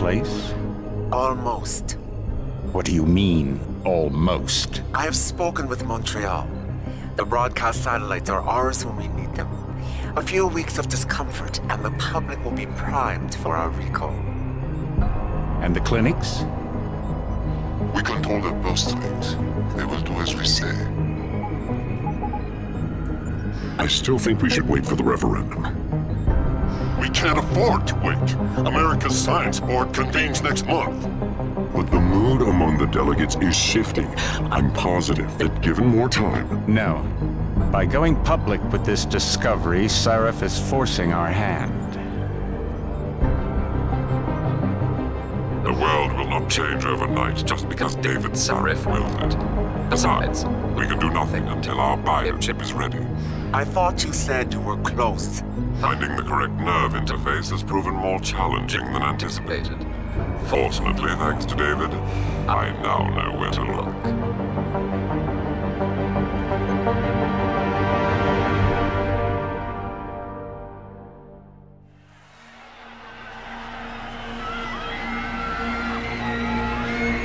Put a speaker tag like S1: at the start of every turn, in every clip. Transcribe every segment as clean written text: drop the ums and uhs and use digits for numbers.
S1: place?
S2: Almost.
S1: What do you mean, almost?
S2: I have spoken with Montreal. The broadcast satellites are ours when we need them. A few weeks of discomfort, and the public will be primed for our recall.
S1: And the clinics?
S3: We control their birth rate. They will do as we say.
S4: I still think we should wait for the referendum.
S3: We can't afford to wait. America's Science Board convenes next month.
S4: But the mood among the delegates is shifting. I'm positive that given more time...
S1: No. By going public with this discovery, Sarif is forcing our hand.
S3: The world will not change overnight just because David Sarif willed it. Besides, we can do nothing until our biochip is ready.
S2: I thought you said you were close.
S3: Finding the correct nerve interface has proven more challenging than anticipated. Fortunately, thanks to David, I now know where to look.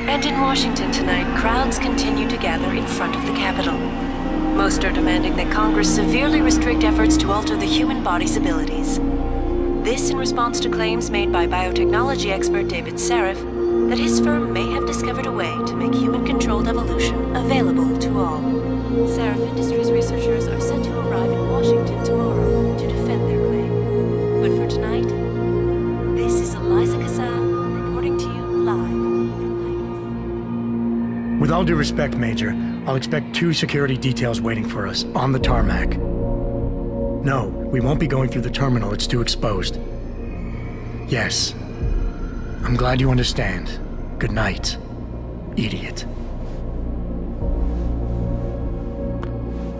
S5: And in Washington tonight, crowds continue to gather in front of the Capitol. Most are demanding that Congress severely restrict efforts to alter the human body's abilities. This in response to claims made by biotechnology expert David Sarif that his firm may have discovered a way to make human-controlled evolution available to all. Sarif Industries researchers are set to arrive in Washington tomorrow to defend their claim. But for tonight, this is Eliza Kassan reporting to you live from Vegas.
S6: With all due respect, Major, I'll expect 2 security details waiting for us on the tarmac. No, we won't be going through the terminal. It's too exposed. Yes. I'm glad you understand. Good night, idiot.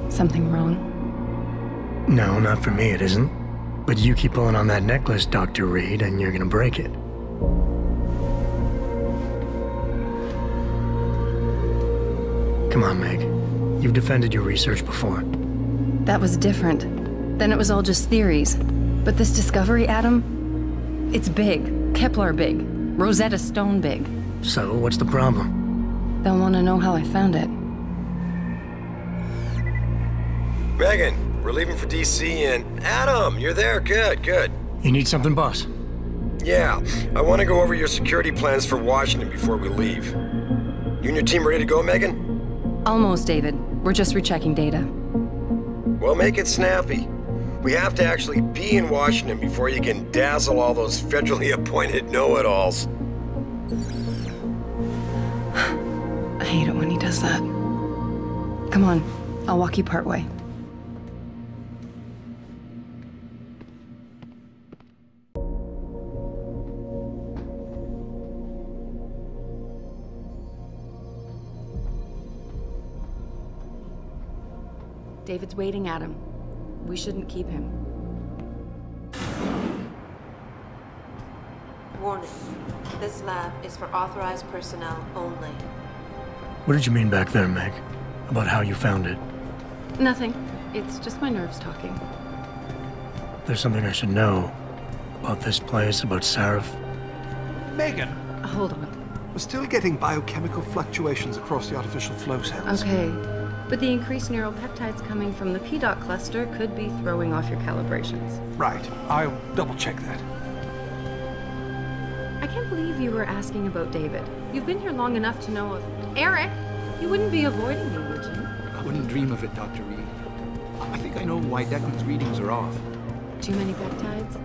S7: Something wrong?
S6: No, not for me, it isn't. But you keep pulling on that necklace, Dr. Reed, and you're gonna break it. Come on, Meg. You've defended your research before.
S7: That was different. Then it was all just theories. But this discovery, Adam, it's big. Kepler big. Rosetta Stone big.
S6: So, what's the problem?
S7: They'll want to know how I found it.
S8: Megan, we're leaving for DC and... Adam, you're there. Good, good.
S6: You need something, boss?
S8: Yeah, I want to go over your security plans for Washington before we leave. You and your team ready to go, Megan?
S7: Almost, David. We're just rechecking data.
S8: Well, make it snappy. We have to actually be in Washington before you can dazzle all those federally appointed know-it-alls.
S7: I hate it when he does that. Come on, I'll walk you part way. David's waiting, Adam. We shouldn't keep him.
S9: Warning. This lab is for authorized personnel only.
S6: What did you mean back there, Meg? About how you found it?
S7: Nothing. It's just my nerves talking.
S6: There's something I should know. About this place, about Sarif.
S10: Megan!
S7: Hold on.
S10: We're still getting biochemical fluctuations across the artificial flow cells.
S7: Okay. But the increased neural peptides coming from the PDOT cluster could be throwing off your calibrations.
S10: Right. I'll double-check that.
S7: I can't believe you were asking about David. You've been here long enough to know of... Eric! You wouldn't be avoiding me, would you?
S10: I wouldn't dream of it, Dr. Reed. I think I know why Declan's readings are off.
S7: Too many peptides?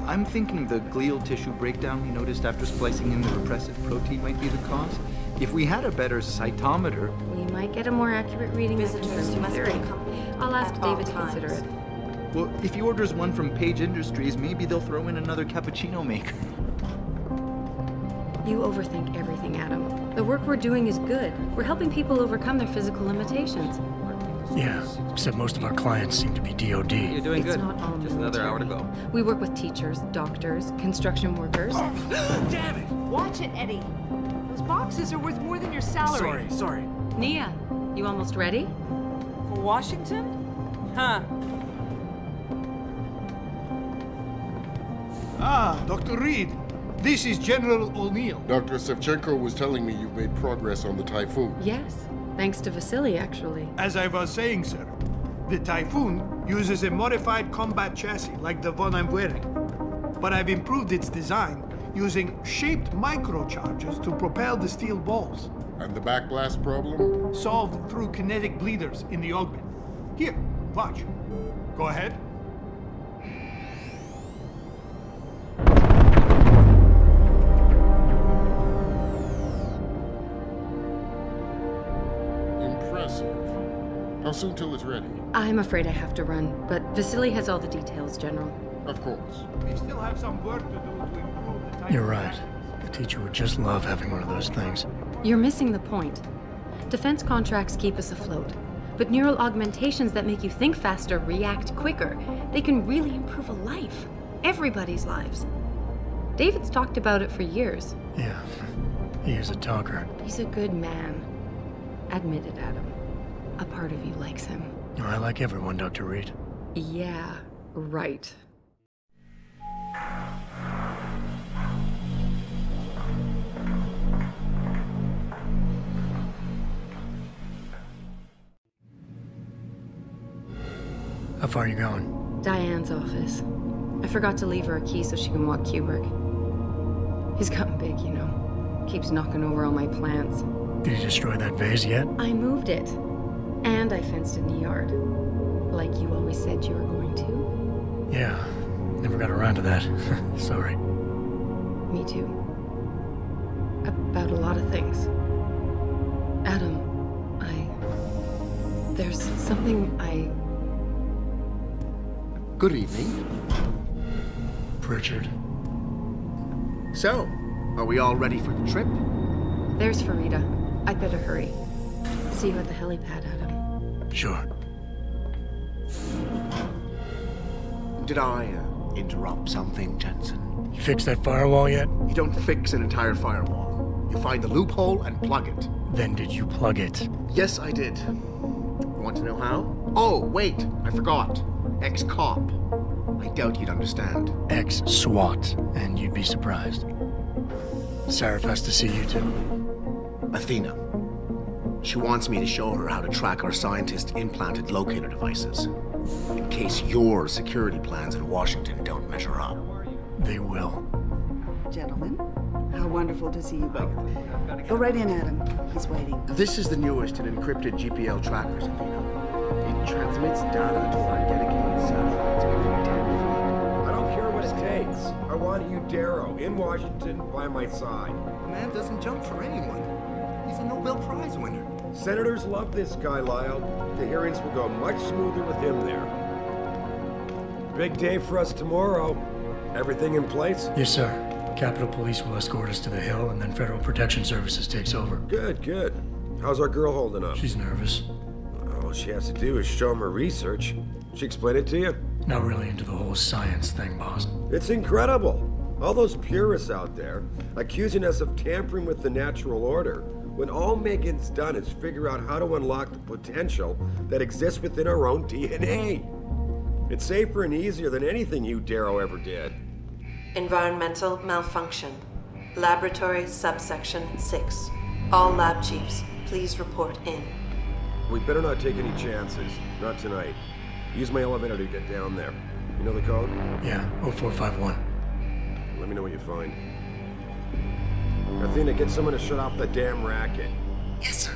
S11: I'm thinking the glial tissue breakdown we noticed after splicing in the repressive protein might be the cause. If we had a better cytometer...
S7: We might get a more accurate reading of confirming theory. I'll ask David to consider it.
S11: Well, if he orders one from Page Industries, maybe they'll throw in another cappuccino maker.
S7: You overthink everything, Adam. The work we're doing is good. We're helping people overcome their physical limitations.
S6: Yeah, except most of our clients seem to be DOD.
S11: You're doing
S7: It's
S11: good.
S7: not all
S11: Just another hour to go.
S7: We work with teachers, doctors, construction workers.
S10: Damn it!
S9: Watch it, Eddie. Those boxes are worth more than your salary.
S10: Sorry.
S7: Nia, you almost ready?
S9: For Washington? Huh.
S10: Ah, Dr. Reed. This is General O'Neill.
S4: Dr. Sevchenko was telling me you've made progress on the Typhoon.
S7: Yes, thanks to Vasily, actually.
S10: As I was saying, sir, the Typhoon uses a modified combat chassis like the one I'm wearing. But I've improved its design using shaped microcharges to propel the steel balls.
S4: And the backblast problem?
S10: Solved through kinetic bleeders in the augment. Here, watch. Go ahead.
S4: Impressive. How soon till it's ready?
S7: I'm afraid I have to run, but Vasily has all the details, General.
S4: Of course.
S10: We still have some work to do to improve the Typhoon.
S6: You're right. The teacher would just love having one of those things.
S7: You're missing the point. Defense contracts keep us afloat, but neural augmentations that make you think faster, react quicker, they can really improve a life. Everybody's lives. David's talked about it for years.
S6: Yeah, he is a talker.
S7: He's a good man. Admit it, Adam. A part of you likes him.
S6: I like everyone, Dr. Reed.
S7: Yeah, right.
S6: How far are you going?
S7: Diane's office. I forgot to leave her a key so she can walk Kubrick. He's gotten big, you know. Keeps knocking over all my plants.
S6: Did you destroy that vase yet?
S7: I moved it. And I fenced in the yard. Like you always said you were going to.
S6: Yeah, never got around to that. Sorry.
S7: Me too. About a lot of things. Adam, there's something
S11: Good evening.
S6: Pritchard.
S11: So, are we all ready for the trip?
S7: There's Farida. I'd better hurry. See you at the helipad, Adam.
S6: Sure.
S10: Did I interrupt something, Jensen?
S6: You fixed that firewall yet?
S10: You don't fix an entire firewall. You find the loophole and plug it.
S6: Then did you plug it?
S10: Yes, I did. Want to know how? Oh, wait, I forgot. Ex-cop. I doubt you'd understand.
S6: Ex-SWAT, and you'd be surprised. Sarif has to see you too.
S10: Athena. She wants me to show her how to track our scientist-implanted locator devices. In case your security plans in Washington don't measure up.
S6: They will.
S12: Gentlemen, how wonderful to see you both. Go right in, Adam. He's waiting.
S10: This is the newest in encrypted GPL trackers, Athena. It transmits data to our dedicated satellites every 10 feet.
S13: I don't care what it takes. I want you, Darrow, in Washington, by my side.
S10: The man doesn't jump for anyone. He's a Nobel Prize winner.
S13: Senators love this guy, Lyle. The hearings will go much smoother with him there. Big day for us tomorrow. Everything in place?
S6: Yes, sir. Capitol Police will escort us to the Hill, and then Federal Protection Services takes over.
S13: Good, good. How's our girl holding up?
S6: She's nervous.
S13: All she has to do is show him her research. She explain it to you?
S6: Not really into the whole science thing, boss.
S13: It's incredible. All those purists out there accusing us of tampering with the natural order, when all Megan's done is figure out how to unlock the potential that exists within our own DNA. It's safer and easier than anything you, Darrow, ever did.
S9: Environmental malfunction. Laboratory subsection 6. All lab chiefs, please report in.
S13: We better not take any chances. Not tonight. Use my elevator to get down there. You know the code?
S6: Yeah, 0451.
S13: Let me know what you find. Athena, get someone to shut off the damn racket.
S12: Yes, sir.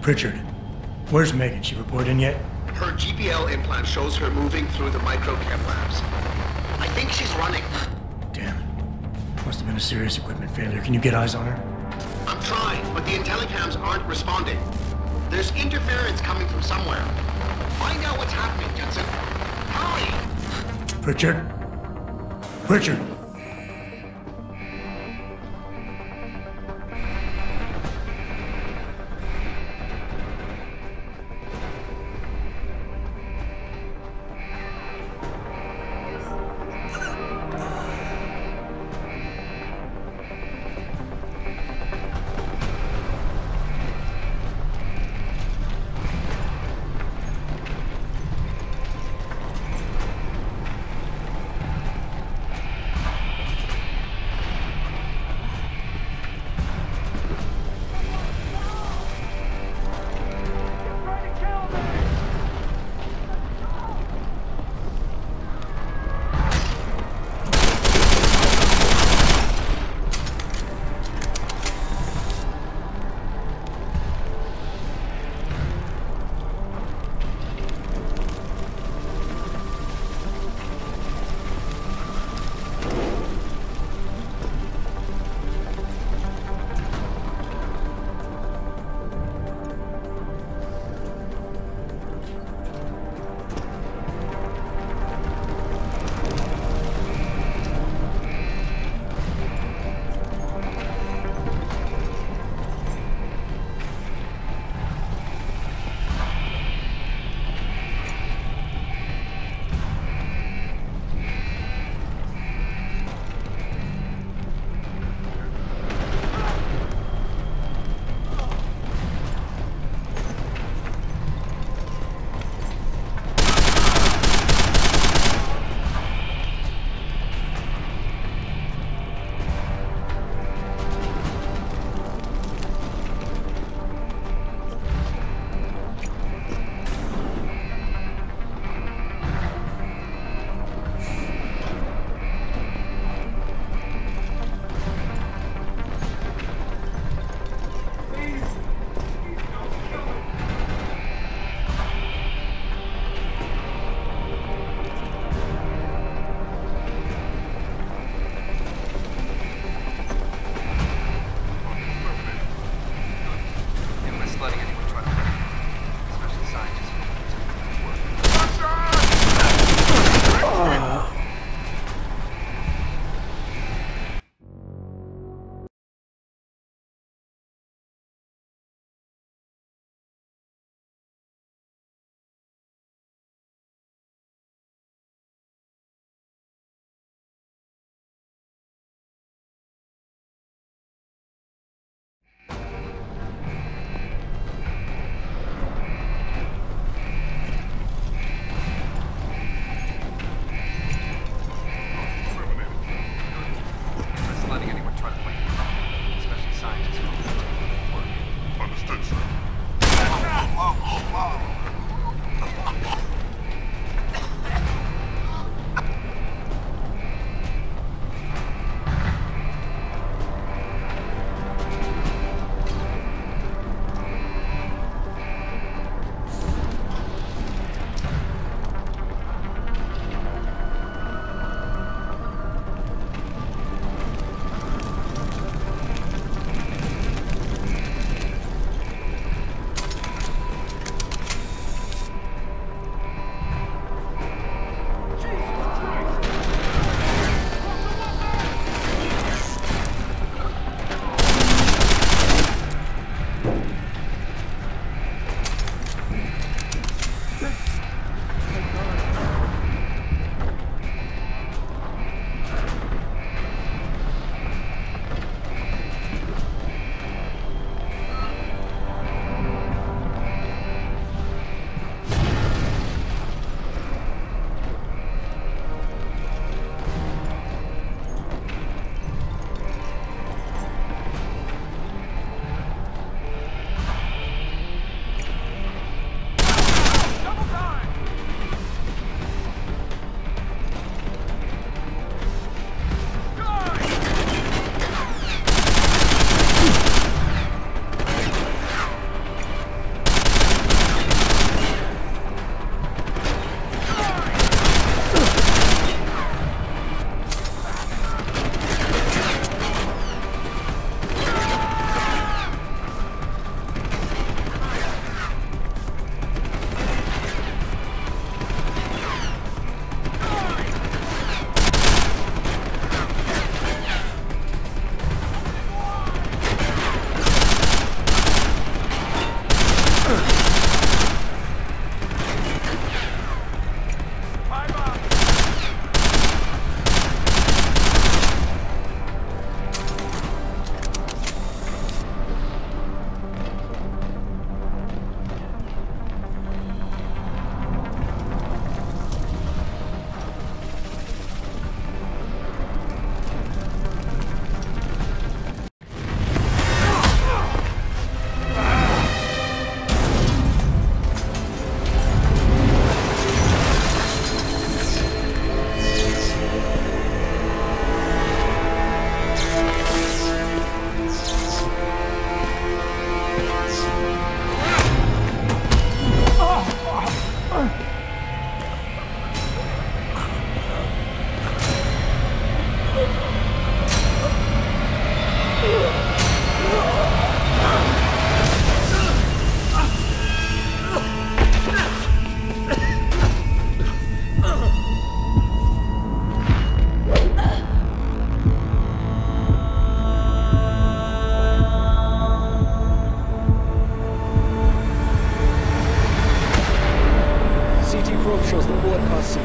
S6: Pritchard, where's Megan? She report in yet?
S10: Her GPL implant shows her moving through the microchem labs. I think she's running.
S6: Damn it. Must have been a serious equipment failure. Can you get eyes on her?
S10: I'm trying, but the intellicams aren't responding. There's interference coming from somewhere. Find out what's happening, Jensen. Hurry!
S6: Pritchard? Pritchard!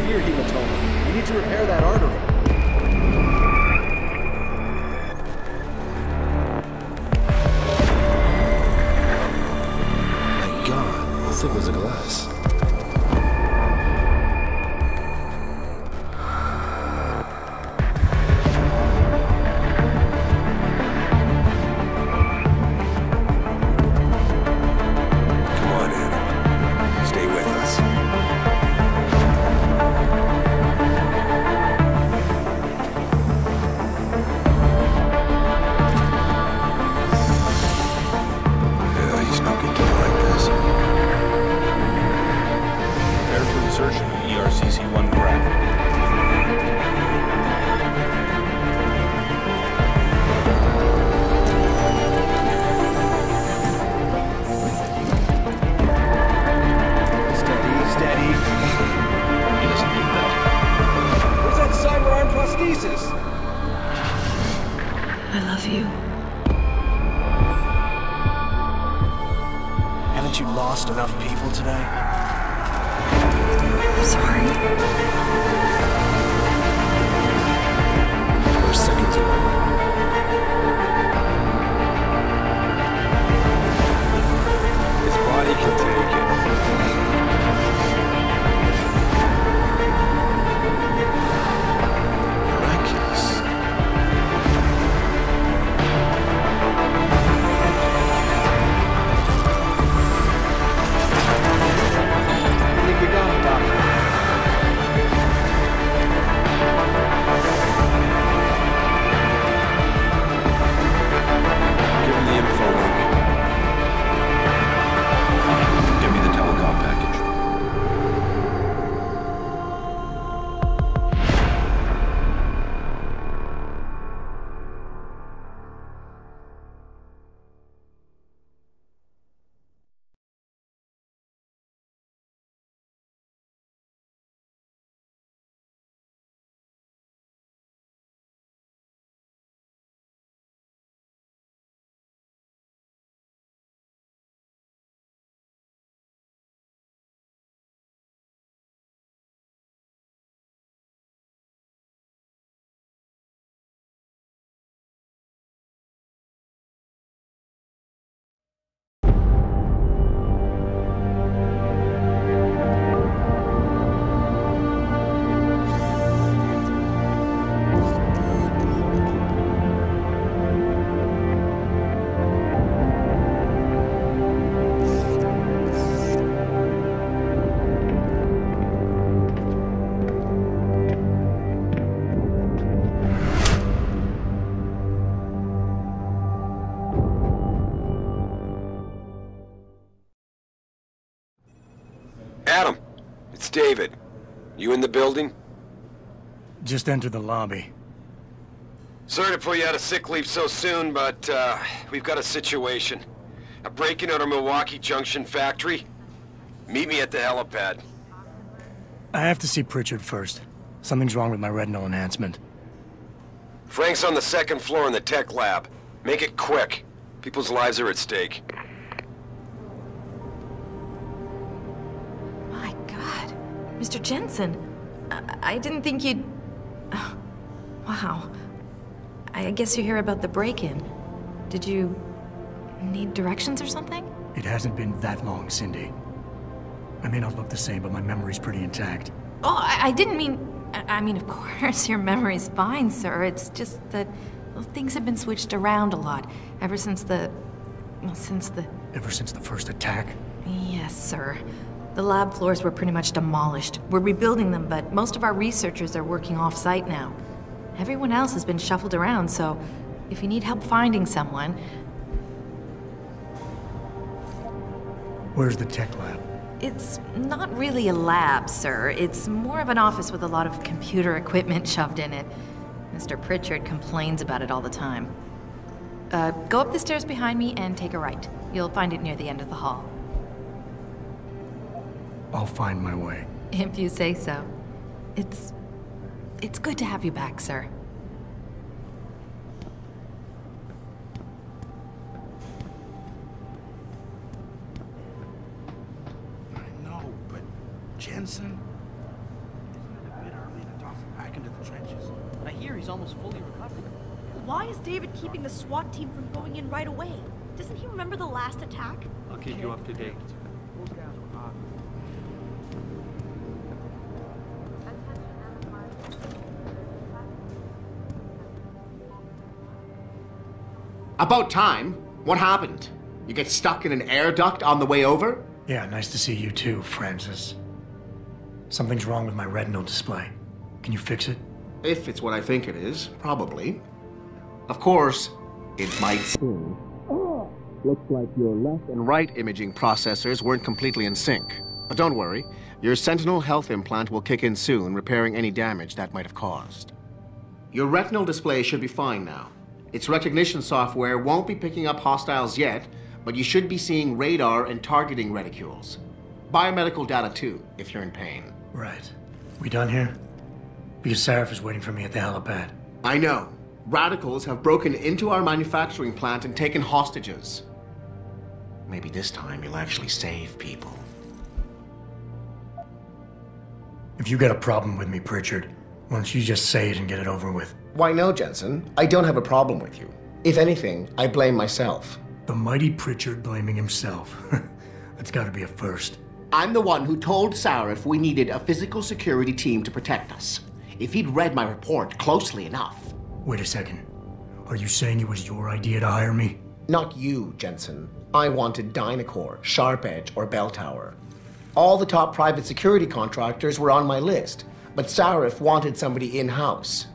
S14: severe hematoma. We need to repair that artery.
S15: My God, how thick was the glass?
S5: I love you.
S14: Haven't you lost enough people today?
S5: I'm sorry.
S15: We're seconds away.
S8: His body can take it.
S15: Miraculous.
S14: I think we got it, Doctor.
S15: Give him the info link. Fine. Give me the telecom package.
S8: Adam, it's David. You in the building?
S6: Just entered the lobby.
S8: Sorry to put you out of sick leave so soon, but we've got a situation. A break-in at our Milwaukee Junction factory. Meet me at the helipad.
S6: I have to see Pritchard first. Something's wrong with my retinal enhancement.
S8: Frank's on the second floor in the tech lab. Make it quick. People's lives are at stake.
S5: My God. Mr. Jensen, I didn't think you'd... Oh, wow. I guess you hear about the break-in. Did you need directions or something?
S6: It hasn't been that long, Cindy. I may not look the same, but my memory's pretty intact.
S5: Oh, I didn't mean... I mean, of course, your memory's fine, sir. It's just that well, things have been switched around a lot ever since the... Well, since the...
S6: Ever since the first attack?
S5: Yes, sir. The lab floors were pretty much demolished. We're rebuilding them, but most of our researchers are working off-site now. Everyone else has been shuffled around, so if you need help finding someone...
S6: Where's the tech lab?
S5: It's not really a lab, sir. It's more of an office with a lot of computer equipment shoved in it. Mr. Pritchard complains about it all the time. Go up the stairs behind me and take a right. You'll find it near the end of the hall.
S6: I'll find my way.
S5: If you say so. It's good to have you back, sir.
S14: I know, but Jensen?
S16: almost fully recovered.
S17: Why is David keeping the SWAT team from going in right away? Doesn't he remember the last attack?
S11: I'll keep you up to date.
S18: About time. What happened? You get stuck in an air duct on the way over?
S6: Yeah, nice to see you too, Francis. Something's wrong with my retinal display. Can you fix it?
S18: If it's what I think it is, probably. Of course, it might seem. Looks like your left and right imaging processors weren't completely in sync. But don't worry, your Sentinel health implant will kick in soon, repairing any damage that might have caused. Your retinal display should be fine now. Its recognition software won't be picking up hostiles yet, but you should be seeing radar and targeting reticules. Biomedical data too, if you're in pain.
S6: Right. We done here? Because Sarif is waiting for me at the helipad.
S18: I know. Radicals have broken into our manufacturing plant and taken hostages. Maybe this time you'll actually save people.
S6: If you got a problem with me, Pritchard, why don't you just say it and get it over with?
S18: Why no, Jensen. I don't have a problem with you. If anything, I blame myself.
S6: The mighty Pritchard blaming himself. That's gotta be a first.
S18: I'm the one who told Sarif we needed a physical security team to protect us. If he'd read my report closely enough.
S6: Wait a second. Are you saying it was your idea to hire me?
S18: Not you, Jensen. I wanted Dynacore, Sharp Edge, or Bell Tower. All the top private security contractors were on my list, but Sarif wanted somebody in-house.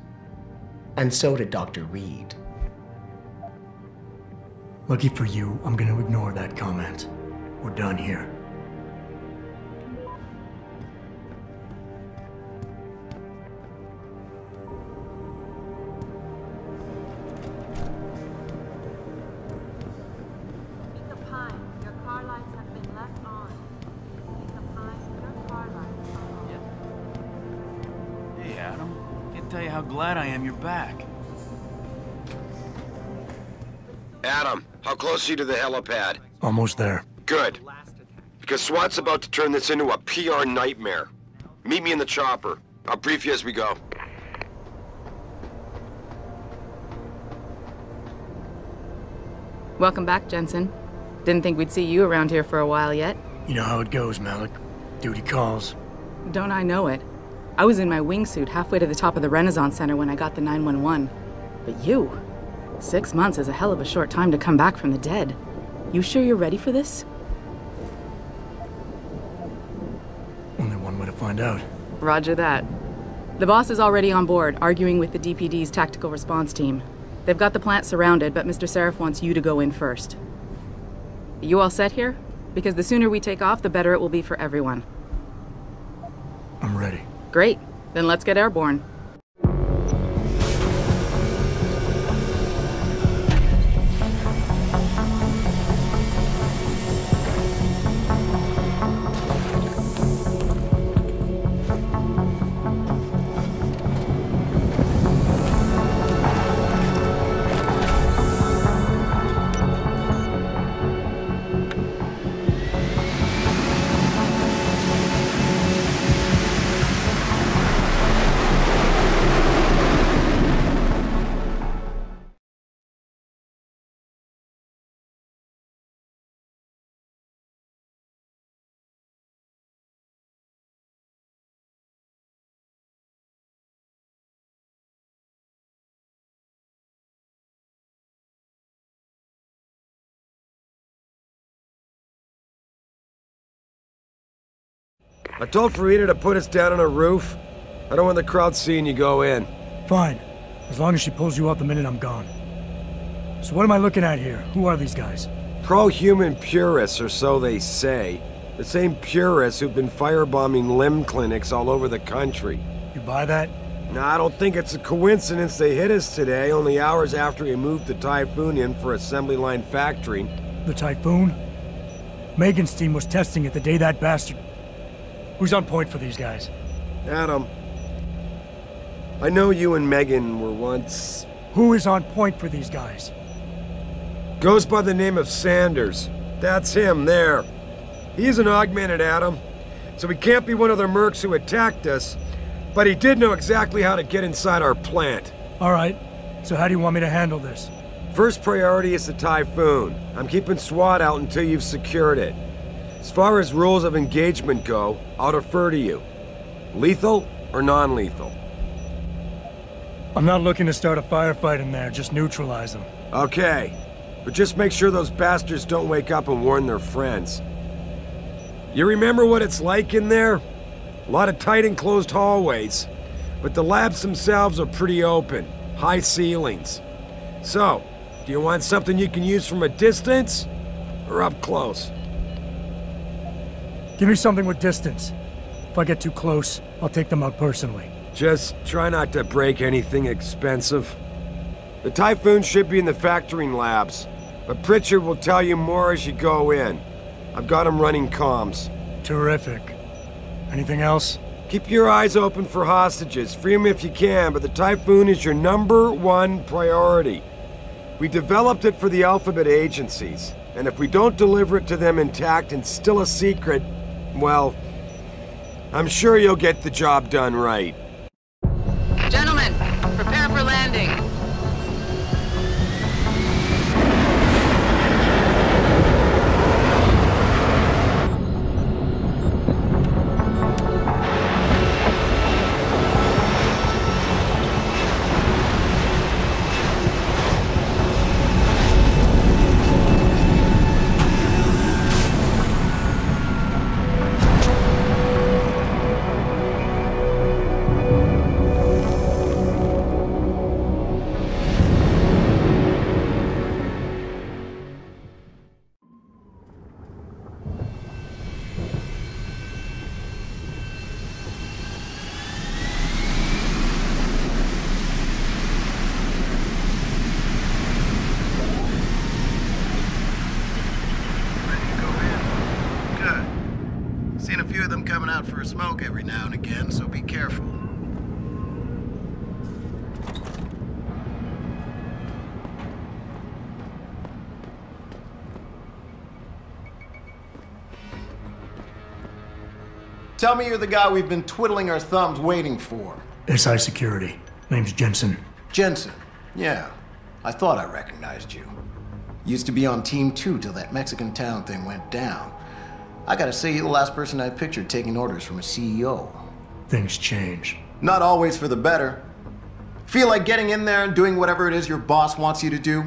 S18: And so did Dr. Reed.
S6: Lucky for you, I'm gonna ignore that comment. We're done here.
S16: Hey, Adam. Can't tell you how glad I am you're back.
S8: Adam, how close are you to the helipad?
S6: Almost there.
S8: Good. Because SWAT's about to turn this into a PR nightmare. Meet me in the chopper. I'll brief you as we go.
S19: Welcome back, Jensen. Didn't think we'd see you around here for a while yet.
S6: You know how it goes, Malik. Duty calls.
S19: Don't I know it? I was in my wingsuit halfway to the top of the Renaissance Center when I got the 911. But you? 6 months is a hell of a short time to come back from the dead. You sure you're ready for this?
S6: Only one way to find out.
S19: Roger that. The boss is already on board, arguing with the DPD's tactical response team. They've got the plant surrounded, but Mr. Sarif wants you to go in first. You all set here? Because the sooner we take off, the better it will be for everyone.
S6: I'm ready.
S19: Great. Then let's get airborne.
S13: I told Farida to put us down on a roof. I don't want the crowd seeing you go in.
S6: Fine. As long as she pulls you out the minute I'm gone. So what am I looking at here? Who are these guys?
S13: Pro-human purists, or so they say. The same purists who've been firebombing limb clinics all over the country.
S6: You buy that?
S13: No, I don't think it's a coincidence they hit us today, only hours after we moved the Typhoon in for assembly line factory.
S6: The Typhoon? Megan's team was testing it the day that bastard... Who's on point for these guys?
S13: Adam. I know you and Megan were once...
S6: Who is on point for these guys?
S13: Goes by the name of Sanders. That's him, there. He's an augmented Adam, so he can't be one of the mercs who attacked us, but he did know exactly how to get inside our plant.
S6: All right, so how do you want me to handle this?
S13: First priority is the Typhoon. I'm keeping SWAT out until you've secured it. As far as rules of engagement go, I'll defer to you. Lethal or non-lethal?
S6: I'm not looking to start a firefight in there, just neutralize them.
S13: Okay, but just make sure those bastards don't wake up and warn their friends. You remember what it's like in there? A lot of tight enclosed hallways, but the labs themselves are pretty open, high ceilings. So, do you want something you can use from a distance, or up close?
S6: Give me something with distance. If I get too close, I'll take them out personally.
S13: Just try not to break anything expensive. The Typhoon should be in the factoring labs, but Pritchard will tell you more as you go in. I've got him running comms.
S6: Terrific. Anything else?
S13: Keep your eyes open for hostages. Free them if you can, but the Typhoon is your #1 priority. We developed it for the Alphabet agencies, and if we don't deliver it to them intact and still a secret, well, I'm sure you'll get the job done right.
S19: Gentlemen, prepare for landing.
S18: Seen a few of them coming out for a smoke every now and again, so be careful. Tell me you're the guy we've been twiddling our thumbs waiting for.
S6: SI Security. Name's Jensen.
S18: Jensen? Yeah. I thought I recognized you. Used to be on Team 2 till that Mexican town thing went down. I gotta say, you're the last person I pictured taking orders from a CEO.
S6: Things change.
S18: Not always for the better. Feel like getting in there and doing whatever it is your boss wants you to do?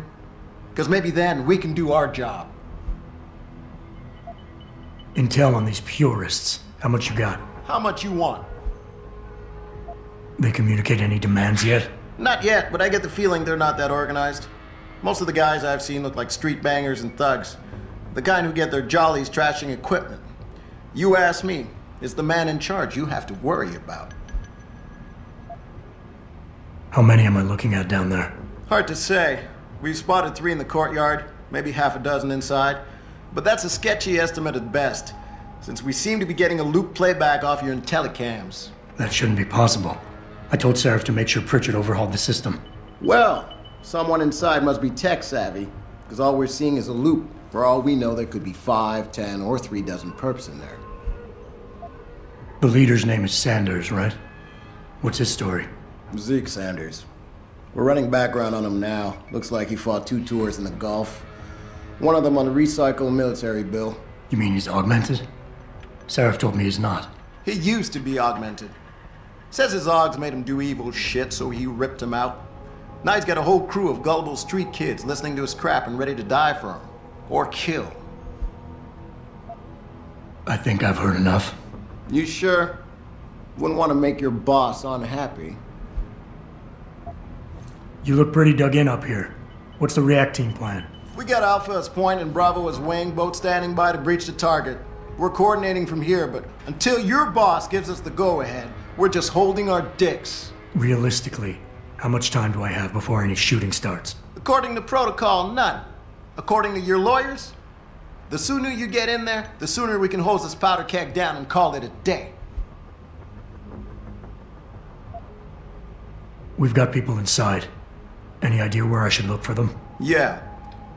S18: Because maybe then we can do our job.
S6: Intel on these purists. How much you got?
S18: How much you want?
S6: They communicate any demands yet?
S18: Not yet, but I get the feeling they're not that organized. Most of the guys I've seen look like street bangers and thugs. The kind who get their jollies trashing equipment. You ask me, it's the man in charge you have to worry about.
S6: How many am I looking at down there?
S18: Hard to say. We've spotted 3 in the courtyard, maybe half a dozen inside. But that's a sketchy estimate at best, since we seem to be getting a loop playback off your telecams.
S6: That shouldn't be possible. I told Seraph to make sure Pritchard overhauled the system.
S18: Well, someone inside must be tech savvy, because all we're seeing is a loop. For all we know, there could be 5, 10, or 3 dozen perps in there.
S6: The leader's name is Sanders, right? What's his story?
S18: Zeke Sanders. We're running background on him now. Looks like he fought 2 tours in the Gulf. One of them on a recycled military bill.
S6: You mean he's augmented? Seraph told me he's not.
S18: He used to be augmented. Says his Augs made him do evil shit, so he ripped him out. Now he's got a whole crew of gullible street kids listening to his crap and ready to die for him. Or kill.
S6: I think I've heard enough.
S18: You sure? Wouldn't want to make your boss unhappy.
S6: You look pretty dug in up here. What's the react team plan?
S18: We got Alpha as point and Bravo as wing, both standing by to breach the target. We're coordinating from here, but until your boss gives us the go-ahead, we're just holding our dicks.
S6: Realistically, how much time do I have before any shooting starts?
S18: According to protocol, none. According to your lawyers, the sooner you get in there, the sooner we can hose this powder keg down and call it a day.
S6: We've got people inside. Any idea where I should look for them?
S18: Yeah.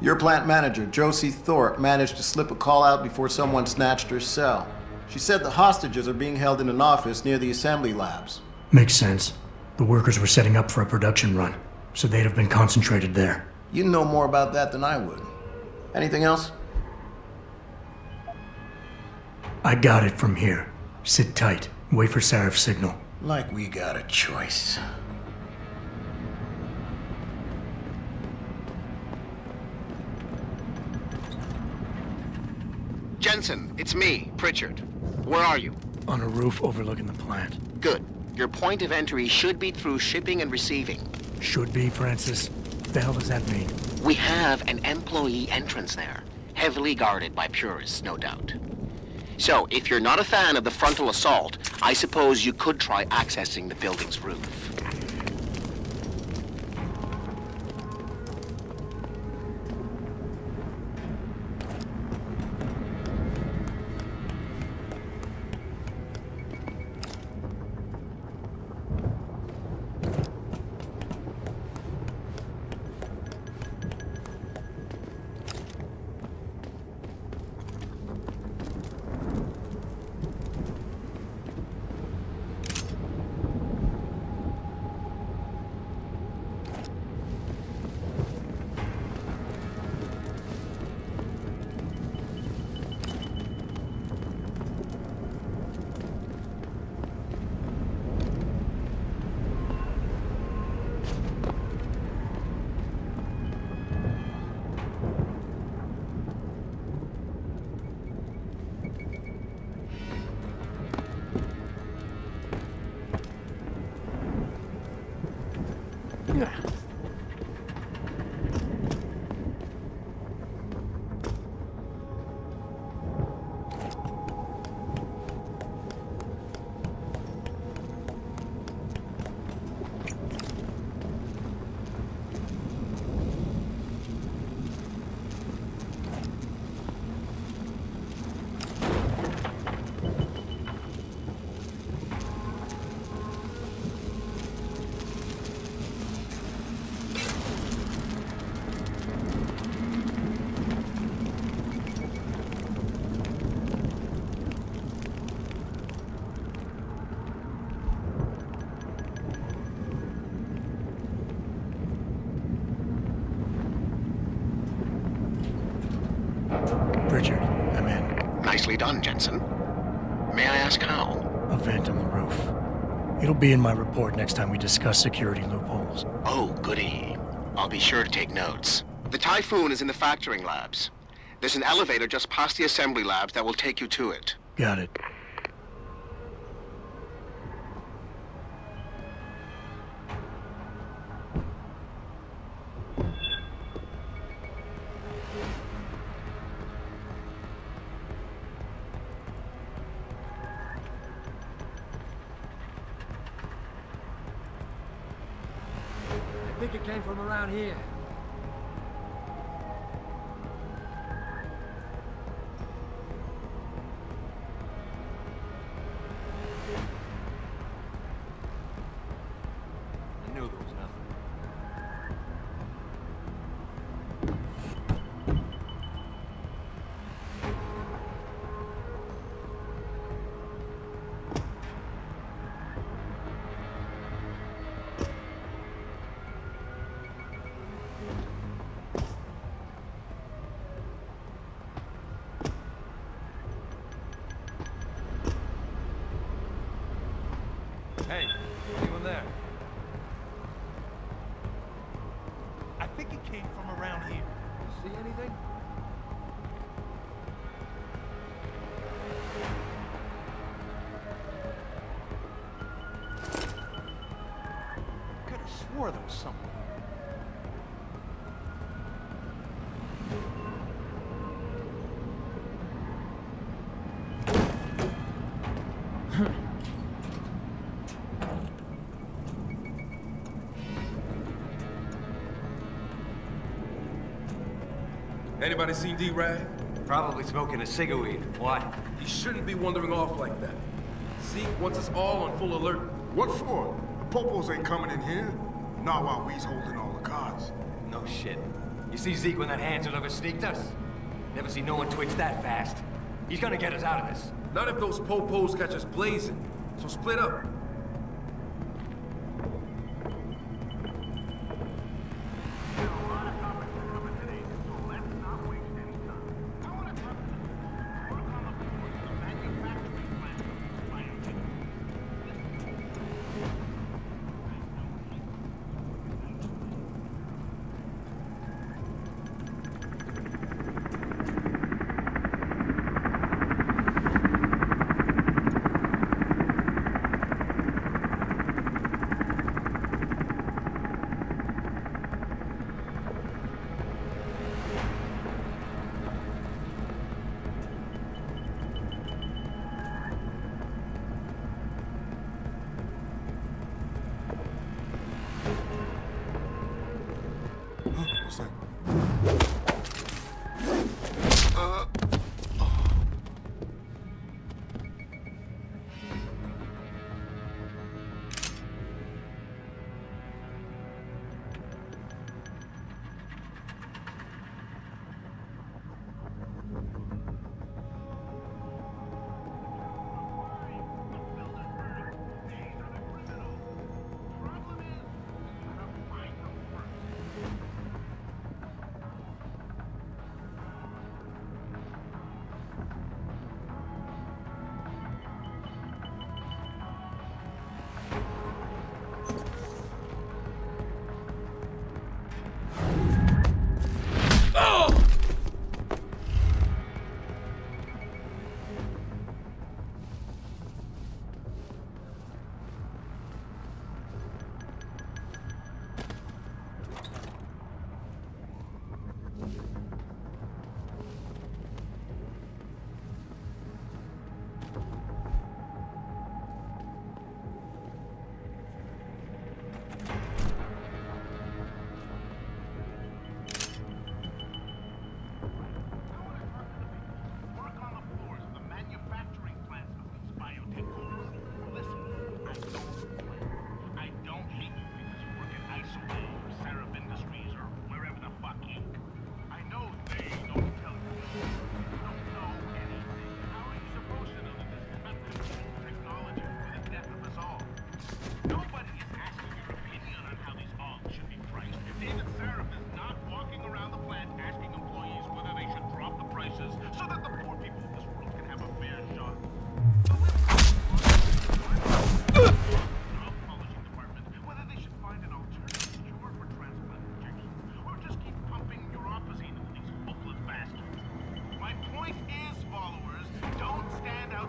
S18: Your plant manager, Josie Thorpe, managed to slip a call out before someone snatched her cell. She said the hostages are being held in an office near the assembly labs.
S6: Makes sense. The workers were setting up for a production run. so they'd have been concentrated there.
S18: You know more about that than I would. Anything else?
S6: I got it from here. Sit tight. Wait for Sarif's signal.
S18: Like we got a choice. Jensen, it's me, Pritchard. Where are you?
S6: On a roof overlooking the plant.
S18: Good. Your point of entry should be through shipping and receiving.
S6: Should be, Francis. What the hell does that mean?
S18: We have an employee entrance there. Heavily guarded by purists, no doubt. So, if you're not a fan of the frontal assault, I suppose you could try accessing the building's roof.
S6: Pritchard, I'm in.
S18: Nicely done, Jensen. May I ask how?
S6: A vent on the roof. It'll be in my report next time we discuss security loopholes.
S18: Oh, goody. I'll be sure to take notes. The Typhoon is in the factoring labs. There's an elevator just past the assembly labs that will take you to it.
S6: Got it.
S14: I think it came from around here. I knew there was nothing. Hey, anyone there?
S10: I think it came from around here.
S14: See anything?
S10: Could have swore there was something.
S20: Anybody seen D-Rag?
S14: Probably smoking a cigarette. Why?
S20: He shouldn't be wandering off like that. Zeke wants us all on full alert.
S21: What for? The Popos ain't coming in here. Not while we's holding all the cards.
S14: No shit. You see Zeke when that Hansel ever sneaked us? Never seen no one twitch that fast. He's gonna get us out of this.
S20: Not if those Popos catch us blazing. So split up.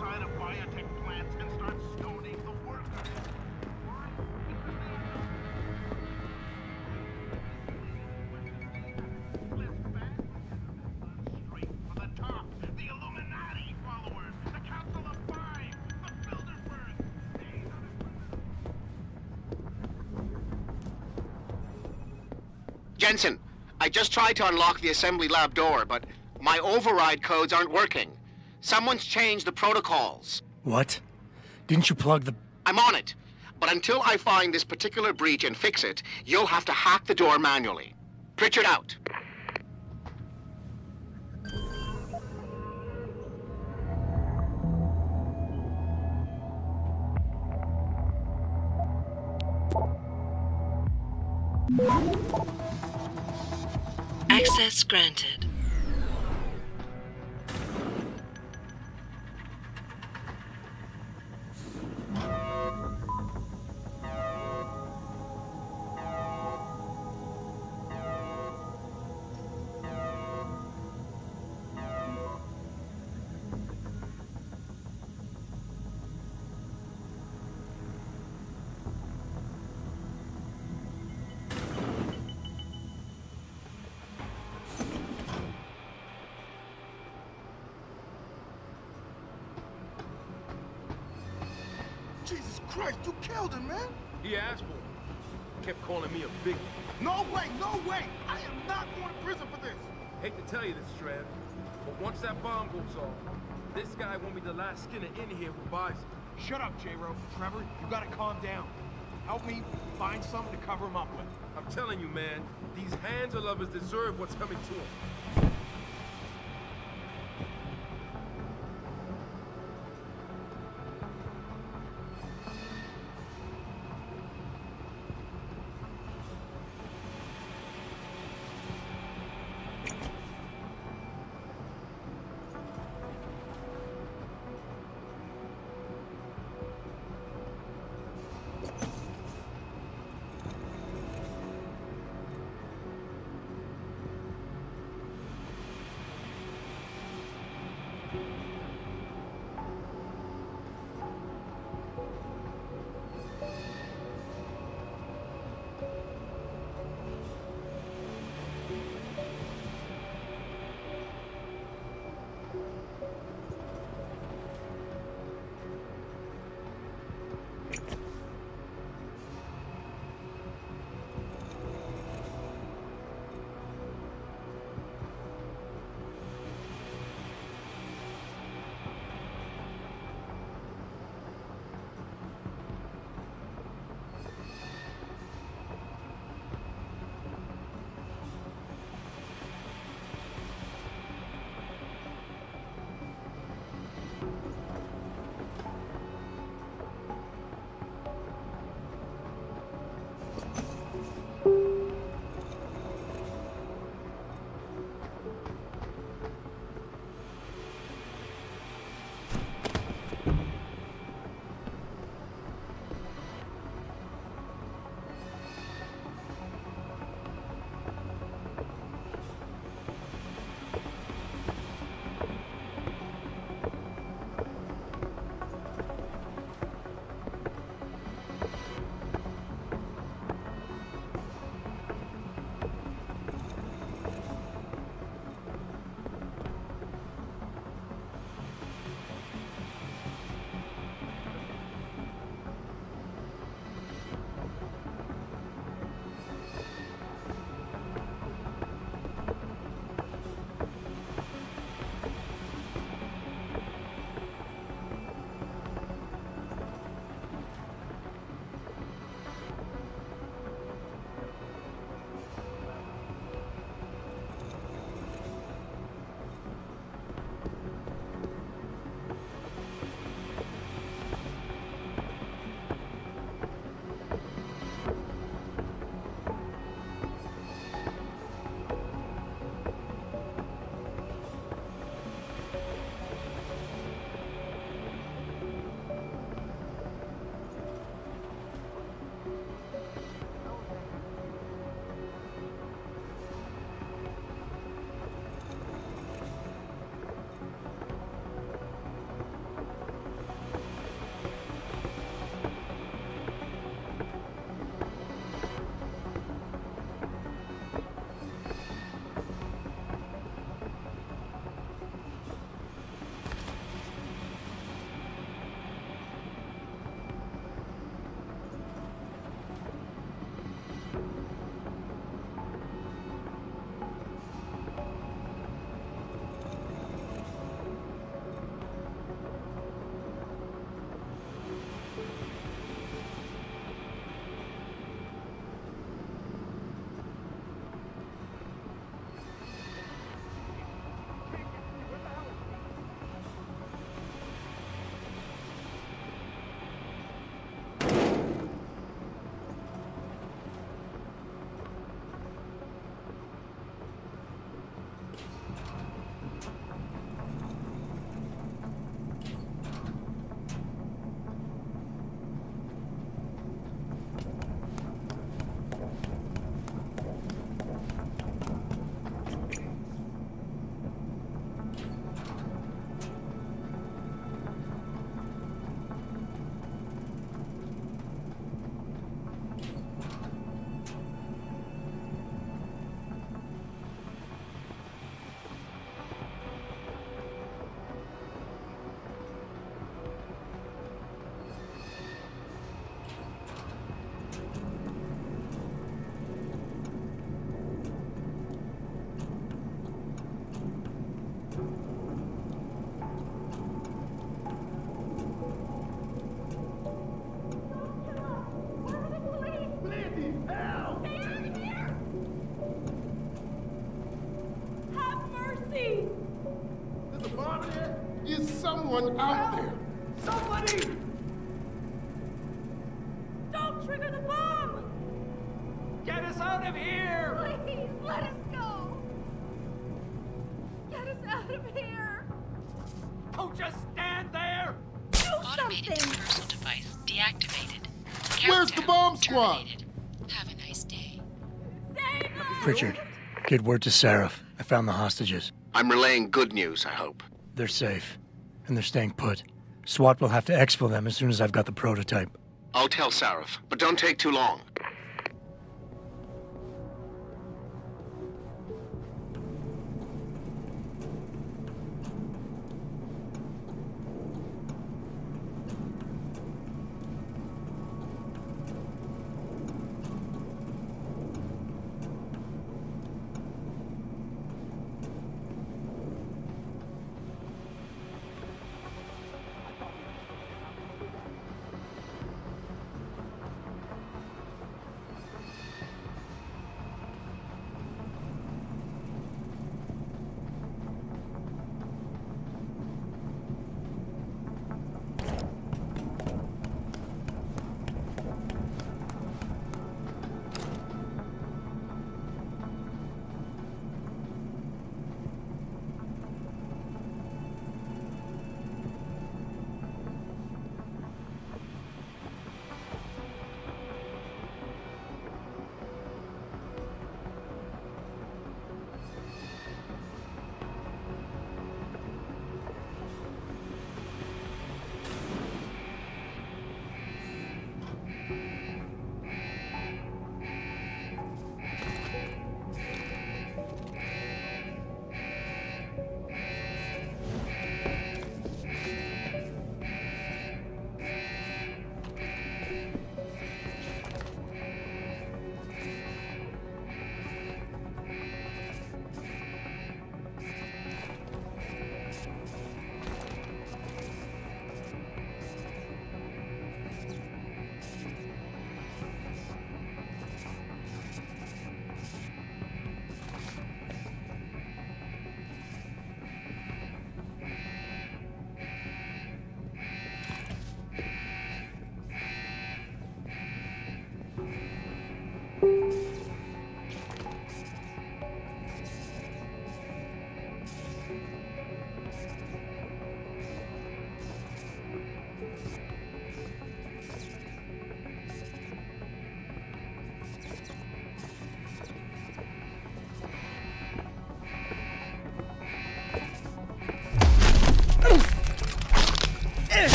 S21: inside of biotech plants and start stoning the workers. Straight for the top. The Illuminati followers. The Council of Five. The Bilderbergs.
S18: Jensen, I just tried to unlock the assembly lab door, but my override codes aren't working. Someone's changed the protocols.
S6: What? Didn't you plug the...
S18: I'm on it. But until I find this particular breach and fix it, you'll have to hack the door manually. Pritchard out.
S5: Access granted.
S21: Jesus Christ, you killed him, man!
S20: He asked for it. Kept calling me a big one.
S21: No way, no way! I am not going to prison for this!
S20: Hate to tell you this, Trev, but once that bomb goes off, this guy won't be the last Skinner in here who buys it.
S21: Shut up, J-Ro. Trevor, you gotta calm down. Help me find something to cover him up with.
S20: I'm telling you, man, these Hansa lovers deserve what's coming to them.
S21: Is someone out there?
S17: Somebody! Don't trigger the bomb!
S14: Get us out of here!
S17: Please, let us go! Get us out of here!
S14: Don't just stand there!
S17: Do
S1: Automated
S17: something!
S1: dispersal device deactivated.
S21: Where's the bomb squad?
S1: Have a nice day.
S6: Richard, get word to Seraph. I found the hostages.
S18: I'm relaying good news, I hope.
S6: They're safe, and they're staying put. SWAT will have to exfil them as soon as I've got the prototype.
S18: I'll tell Seraph, but don't take too long.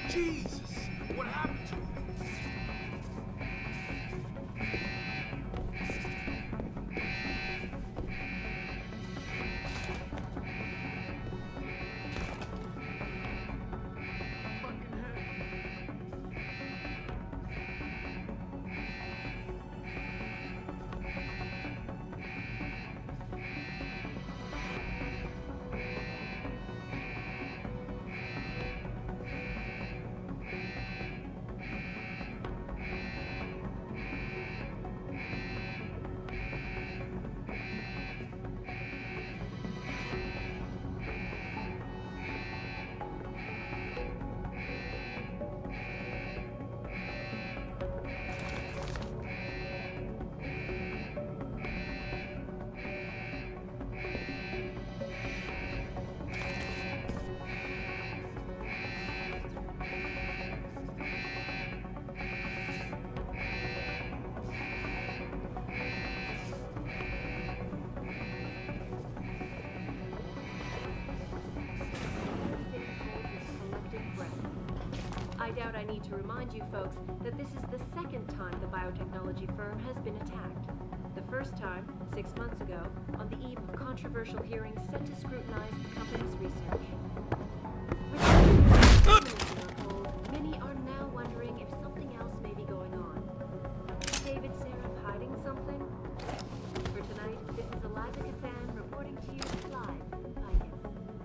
S21: Jesus! What happened to him?
S9: I doubt I need to remind you folks that this is the second time the biotechnology firm has been attacked. The first time, 6 months ago, on the eve of controversial hearings set to scrutinize the company's research. Many are now wondering if something else may be going on. Is David Seraph hiding something? For tonight, this is Eliza Kazan reporting to you live from Picus.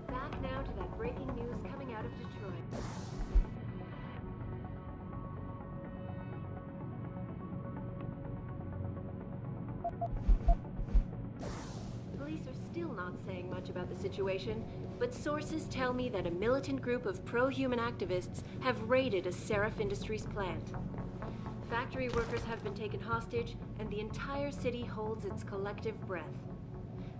S9: Back now to that breaking news coming out of saying much about the situation, but sources tell me that a militant group of pro-human activists have raided a Seraph Industries plant. Factory workers have been taken hostage, and the entire city holds its collective breath.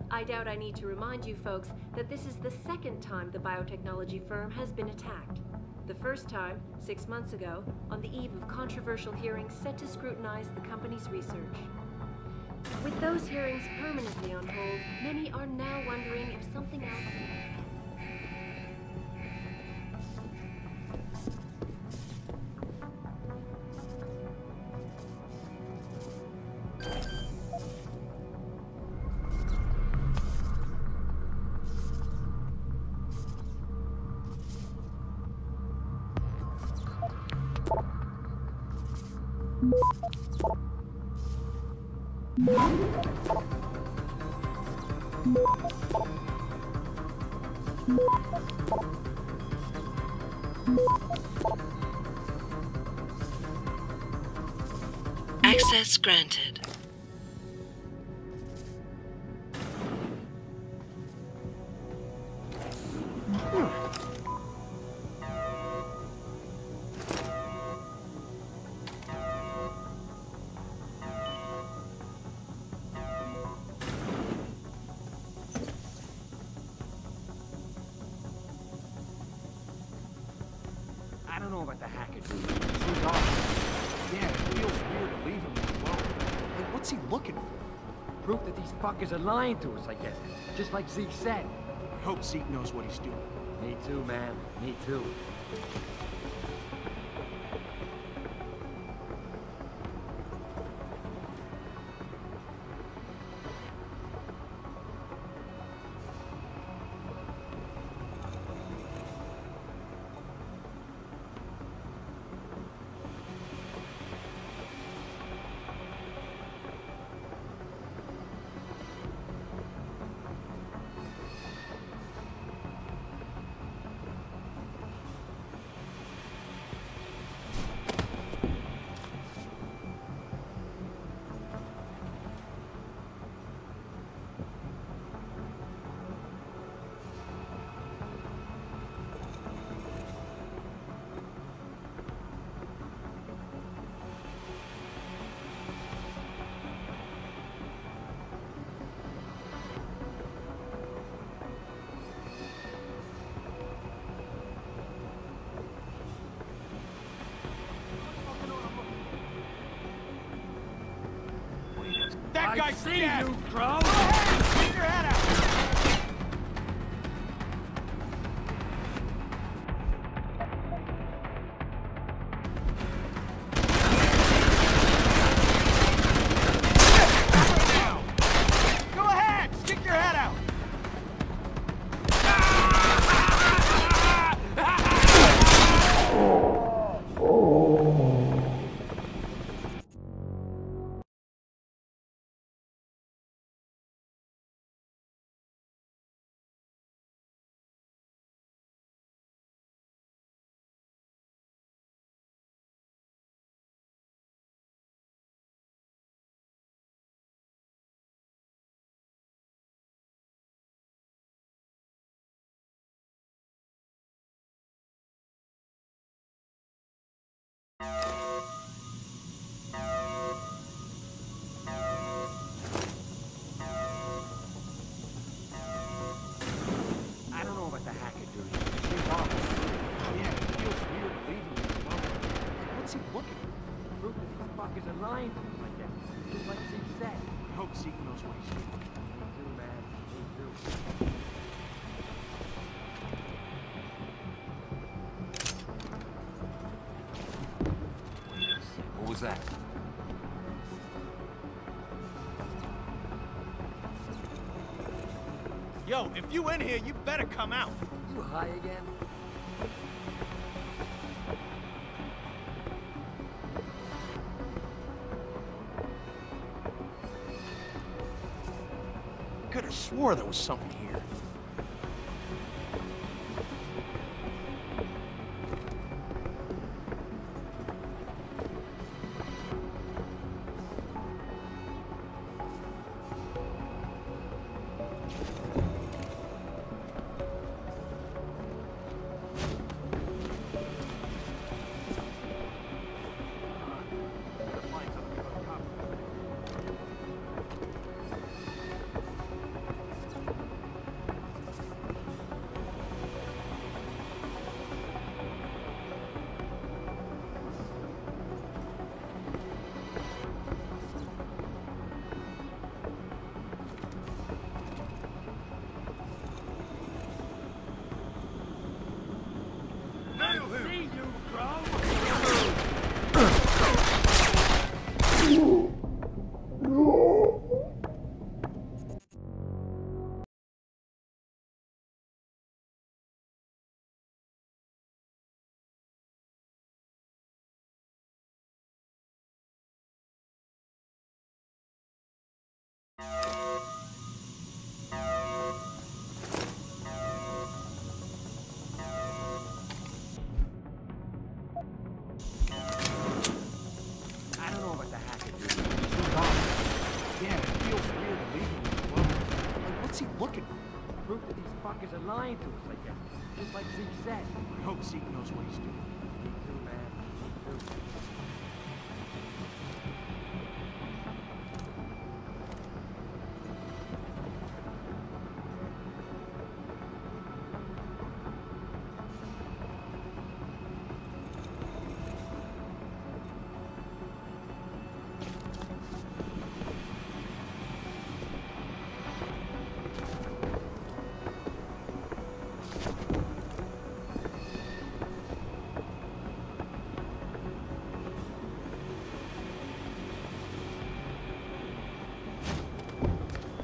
S9: I doubt I need to remind you folks that this is the second time the biotechnology firm has been attacked. The first time, 6 months ago, on the eve of controversial hearings set to scrutinize the company's research. With those hearings permanently on hold, many are now wondering if something else...
S5: Access granted.
S14: I don't know about the hacker dude. Seems off. Yeah, it feels weird to leave him alone. Like, what's he looking for? Proof that these fuckers are lying to us, I guess. Just like Zeke said.
S16: I hope Zeke knows what he's doing.
S14: Me too, man. Me too.
S20: That guy's
S14: see
S20: dead!
S14: you, Crow!
S20: Keep your head out! Go ahead! Stick your head out!
S14: I don't know about the hacker dude. Seems off. Yeah, it feels weird to leave him alone. What's he looking for? Proof that these fuckers are lying to us, I guess. Just like Zeke said.
S16: I hope Zeke knows what he's doing.
S14: Me too, man. Me too.
S15: What was that?
S20: Yo, if you in here, you better come out.
S14: You high again?
S16: Could have swore there was something here.
S14: Zeke said.
S16: I hope Zeke knows what he's doing.
S14: Me too, man. Me too.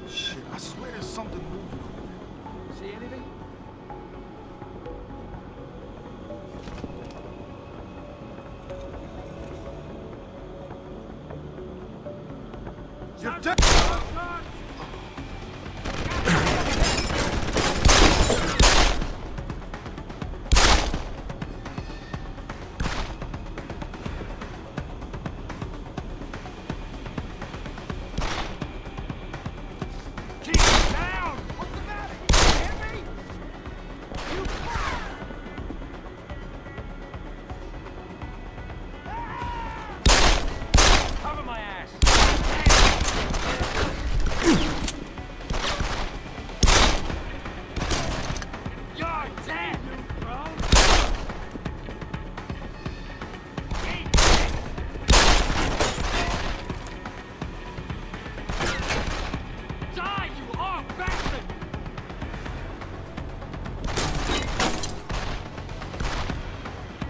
S16: Shit, I swear there's something moving over there.
S14: See anything?
S16: You're dead!
S21: Keep it down! What's the matter? You hear me? You
S14: Cover my ass!
S21: You're dead, you bro! Die, you are bastard!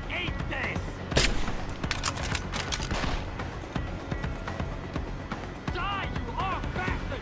S21: Eat this! Die, you are bastard!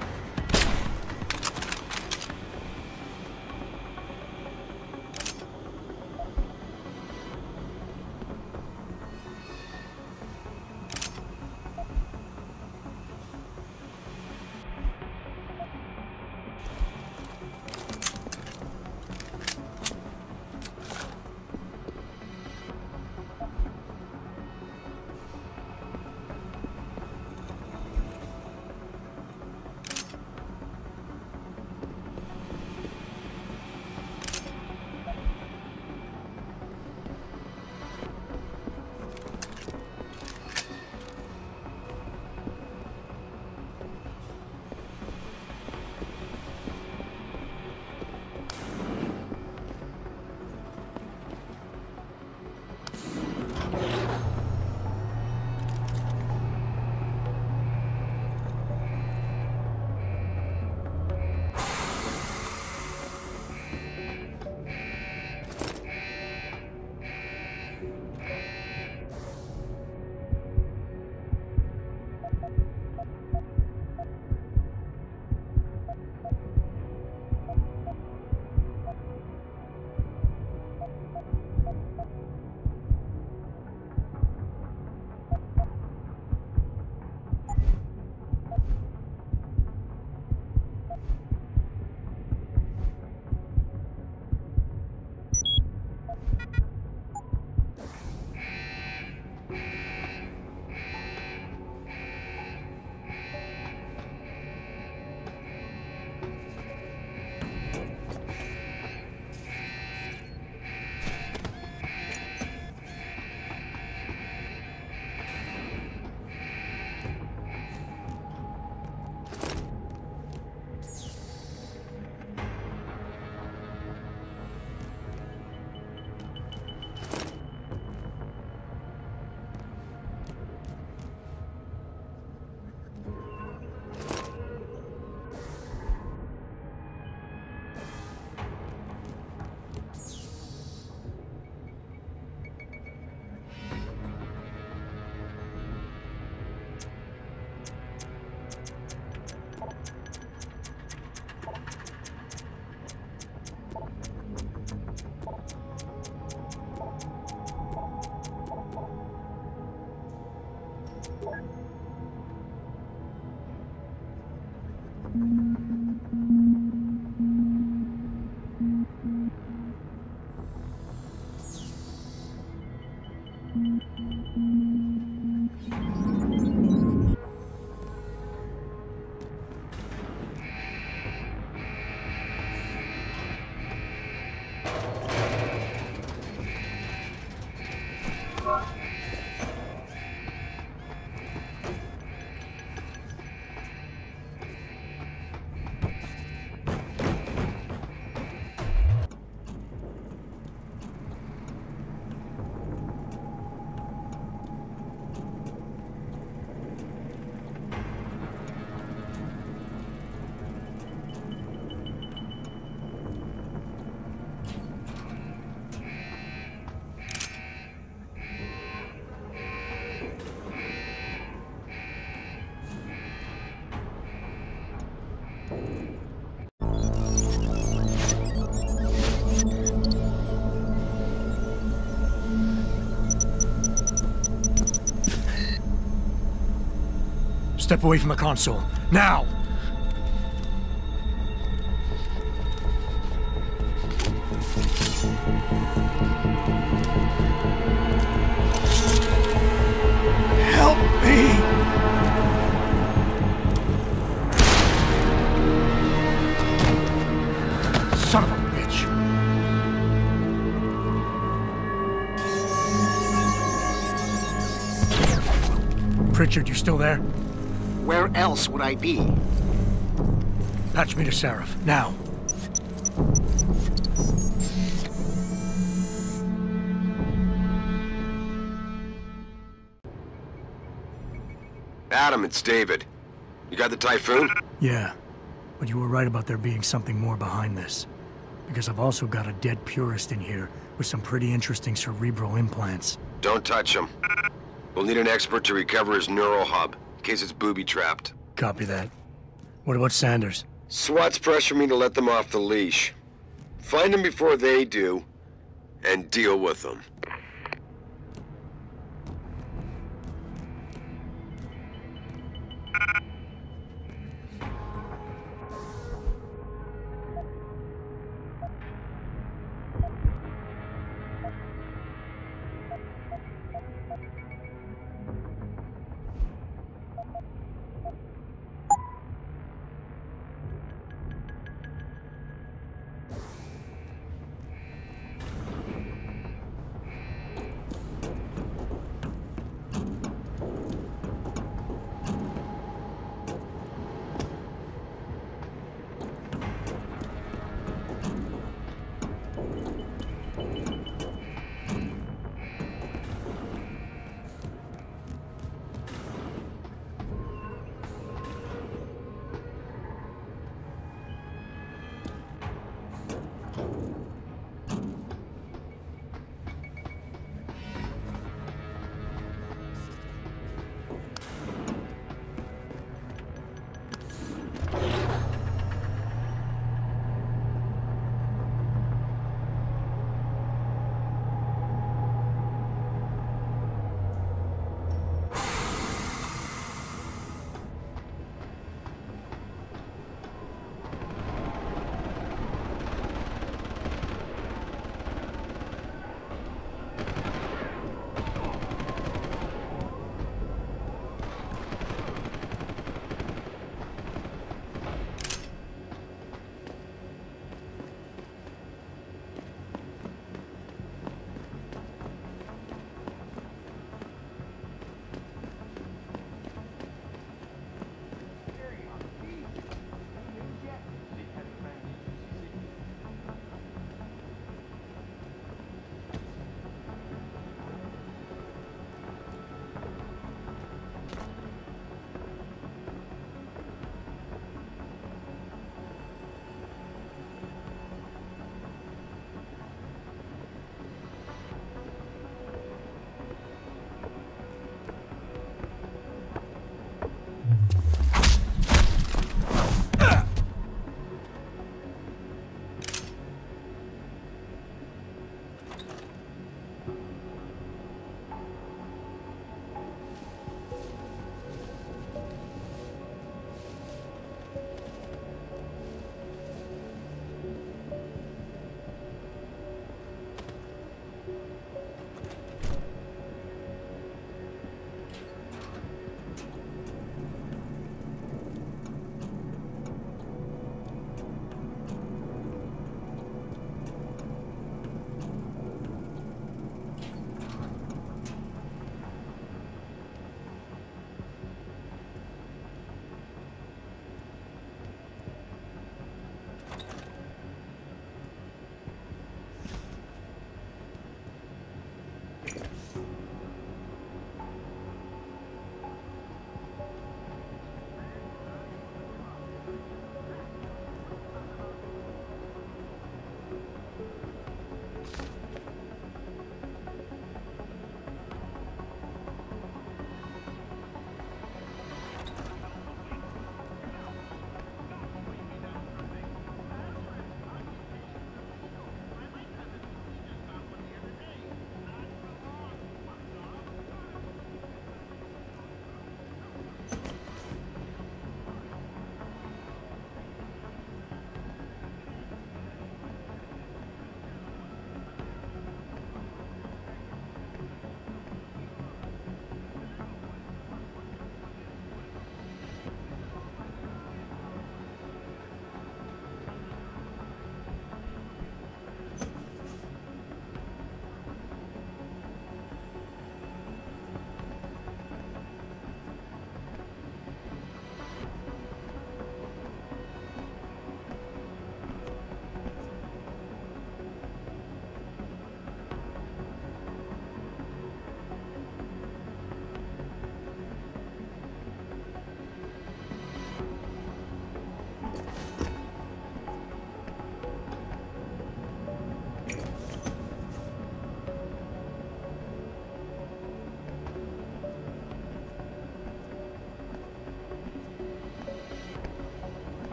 S6: Step away from the console. Now!
S10: Help me!
S6: Son of a bitch! Pritchard, you still there?
S18: Where else would I be?
S6: Patch me to Seraph, now.
S8: Adam, it's David. You got the Typhoon?
S6: Yeah, but you were right about there being something more behind this. Because I've also got a dead purist in here with some pretty interesting cerebral implants.
S8: Don't touch him. We'll need an expert to recover his neural hub, in case it's booby-trapped.
S6: Copy that. What about Sanders?
S8: SWAT's pressuring me to let them off the leash. Find them before they do, and deal with them.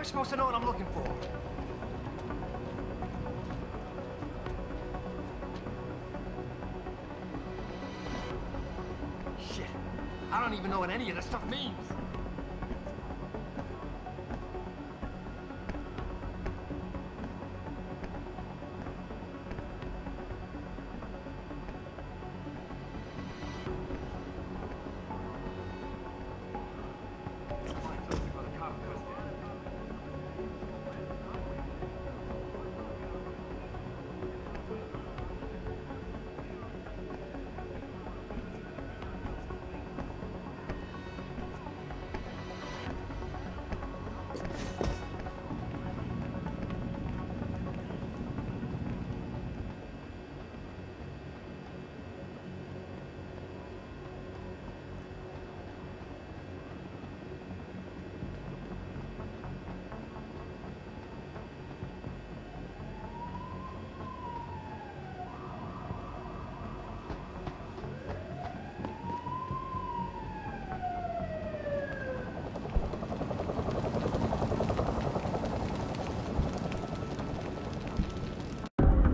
S14: am I supposed to know what I'm looking for? Shit. I don't even know what any of this stuff means.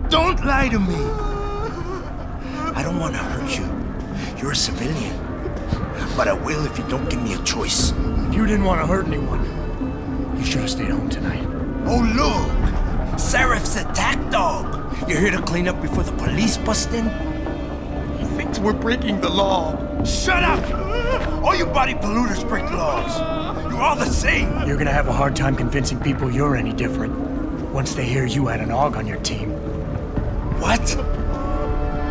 S16: Don't lie to me! I don't want to hurt you. You're a civilian. But I will if you don't give me a choice.
S6: If you didn't want to hurt anyone, you should have stayed home tonight.
S16: Oh, look! Serif's attack dog! You're here to clean up before the police bust in? He thinks we're breaking the law. Shut up! All you body polluters break laws. You're all the same.
S6: You're gonna have a hard time convincing people you're any different once they hear you had an AUG on your team.
S16: What?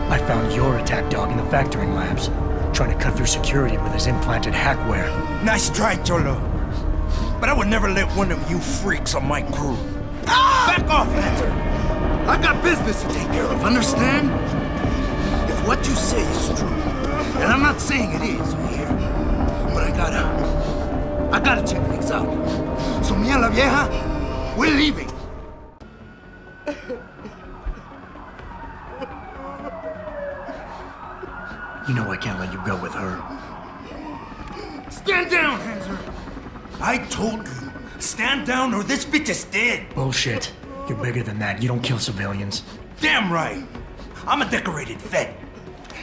S6: I found your attack dog in the factoring labs, trying to cut through security with his implanted hackware.
S16: Nice try, Cholo. But I would never let one of you freaks on my crew. Ah! Back off, Hunter! I got business to take care of, understand? If what you say is true, and I'm not saying it is here, but I gotta check things out. So me and la vieja, we're leaving.
S6: You know I can't let you go with her.
S16: Stand down, Hanser! I told you, stand down or this bitch is dead.
S6: Bullshit. You're bigger than that. You don't kill civilians.
S16: Damn right. I'm a decorated vet,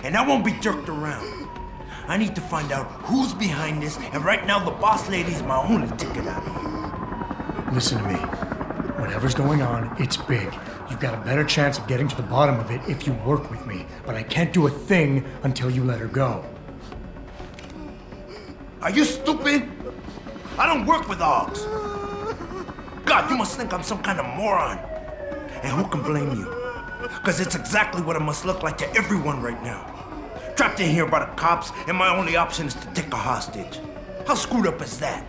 S16: and I won't be jerked around. I need to find out who's behind this, and right now the boss lady's my only ticket out of here.
S6: Listen to me. Whatever's going on, it's big. You've got a better chance of getting to the bottom of it if you work with me, but I can't do a thing until you let her go.
S16: Are you stupid? I don't work with AUGs. God, you must think I'm some kind of moron. And who can blame you? Because it's exactly what it must look like to everyone right now. Trapped in here by the cops, and my only option is to take a hostage. How screwed up is that?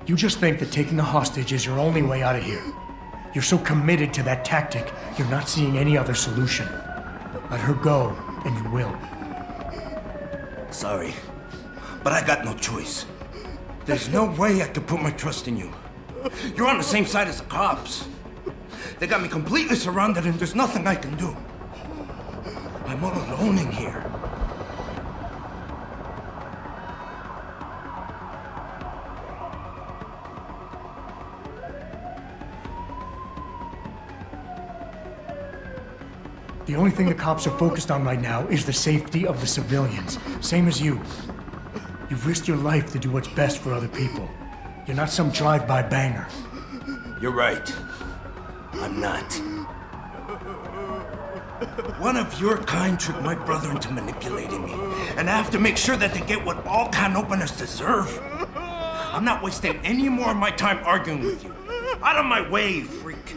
S6: You just think that taking a hostage is your only way out of here. You're so committed to that tactic, you're not seeing any other solution. Let her go, and you will.
S16: Sorry, but I got no choice. There's no way I could put my trust in you. You're on the same side as the cops. They got me completely surrounded and there's nothing I can do. I'm all alone in here.
S6: The only thing the cops are focused on right now is the safety of the civilians. Same as you. You've risked your life to do what's best for other people. You're not some drive-by banger.
S16: You're right. I'm not. One of your kind tricked my brother into manipulating me. And I have to make sure that they get what all can openers deserve. I'm not wasting any more of my time arguing with you. Out of my way, you freak.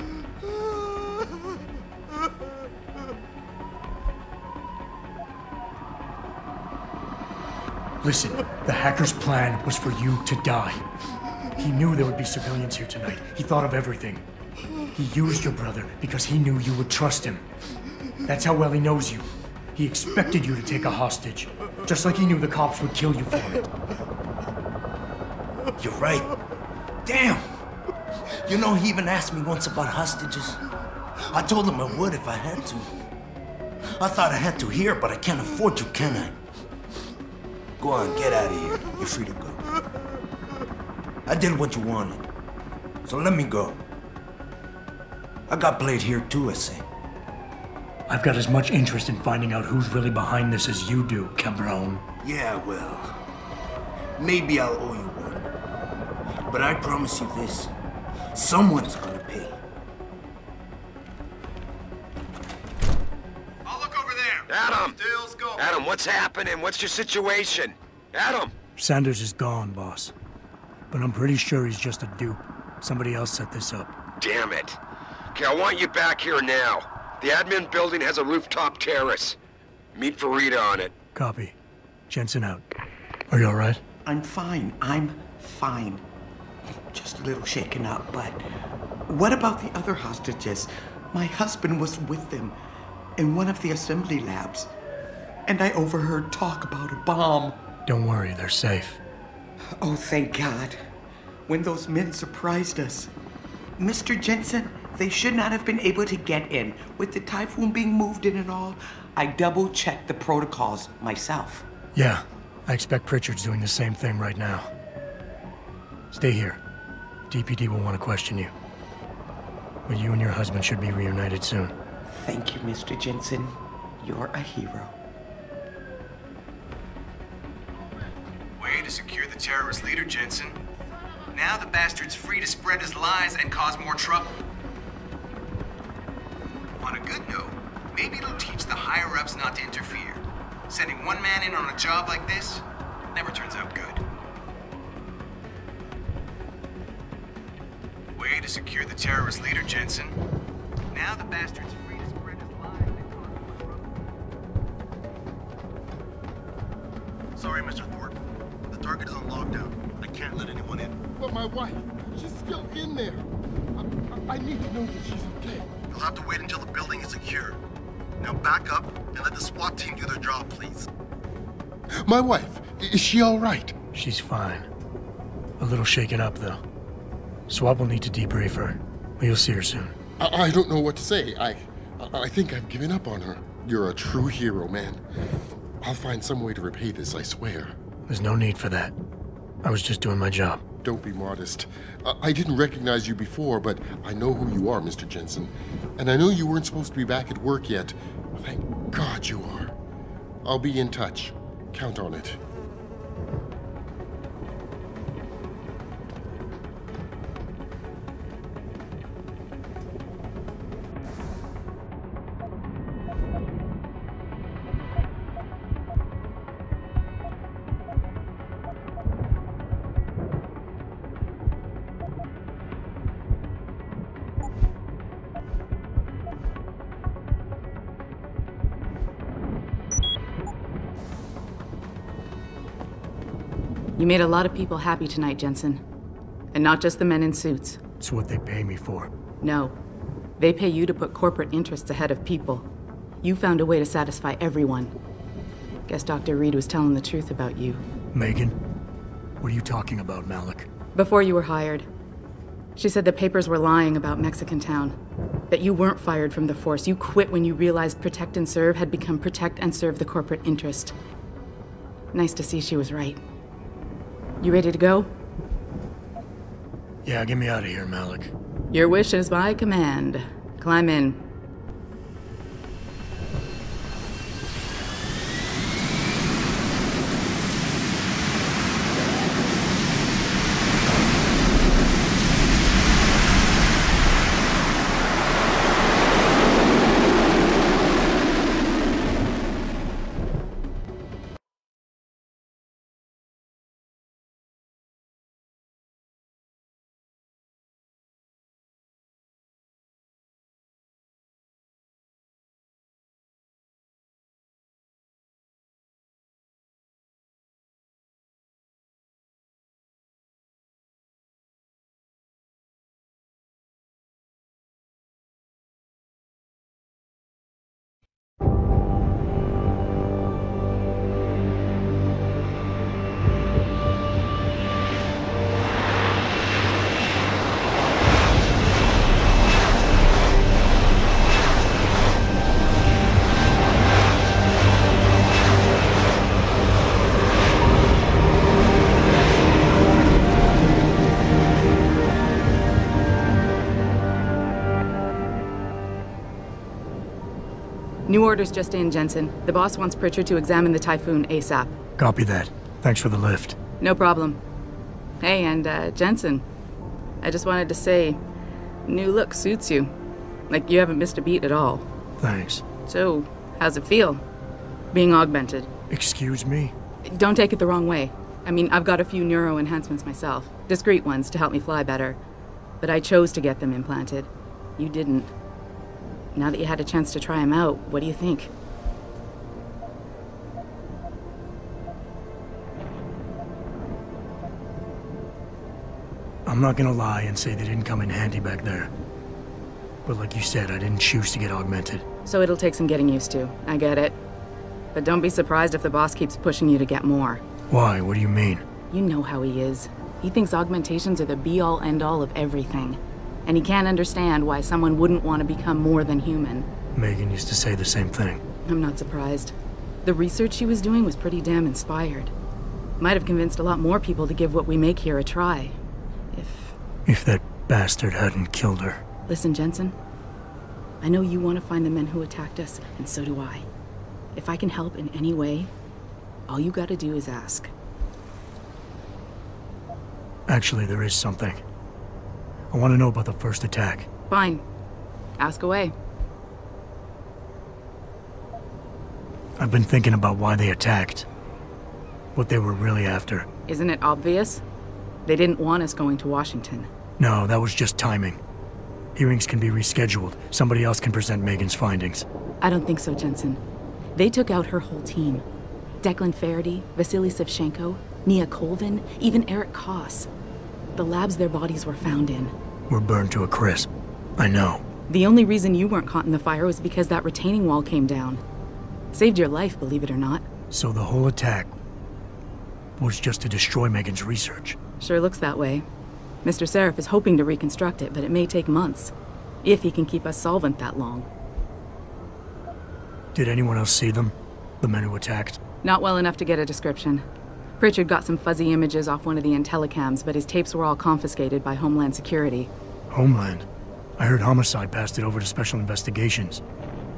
S6: Listen, the hacker's plan was for you to die. He knew there would be civilians here tonight. He thought of everything. He used your brother because he knew you would trust him. That's how well he knows you. He expected you to take a hostage, just like he knew the cops would kill you for it.
S16: You're right. Damn! You know, he even asked me once about hostages. I told him I would if I had to. I thought I had to here, but I can't afford to, can I? Go on, get out of here. You're free to go. I did what you wanted, so let me go. I got played here too, I say.
S6: I've got as much interest in finding out who's really behind this as you do, cabron.
S16: Yeah, well, maybe I'll owe you one. But I promise you this, someone's gonna pay.
S8: I'll look over there. Adam! Adam, what's happening? What's your situation? Adam!
S6: Sanders is gone, boss. But I'm pretty sure he's just a dupe. Somebody else set this up.
S8: Damn it. Okay, I want you back here now. The admin building has a rooftop terrace. Meet for Rita on it.
S6: Copy. Jensen out. Are you alright?
S2: I'm fine. I'm fine. Just a little shaken up, but what about the other hostages? My husband was with them in one of the assembly labs, and I overheard talk about a bomb.
S6: Don't worry, they're safe.
S2: Oh, thank God. When those men surprised us. Mr. Jensen, they should not have been able to get in. With the Typhoon being moved in and all, I double-checked the protocols myself.
S6: Yeah, I expect Pritchard's doing the same thing right now. Stay here. DPD will want to question you. But you and your husband should be reunited soon.
S2: Thank you, Mr. Jensen. You're a hero.
S18: Way to secure the terrorist leader, Jensen. Now the bastard's free to spread his lies and cause more trouble. On a good note, maybe it'll teach the higher-ups not to interfere. Sending one man in on a job like this never turns out good. Way to secure the terrorist leader, Jensen. Now the bastard's free to spread his lies and cause more trouble.
S21: Sorry, Mr. Thorpe. The target is on lockdown. I can't let anyone in.
S22: But my wife, she's still in there. I need to know that she's okay.
S21: You'll have to wait until the building is secure. Now back up and let the SWAT team do their job, please.
S22: My wife, is she all right?
S6: She's fine. A little shaken up, though. SWAT will need to debrief her, but you'll see her soon.
S22: I don't know what to say. I think I've given up on her. You're a true hero, man. I'll find some way to repay this, I swear.
S6: There's no need for that. I was just doing my job.
S22: Don't be modest. I didn't recognize you before, but I know who you are, Mr. Jensen. And I know you weren't supposed to be back at work yet. Thank God you are. I'll be in touch. Count on it.
S19: You made a lot of people happy tonight, Jensen. And not just the men in suits.
S6: It's what they pay me for.
S19: No. They pay you to put corporate interests ahead of people. You found a way to satisfy everyone. Guess Dr. Reed was telling the truth about you.
S6: Megan? What are you talking about, Malik?
S19: Before you were hired, she said the papers were lying about Mexican Town. That you weren't fired from the force. You quit when you realized Protect and Serve had become Protect and Serve the corporate interest. Nice to see she was right. You ready to go?
S6: Yeah, get me out of here, Malik.
S19: Your wish is my command. Climb in. New orders just in, Jensen. The boss wants Pritchard to examine the Typhoon ASAP.
S6: Copy that. Thanks for the lift.
S19: No problem. Hey, and Jensen, I just wanted to say, new look suits you. Like you haven't missed a beat at all.
S6: Thanks.
S19: So, how's it feel? Being augmented?
S6: Excuse me?
S19: Don't take it the wrong way. I mean, I've got a few neuro enhancements myself. Discreet ones to help me fly better. But I chose to get them implanted. You didn't. Now that you had a chance to try them out, what do you think?
S6: I'm not gonna lie and say they didn't come in handy back there. But like you said, I didn't choose to get augmented.
S19: So it'll take some getting used to. I get it. But don't be surprised if the boss keeps pushing you to get more.
S6: Why? What do you mean?
S19: You know how he is. He thinks augmentations are the be-all, end-all of everything. And he can't understand why someone wouldn't want to become more than human.
S6: Megan used to say the same thing.
S19: I'm not surprised. The research she was doing was pretty damn inspired. Might have convinced a lot more people to give what we make here a try.
S6: If that bastard hadn't killed her.
S19: Listen, Jensen. I know you want to find the men who attacked us, and so do I. If I can help in any way, all you gotta do is ask.
S6: Actually, there is something. I want to know about the first attack.
S19: Fine. Ask away.
S6: I've been thinking about why they attacked. What they were really after.
S19: Isn't it obvious? They didn't want us going to Washington.
S6: No, that was just timing. Hearings can be rescheduled. Somebody else can present Megan's findings.
S19: I don't think so, Jensen. They took out her whole team. Declan Faraday, Vasily Savchenko, Nia Colvin, even Eric Koss. The labs their bodies were found in.
S6: Were burned to a crisp. I know.
S19: The only reason you weren't caught in the fire was because that retaining wall came down. Saved your life, believe it or not.
S6: So the whole attack was just to destroy Megan's research.
S19: Sure looks that way. Mr. Seraph is hoping to reconstruct it, but it may take months. If he can keep us solvent that long.
S6: Did anyone else see them? The men who attacked?
S19: Not well enough to get a description. Pritchard got some fuzzy images off one of the Intellicams, but his tapes were all confiscated by Homeland Security.
S6: Homeland? I heard Homicide passed it over to Special Investigations.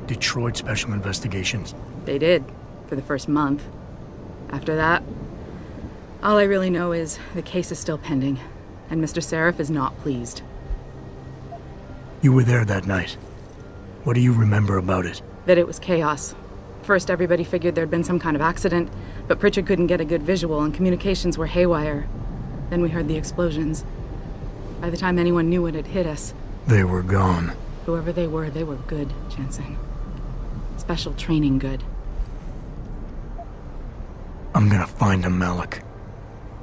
S6: Detroit Special Investigations.
S19: They did, for the first month. After that, all I really know is the case is still pending, and Mr. Seraph is not pleased.
S6: You were there that night. What do you remember about it?
S19: That it was chaos. First, everybody figured there'd been some kind of accident, but Pritchard couldn't get a good visual and communications were haywire. Then we heard the explosions. By the time anyone knew what had hit us...
S6: They were gone.
S19: Whoever they were good, Jensen. Special training good.
S6: I'm gonna find them, Malik.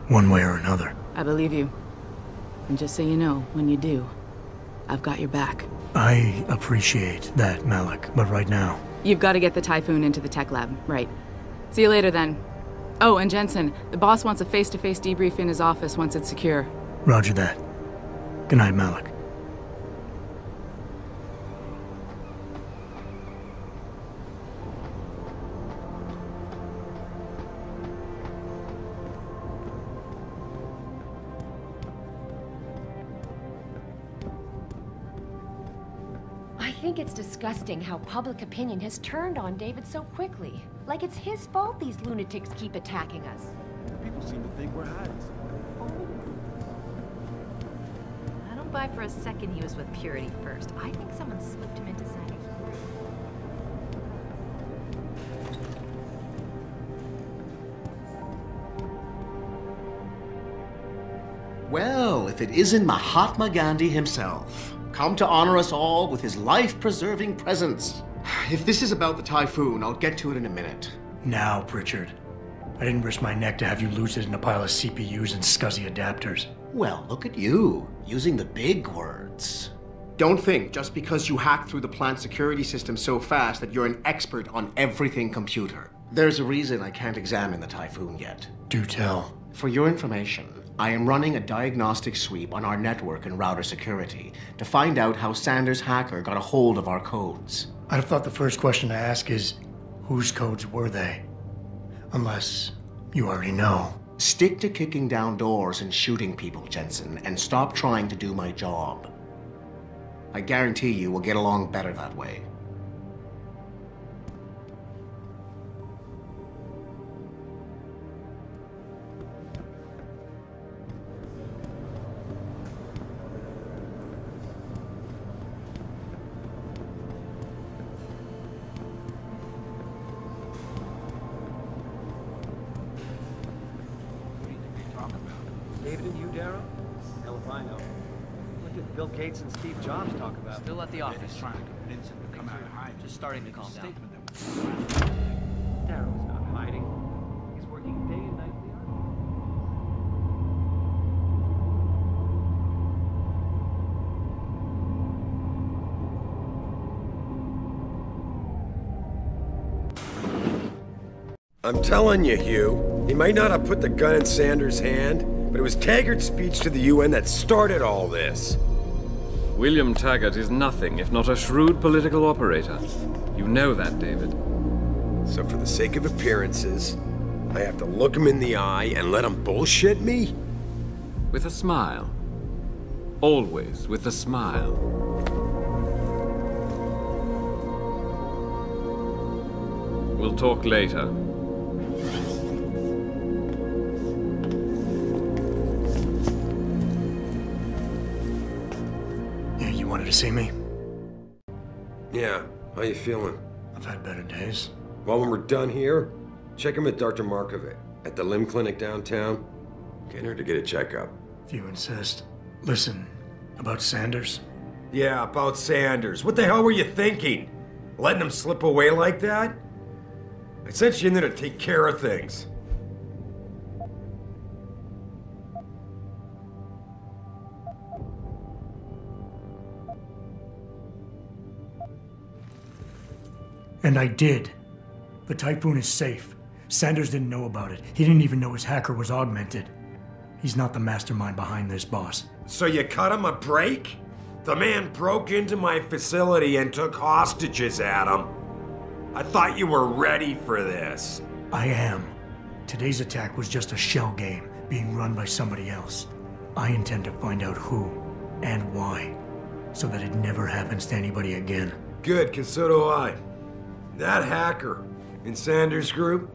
S6: One way or another.
S19: I believe you. And just so you know, when you do, I've got your back.
S6: I appreciate that, Malik, but right now...
S19: You've got to get the Typhoon into the tech lab, right. See you later, then. Oh, and Jensen, the boss wants a face-to-face debrief in his office once it's secure.
S6: Roger that. Good night, Malik.
S3: I think it's disgusting how public opinion has turned on David so quickly. Like it's his fault these lunatics keep attacking us.
S20: People seem to think we're hiding something.
S9: I don't buy for a second he was with Purity first. I think someone slipped him into Sanders' group.
S18: Well, if it isn't Mahatma Gandhi himself, come to honor us all with his life-preserving presence. If this is about the Typhoon, I'll get to it in a minute.
S6: Now, Pritchard. I didn't risk my neck to have you lose it in a pile of CPUs and scuzzy adapters.
S18: Well, look at you, using the big words. Don't think just because you hacked through the plant security system so fast that you're an expert on everything computer. There's a reason I can't examine the Typhoon yet.
S6: Do tell.
S18: For your information, I am running a diagnostic sweep on our network and router security to find out how Sanders' hacker got a hold of our codes.
S6: I'd have thought the first question to ask is, whose codes were they? Unless you already know.
S18: Stick to kicking down doors and shooting people, Jensen, and stop trying to do my job. I guarantee you we'll get along better that way.
S4: Gates and Steve Jobs talk about.
S14: Still at the office.
S4: Trying to convince him to come out and hide.
S14: Just starting to calm down.
S4: Darrow's not hiding. He's working day and night for the army.
S8: I'm telling you, Hugh, he might not have put the gun in Sanders' hand, but it was Taggart's speech to the UN that started all this.
S7: William Taggart is nothing if not a shrewd political operator. You know that, David.
S8: So for the sake of appearances, I have to look him in the eye and let him bullshit me?
S7: With a smile. Always with a smile. We'll talk later.
S6: You wanted to see me?
S8: Yeah, how you feeling?
S6: I've had better days.
S8: Well, when we're done here, check him with Dr. Markovic at the limb clinic downtown. Can't hurt to get a checkup.
S6: If you insist. Listen, about Sanders?
S8: Yeah, about Sanders. What the hell were you thinking? Letting him slip away like that? I sent you in there to take care of things.
S6: And I did. The Typhoon is safe. Sanders didn't know about it. He didn't even know his hacker was augmented. He's not the mastermind behind this, boss.
S8: So you cut him a break? The man broke into my facility and took hostages at him. I thought you were ready for this.
S6: I am. Today's attack was just a shell game being run by somebody else. I intend to find out who and why, so that it never happens to anybody again.
S8: Good, 'cause so do I. That hacker in Sanders' group,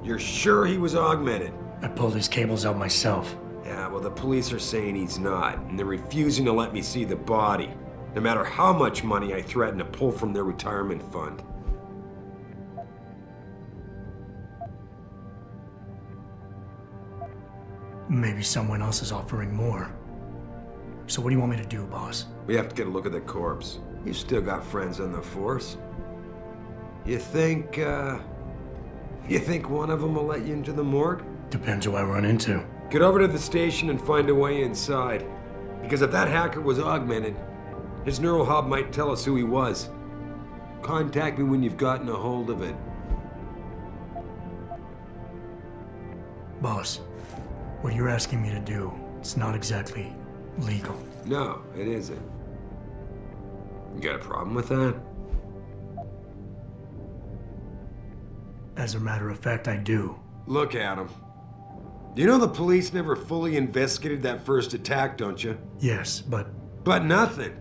S8: you're sure he was augmented?
S6: I pulled his cables out myself.
S8: Yeah, well, the police are saying he's not, and they're refusing to let me see the body, no matter how much money I threaten to pull from their retirement fund.
S6: Maybe someone else is offering more. So what do you want me to do, boss?
S8: We have to get a look at the corpse. You still got friends on the force. You think one of them will let you into the morgue?
S6: Depends who I run into.
S8: Get over to the station and find a way inside. Because if that hacker was augmented, his neural hub might tell us who he was. Contact me when you've gotten a hold of it.
S6: Boss, what you're asking me to do, it's not exactly legal.
S8: No, it isn't. You got a problem with that?
S6: As a matter of fact, I do.
S8: Look at him. You know the police never fully investigated that first attack, don't you?
S6: Yes, but...
S8: But nothing.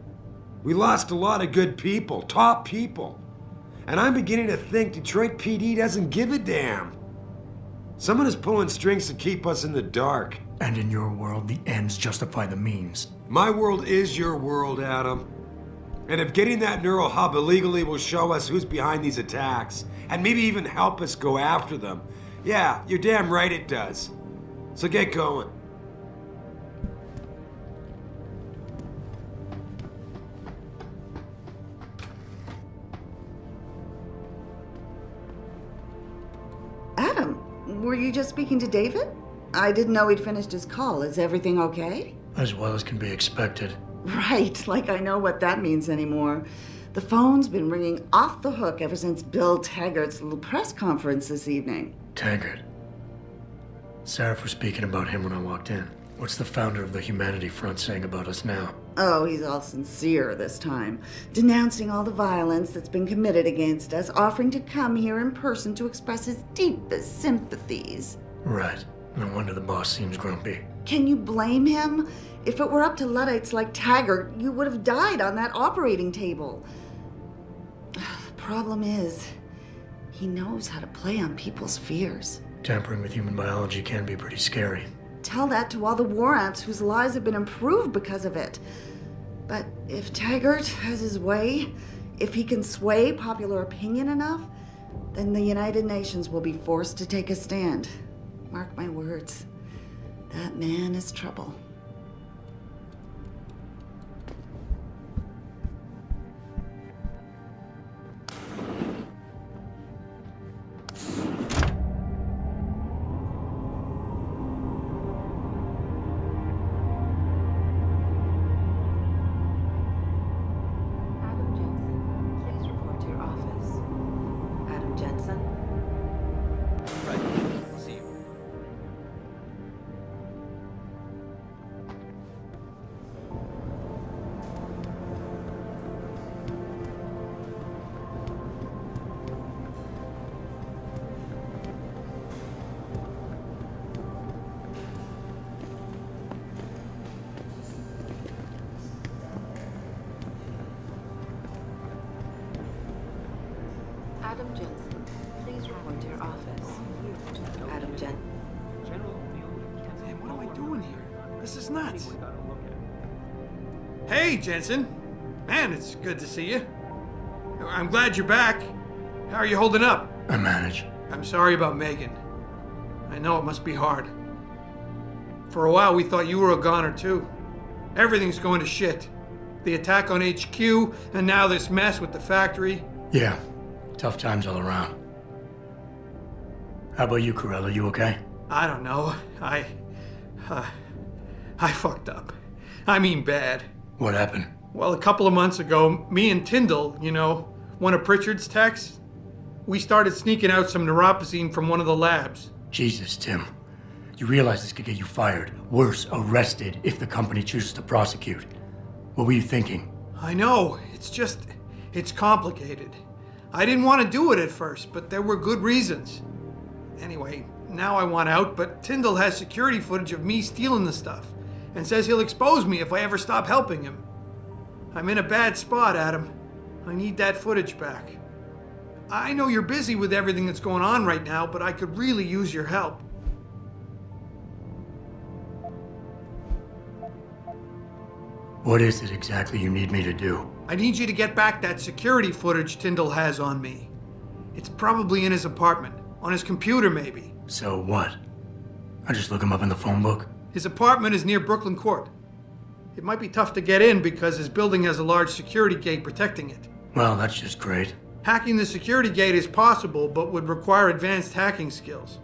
S8: We lost a lot of good people, top people. And I'm beginning to think Detroit PD doesn't give a damn. Someone is pulling strings to keep us in the dark.
S6: And in your world, the ends justify the means.
S8: My world is your world, Adam. And if getting that neural hub illegally will show us who's behind these attacks, and maybe even help us go after them, yeah, you're damn right it does. So get going.
S12: Adam, were you just speaking to David? I didn't know he'd finished his call. Is everything okay?
S6: As well as can be expected.
S12: Right, like I know what that means anymore. The phone's been ringing off the hook ever since Bill Taggart's little press conference this evening.
S6: Taggart. Sarah was speaking about him when I walked in. What's the founder of the Humanity Front saying about us now?
S12: Oh, he's all sincere this time, denouncing all the violence that's been committed against us, offering to come here in person to express his deepest sympathies.
S6: Right. No wonder the boss seems grumpy.
S12: Can you blame him? If it were up to Luddites like Taggart, you would have died on that operating table. The problem is, he knows how to play on people's fears.
S6: Tampering with human biology can be pretty scary.
S12: Tell that to all the war ants whose lives have been improved because of it. But if Taggart has his way, if he can sway popular opinion enough, then the United Nations will be forced to take a stand. Mark my words, that man is trouble.
S5: Adam Jensen, please report to your office. Adam Jensen.
S10: Man, what am I doing here? This is nuts. Hey, Jensen. Man, it's good to see you. I'm glad you're back. How are you holding up?
S6: I manage.
S10: I'm sorry about Megan. I know it must be hard. For a while, we thought you were a goner, too. Everything's going to shit. The attack on HQ, and now this mess with the factory.
S6: Yeah, tough times all around. How about you, Corella? You okay?
S10: I don't know. I fucked up. I mean bad.
S6: What happened?
S10: Well, a couple of months ago, me and Tyndall, you know, one of Pritchard's techs, we started sneaking out some neuropozyne from one of the labs.
S6: Jesus, Tim. You realize this could get you fired. Worse, arrested if the company chooses to prosecute. What were you thinking?
S10: I know. It's complicated. I didn't want to do it at first, but there were good reasons. Anyway, now I want out, but Tyndall has security footage of me stealing the stuff and says he'll expose me if I ever stop helping him. I'm in a bad spot, Adam. I need that footage back. I know you're busy with everything that's going on right now, but I could really use your help.
S6: What is it exactly you need me to do?
S10: I need you to get back that security footage Tyndall has on me. It's probably in his apartment. On his computer, maybe.
S6: So what? I just look him up in the phone book?
S10: His apartment is near Brooklyn Court. It might be tough to get in because his building has a large security gate protecting it.
S6: Well, that's just great.
S10: Hacking the security gate is possible, but would require advanced hacking skills.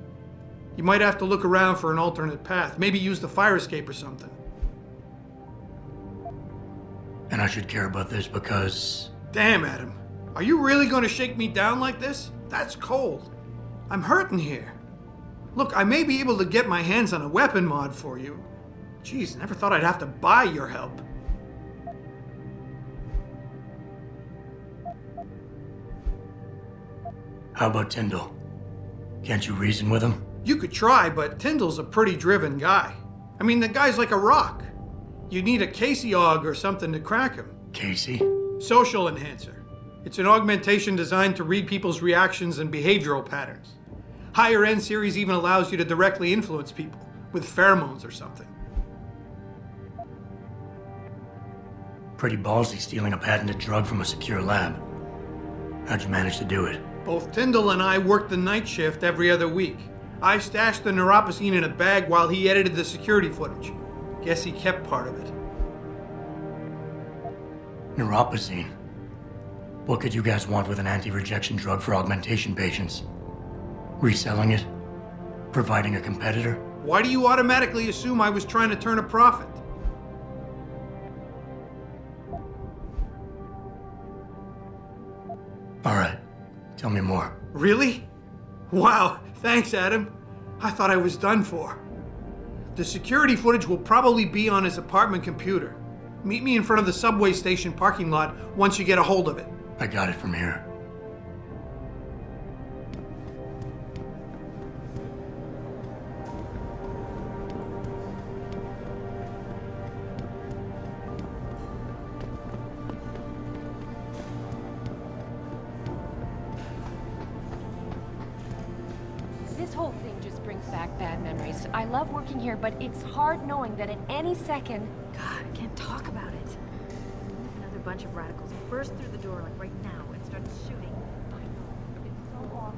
S10: You might have to look around for an alternate path. Maybe use the fire escape or something.
S6: And I should care about this because...
S10: Damn, Adam. Are you really going to shake me down like this? That's cold. I'm hurting here. Look, I may be able to get my hands on a weapon mod for you. Jeez, never thought I'd have to buy your help.
S6: How about Tyndall? Can't you reason with him?
S10: You could try, but Tyndall's a pretty driven guy. I mean, the guy's like a rock. You need a Casey aug or something to crack him.
S6: Casey?
S10: Social enhancer. It's an augmentation designed to read people's reactions and behavioral patterns. Higher end series even allows you to directly influence people with pheromones or something.
S6: Pretty ballsy stealing a patented drug from a secure lab. How'd you manage to do it?
S10: Both Tyndall and I worked the night shift every other week. I stashed the neuropozyne in a bag while he edited the security footage. Guess he kept part of it.
S6: Neuropozyne? What could you guys want with an anti-rejection drug for augmentation patients? Reselling it? Providing a competitor?
S10: Why do you automatically assume I was trying to turn a profit?
S6: All right. Tell me more.
S10: Really? Wow, thanks, Adam. I thought I was done for. The security footage will probably be on his apartment computer. Meet me in front of the subway station parking lot once you get a hold of it.
S6: I got it from here.
S3: This whole thing just brings back bad memories. I love working here, but it's hard knowing that at any second...
S17: God, I can't talk about it. Another bunch of radicals burst through the door like right now and started shooting.
S3: It's so awful.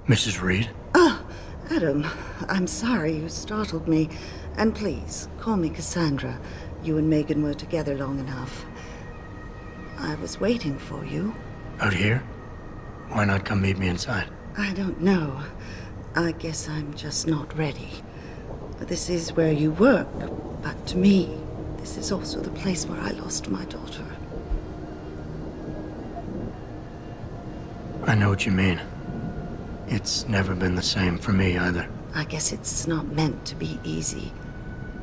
S6: Mrs. Reed?
S12: Oh, Adam, I'm sorry you startled me. And please, call me Cassandra. You and Megan were together long enough. I was waiting for you.
S6: Out here? Why not come meet me inside?
S12: I don't know. I guess I'm just not ready. This is where you work, but to me, this is also the place where I lost my daughter.
S6: I know what you mean. It's never been the same for me either.
S12: I guess it's not meant to be easy.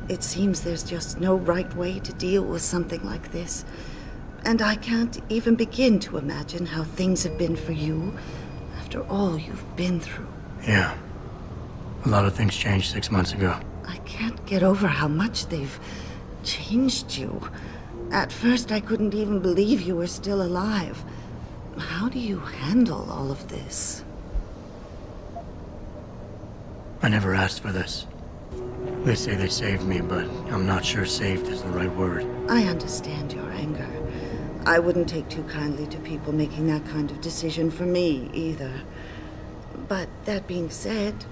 S12: It seems there's just no right way to deal with something like this. And I can't even begin to imagine how things have been for you after all you've been through.
S6: Yeah. A lot of things changed 6 months ago.
S12: I can't get over how much they've changed you. At first, I couldn't even believe you were still alive. How do you handle all of this?
S6: I never asked for this. They say they saved me, but I'm not sure saved is the right word.
S12: I understand your anger. I wouldn't take too kindly to people making that kind of decision for me, either. But that being said,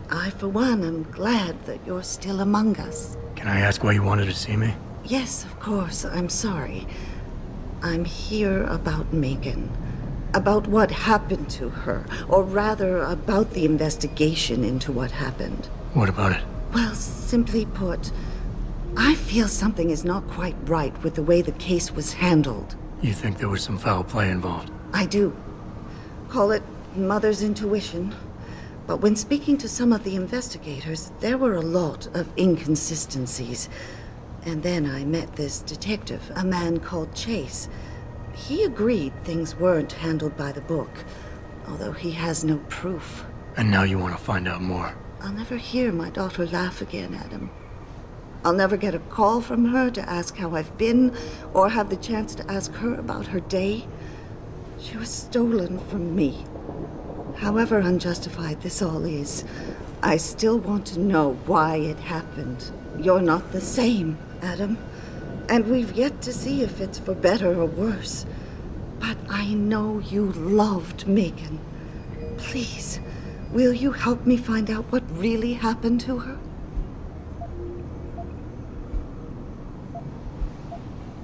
S12: I, for one, am glad that you're still among us.
S6: Can I ask why you wanted to see me?
S12: Yes, of course. I'm sorry. I'm here about Megan. About what happened to her. Or rather, about the investigation into what happened.
S6: What about it?
S12: Well, simply put, I feel something is not quite right with the way the case was handled.
S6: You think there was some foul play involved?
S12: I do. Call it mother's intuition. But when speaking to some of the investigators, there were a lot of inconsistencies. And then I met this detective, a man called Chase. He agreed things weren't handled by the book, although he has no proof.
S6: And now you want to find out more?
S12: I'll never hear my daughter laugh again, Adam. I'll never get a call from her to ask how I've been, or have the chance to ask her about her day. She was stolen from me. However unjustified this all is, I still want to know why it happened. You're not the same, Adam. And we've yet to see if it's for better or worse. But I know you loved Megan. Please, will you help me find out what really happened to her?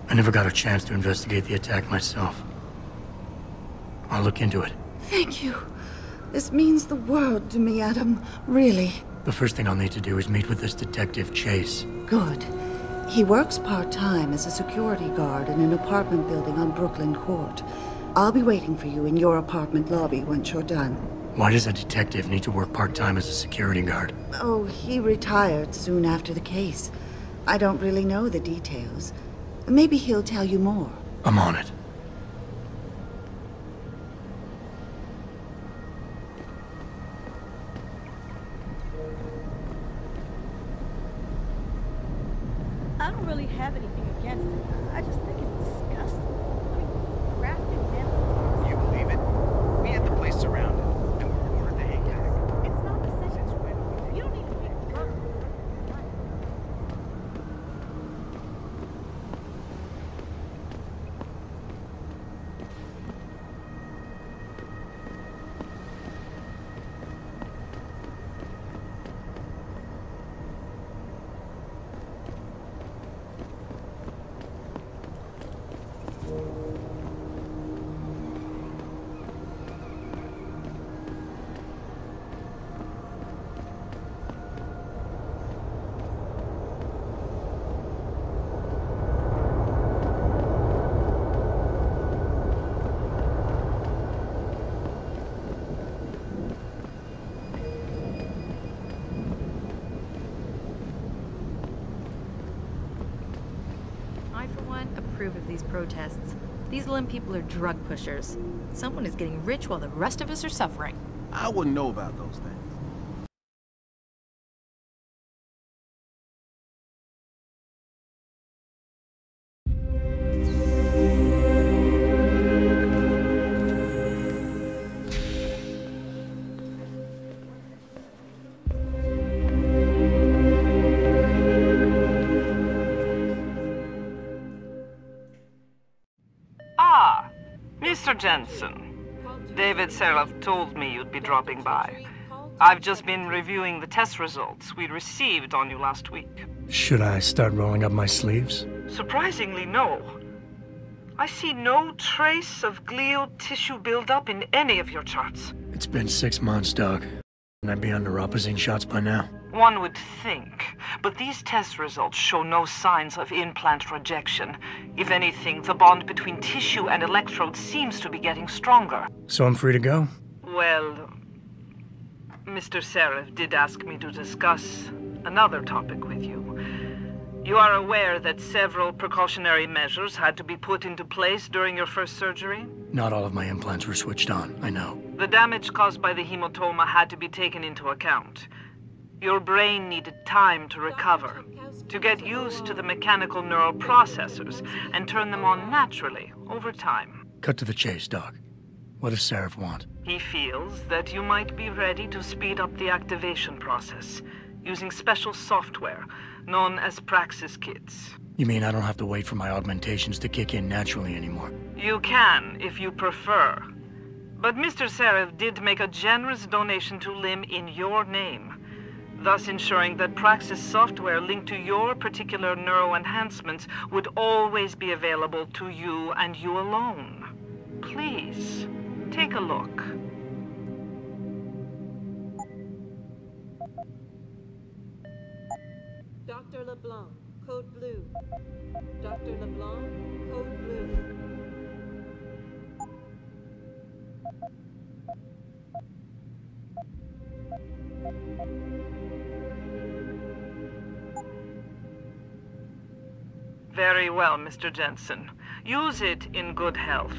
S6: I never got a chance to investigate the attack myself. I'll look into it.
S12: Thank you. This means the world to me, Adam. Really.
S6: The first thing I'll need to do is meet with this detective, Chase.
S12: Good. He works part-time as a security guard in an apartment building on Brooklyn Court. I'll be waiting for you in your apartment lobby once you're done.
S6: Why does a detective need to work part-time as a security guard?
S12: Oh, he retired soon after the case. I don't really know the details. Maybe he'll tell you more.
S6: I'm on it.
S17: I don't really have anything against it. I just think it's disgusting. I mean, grafting metal.
S11: You believe it? We had the place surrounded, and we were ordered to hang back.
S17: It's not the sentence when you don't need to be drunk. I, for one, approve of these protests. These limb people are drug pushers. Someone is getting rich while the rest of us are suffering.
S11: I wouldn't know about those things.
S13: Ah, Mr. Jensen. David Seraph told me you'd be dropping by. I've just been reviewing the test results we received on you last week.
S6: Should I start rolling up my sleeves?
S13: Surprisingly, no. I see no trace of glial tissue buildup in any of your charts.
S6: It's been 6 months, Doc. Can I be on neuropozyne shots by now?
S13: One would think, but these test results show no signs of implant rejection. If anything, the bond between tissue and electrodes seems to be getting stronger.
S6: So I'm free to go?
S13: Well, Mr. Seraph did ask me to discuss another topic with you. You are aware that several precautionary measures had to be put into place during your first surgery?
S6: Not all of my implants were switched on, I know.
S13: The damage caused by the hematoma had to be taken into account. Your brain needed time to recover, to get used to the mechanical neural processors and turn them on naturally over time.
S6: Cut to the chase, Doc. What does Seraph want?
S13: He feels that you might be ready to speed up the activation process using special software known as Praxis kits.
S6: You mean I don't have to wait for my augmentations to kick in naturally anymore?
S13: You can, if you prefer. But Mr. Seraph did make a generous donation to LIM in your name, thus ensuring that Praxis software linked to your particular neuro enhancements would always be available to you and you alone. Please, take a look.
S9: Dr. LeBlanc, code blue. Dr. LeBlanc, code blue.
S13: Very well, Mr. Jensen. Use it in good health.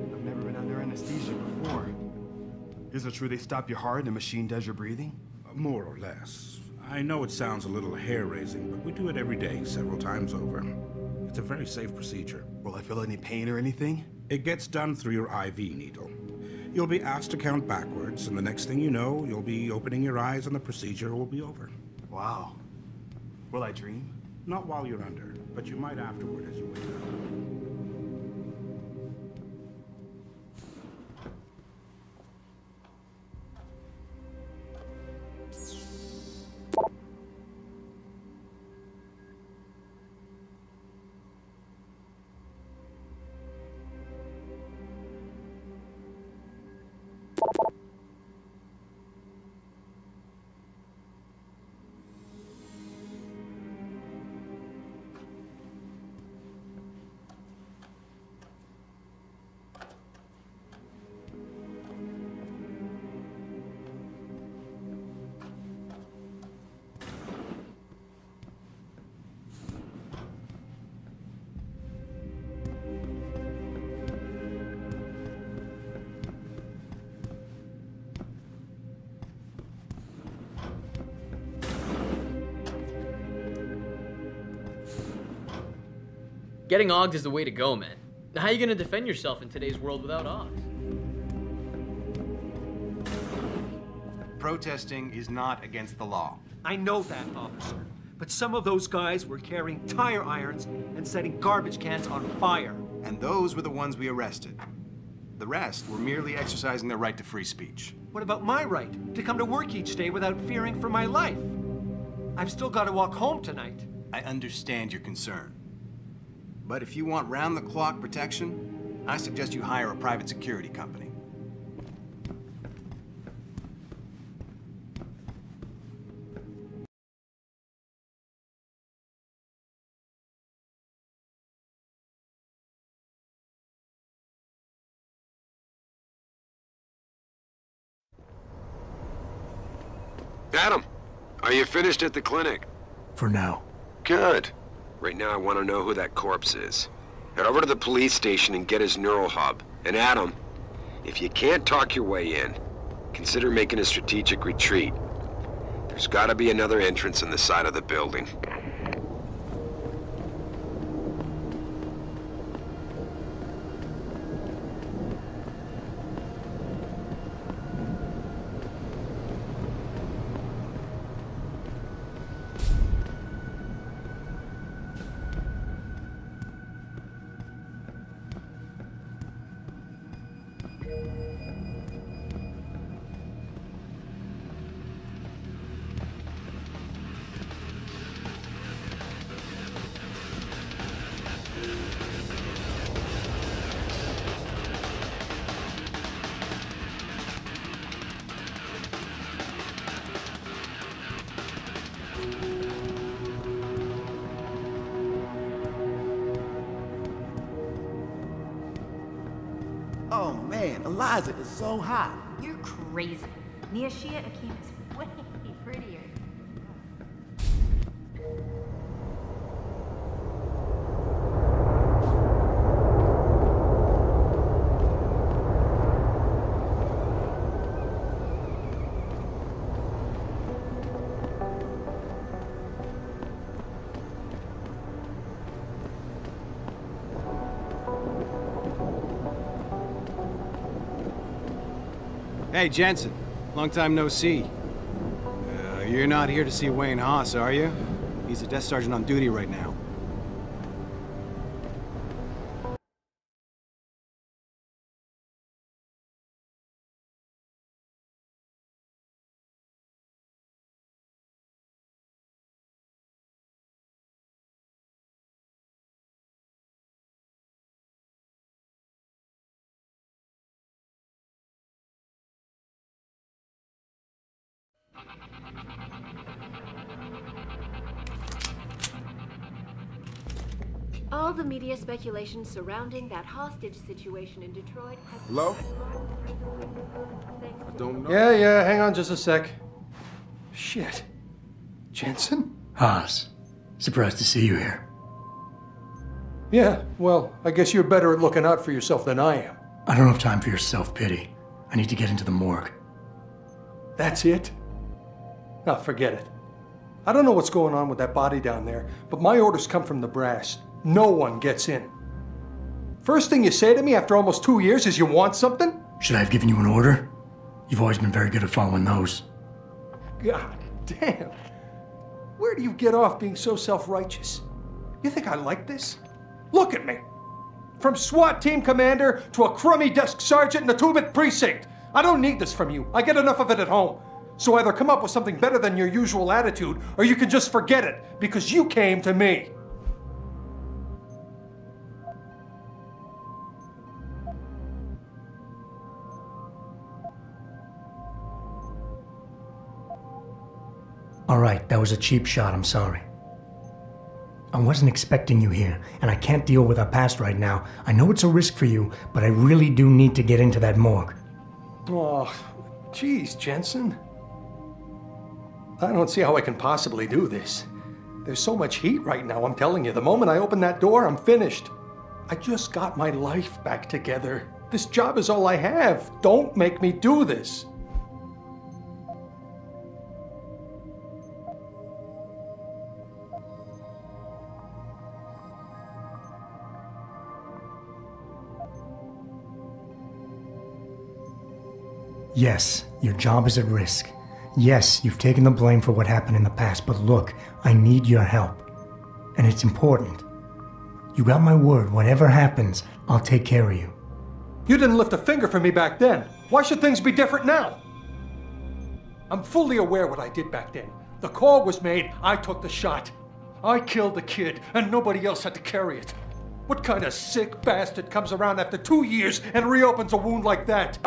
S1: I've never been under anesthesia before. Is it true they stop your heart and the machine does your breathing?
S15: More or less. I know it sounds a little hair-raising, but we do it every day, several times over. It's a very safe procedure.
S1: Will I feel any pain or anything?
S15: It gets done through your IV needle. You'll be asked to count backwards, and the next thing you know, you'll be opening your eyes and the procedure will be over.
S1: Wow. Will I dream?
S15: Not while you're under, but you might afterward as you wake up.
S23: Getting Augs is the way to go, man. How are you gonna defend yourself in today's world without Augs?
S11: Protesting is not against the law.
S14: I know that, officer. But some of those guys were carrying tire irons and setting garbage cans on fire.
S11: And those were the ones we arrested. The rest were merely exercising their right to free speech.
S14: What about my right to come to work each day without fearing for my life? I've still got to walk home tonight.
S11: I understand your concern. But if you want round-the-clock protection, I suggest you hire a private security company.
S8: Adam, are you finished at the clinic?
S6: For now.
S8: Good. Right now I want to know who that corpse is. Head over to the police station and get his neural hub. And Adam, if you can't talk your way in, consider making a strategic retreat. There's got to be another entrance on the side of the building.
S2: Oh man, Eliza is so hot.
S16: You're crazy. Niashia Akim is way prettier.
S11: Hey, Jensen. Long time no see. You're not here to see Wayne Haas, are you? He's a desk sergeant on duty right now.
S9: All the media speculation surrounding that hostage situation in Detroit has...
S20: Hello? I don't know.
S14: Yeah, hang on just a sec. Shit. Jensen?
S6: Haas, surprised to see you here.
S14: Yeah, well, I guess you're better at looking out for yourself than I am.
S6: I don't have time for your self-pity. I need to get into the morgue.
S14: That's it? No, forget it. I don't know what's going on with that body down there, but my orders come from the brass. No one gets in. First thing you say to me after almost 2 years is you want something?
S6: Should I have given you an order? You've always been very good at following those.
S14: God damn. Where do you get off being so self-righteous? You think I like this? Look at me. From SWAT team commander to a crummy desk sergeant in the 2-bit precinct. I don't need this from you. I get enough of it at home. So either come up with something better than your usual attitude, or you can just forget it, because you came to me.
S6: All right, that was a cheap shot, I'm sorry. I wasn't expecting you here, and I can't deal with our past right now. I know it's a risk for you, but I really do need to get into that morgue.
S14: Oh, geez, Jensen. I don't see how I can possibly do this. There's so much heat right now, I'm telling you. The moment I open that door, I'm finished. I just got my life back together. This job is all I have. Don't make me do this.
S6: Yes, your job is at risk. Yes, you've taken the blame for what happened in the past, but look, I need your help. And it's important. You got my word, whatever happens, I'll take care of you.
S14: You didn't lift a finger for me back then. Why should things be different now? I'm fully aware what I did back then. The call was made, I took the shot. I killed the kid, and nobody else had to carry it. What kind of sick bastard comes around after 2 years and reopens a wound like that?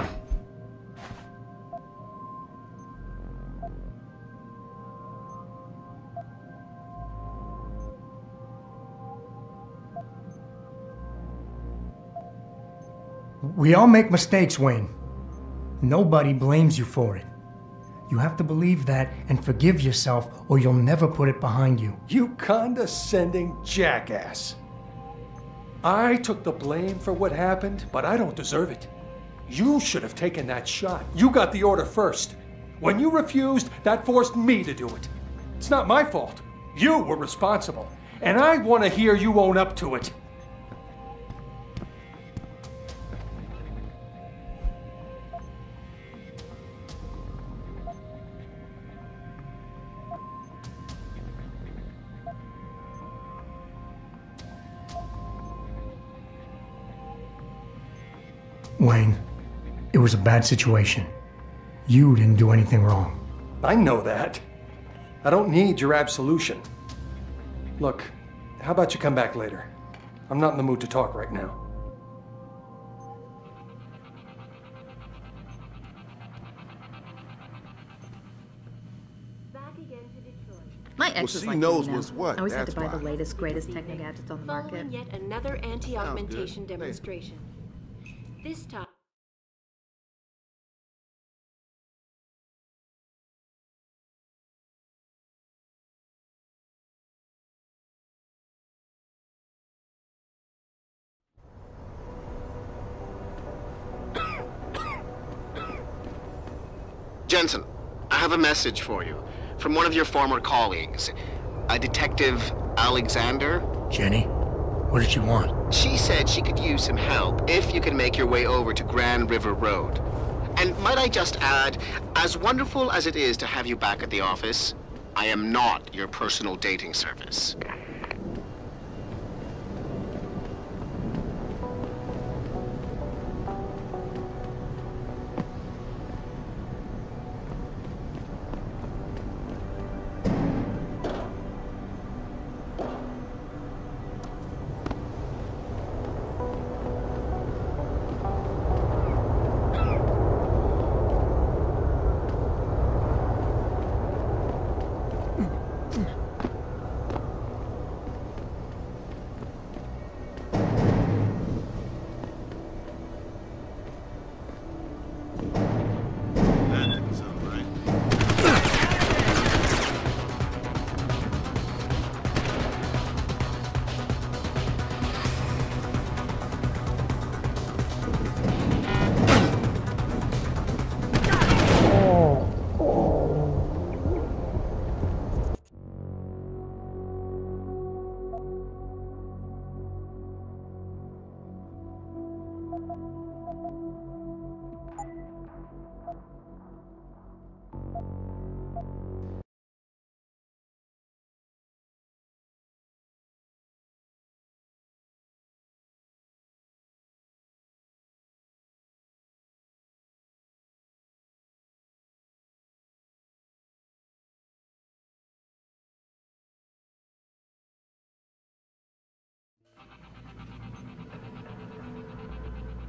S6: We all make mistakes, Wayne. Nobody blames you for it. You have to believe that and forgive yourself, or you'll never put it behind you.
S14: You condescending jackass. I took the blame for what happened, but I don't deserve it. You should have taken that shot. You got the order first. When you refused, that forced me to do it. It's not my fault. You were responsible. And I want to hear you own up to it.
S6: Wayne, it was a bad situation. You didn't do anything wrong.
S14: I know that. I don't need your absolution. Look, how about you come back later? I'm not in the mood to talk right now.
S17: My ex
S20: Well,
S17: is
S20: she
S17: like
S20: knows
S17: you,
S20: what's what,
S17: I always had to
S20: that's
S17: buy the
S20: why.
S17: latest, greatest techno gadgets on the market.
S9: Following yet another anti-augmentation
S20: Sounds good.
S9: demonstration. This time...
S18: Jensen, I have a message for you from one of your former colleagues, a Detective Alexander.
S6: Jenny, what did you want?
S18: She said she could use some help if you can make your way over to Grand River Road. And might I just add, as wonderful as it is to have you back at the office, I am not your personal dating service.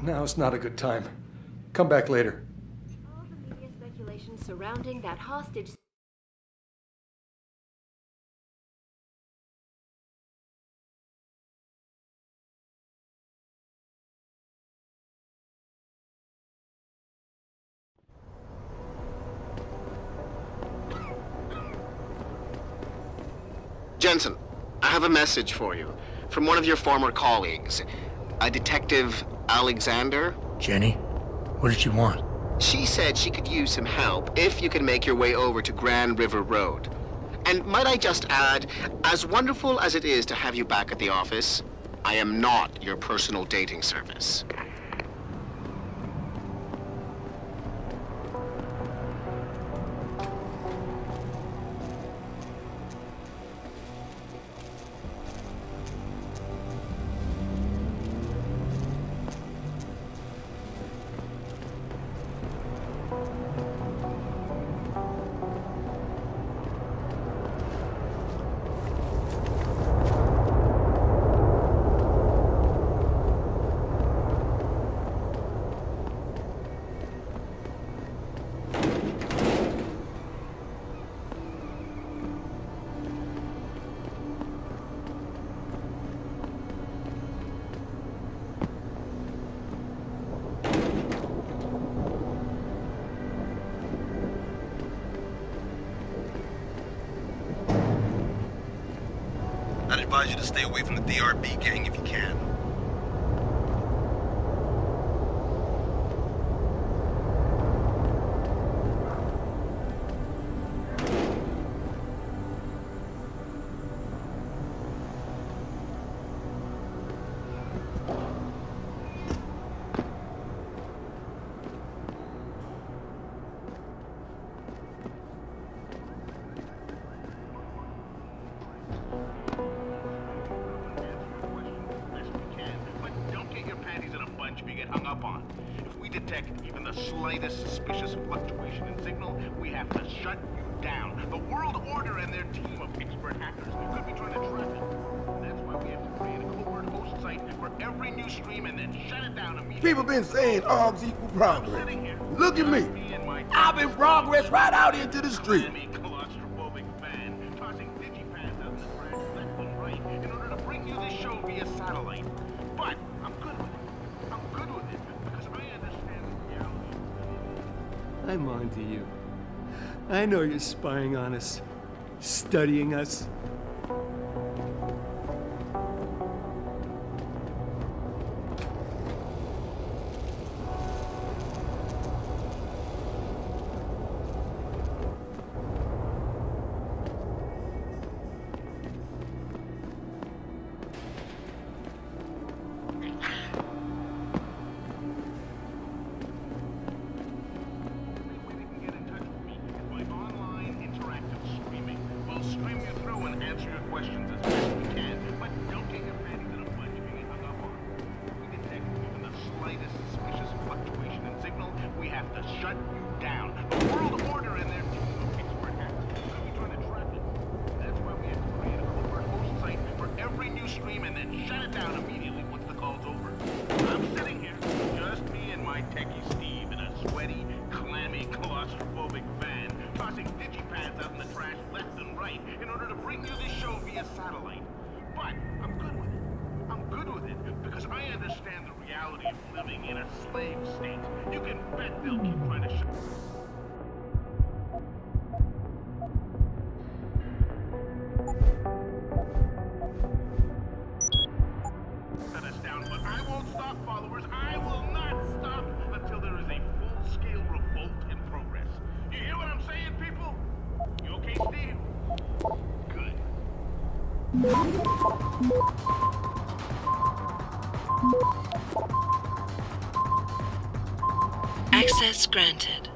S14: Now it's not a good time. Come back later.
S9: All the media speculation surrounding that hostage.
S18: Jensen, I have a message for you from one of your former colleagues, a Detective Alexander.
S6: Jenny, what did you want?
S18: She said she could use some help if you can make your way over to Grand River Road. And might I just add, as wonderful as it is to have you back at the office, I am not your personal dating service.
S19: I'd advise you to stay away from the DRB gang if you can.
S15: Slightest suspicious fluctuation in signal, we have to shut you down. The World Order and their team of expert hackers could be trying to trap you. And that's why we have to create a covert host site for every new stream and then shut it down immediately.
S2: People been saying OGs equal progress. Look at me. I've been progress right out into the street.
S15: Claustrophobic fan, tossing digipads out in the trash left and right in order to bring you this show via satellite. But I'm good with it. I'm good with it because I understand the reality.
S21: I'm on to you. I know you're spying on us, studying us.
S15: stream and then shut it down immediately once the call's over. I'm sitting here, just me and my techie Steve in a sweaty, clammy, claustrophobic van, tossing digipads out in the trash left and right in order to bring you this show via satellite. But I'm good with it. I'm good with it because I understand the reality of living in a slave state. You can bet they'll keep trying to shut us down, but I won't stop, followers. I will not stop until there is a full-scale revolt in progress. You hear what I'm saying, people? You okay, Steve? Good.
S5: Access granted.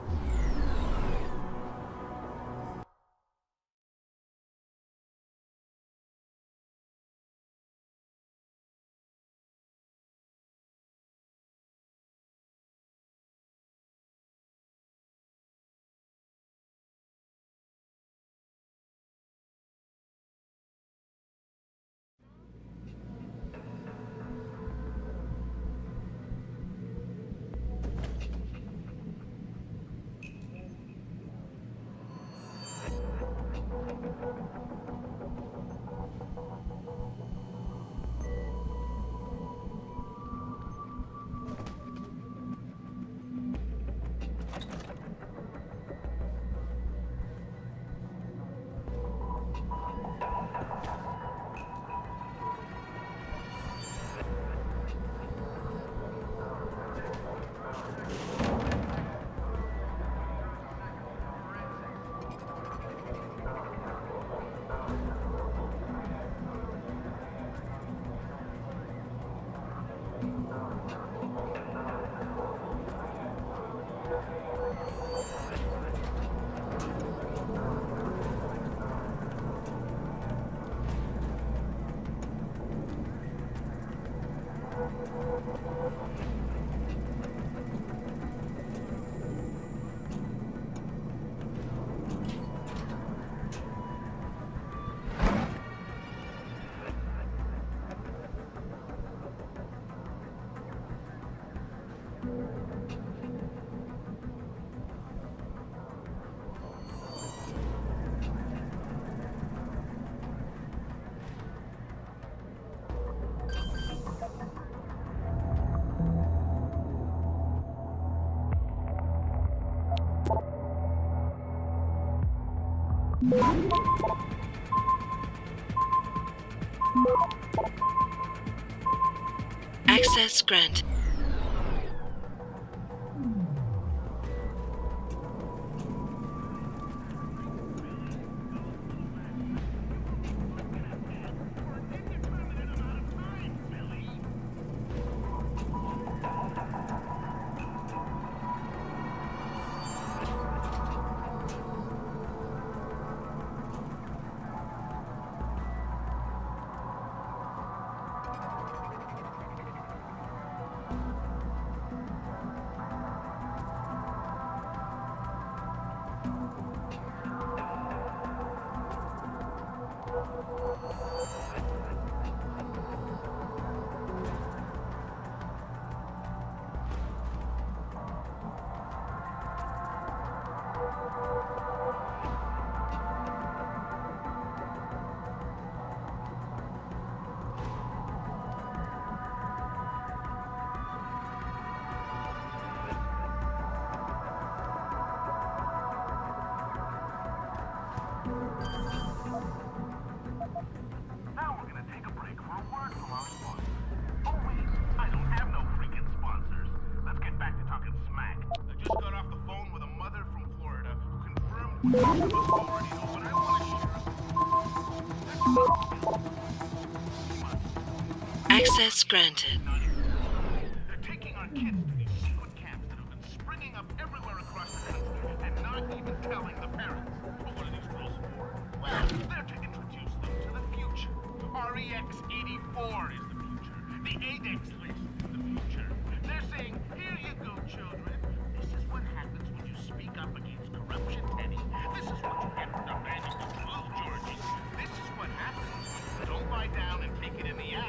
S5: Access granted. Access granted.
S15: They're taking our kids to these secret camps that have been springing up everywhere across the country and not even telling the parents. What are these rules for? Well, they're to introduce them to the future. REX-84 is the future. The ADEX list is the future. They're saying, here you go, children. This is what happens when you speak up against corruption, Teddy. This is what you get for demanding the truth, Georgie. This is what happens when you don't lie down and take it in the ass.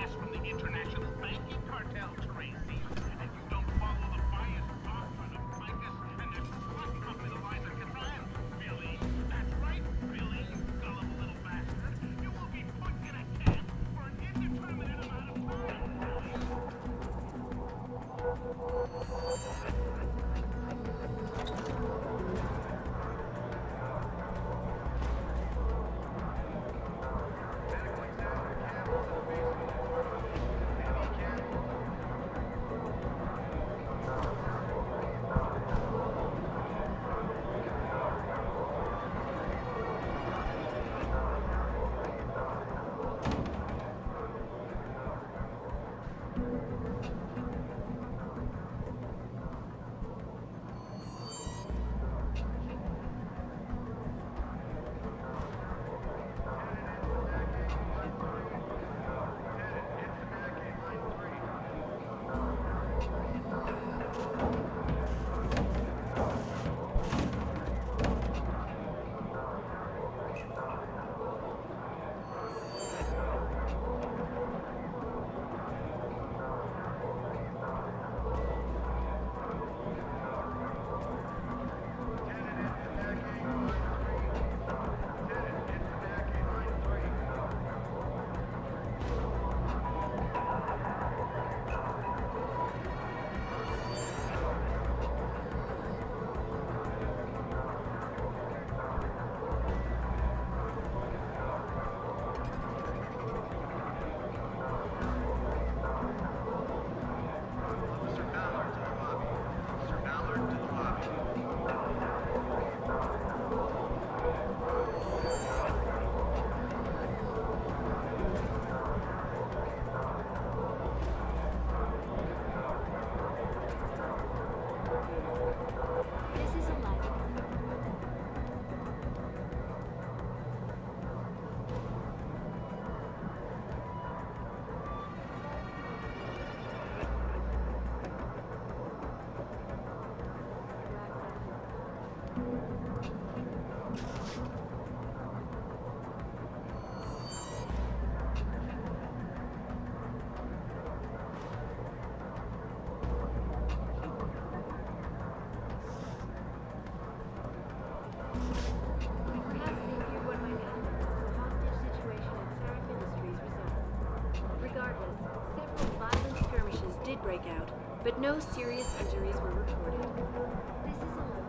S9: Regardless, several violent skirmishes did break out, but no serious injuries were reported. This is all.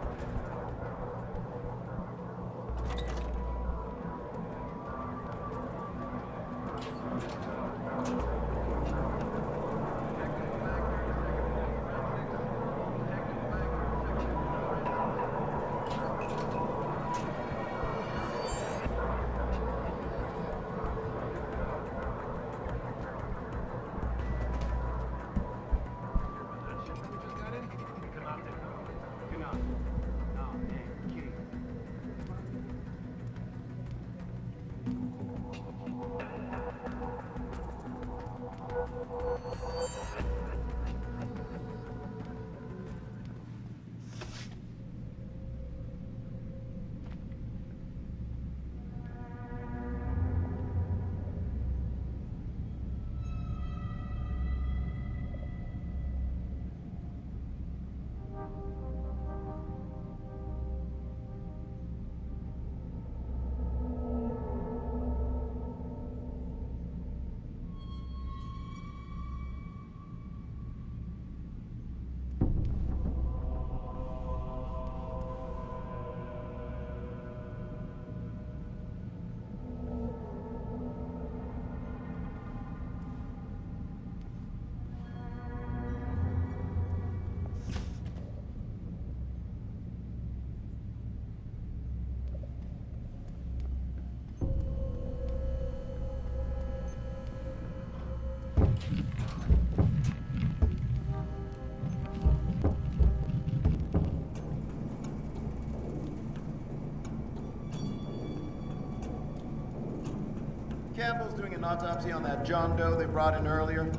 S4: Campbell's doing an autopsy on that John Doe they brought in earlier.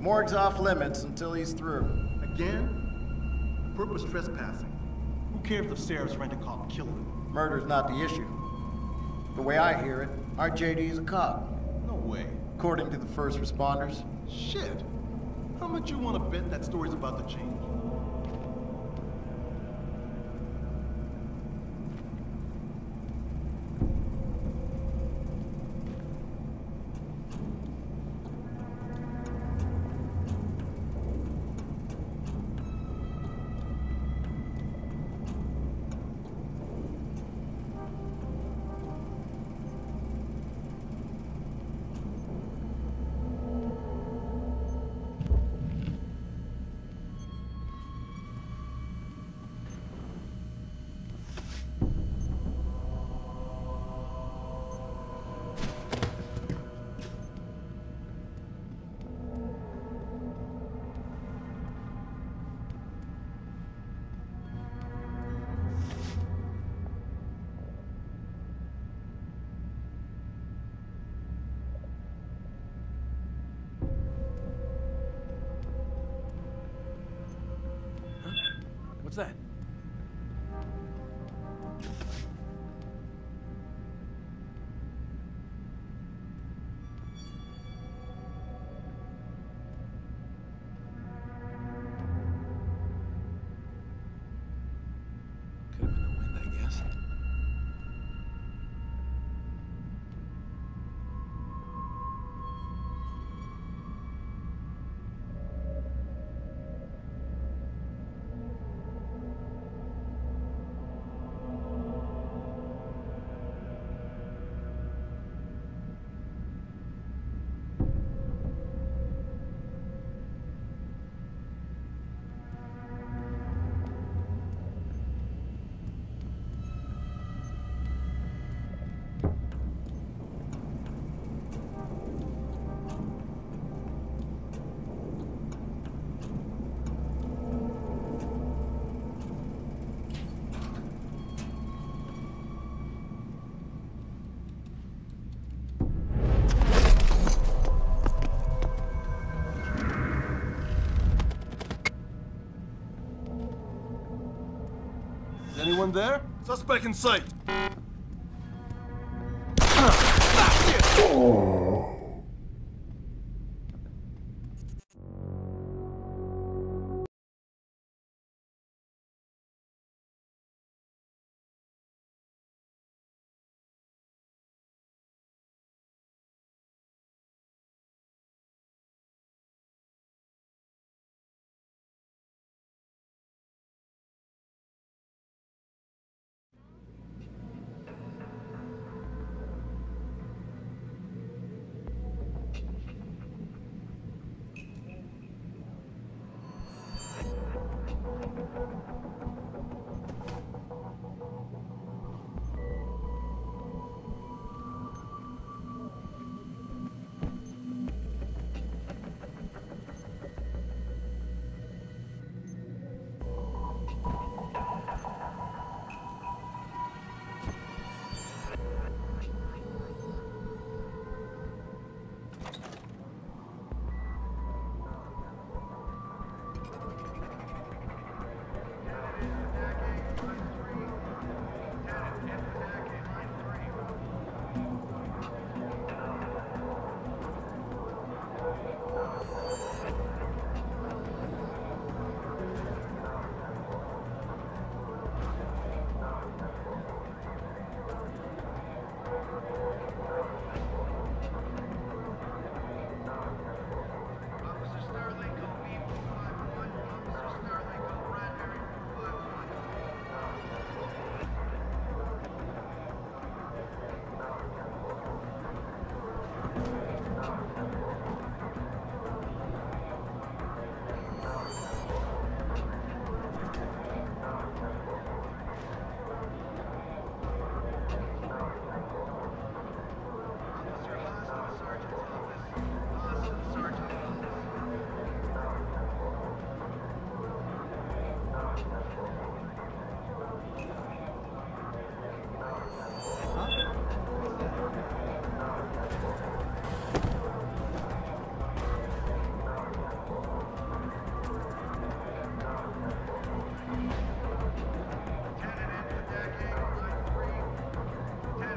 S4: Morgue's off limits until he's through.
S7: Again? Purpose trespassing. Who cares if Sarah's rent a cop killed him?
S4: Murder's not the issue. The way I hear it, our JD is a cop.
S7: No way.
S4: According to the first responders.
S7: Shit. How much you want to bet that story's about to change?
S20: What's that?
S7: Could have been the wind, I guess.
S20: Is anyone there? Suspect in sight.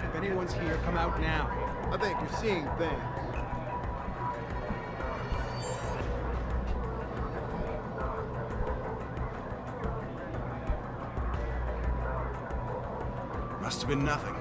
S11: If anyone's here, come out now.
S4: I think you're seeing things.
S11: Must have been nothing.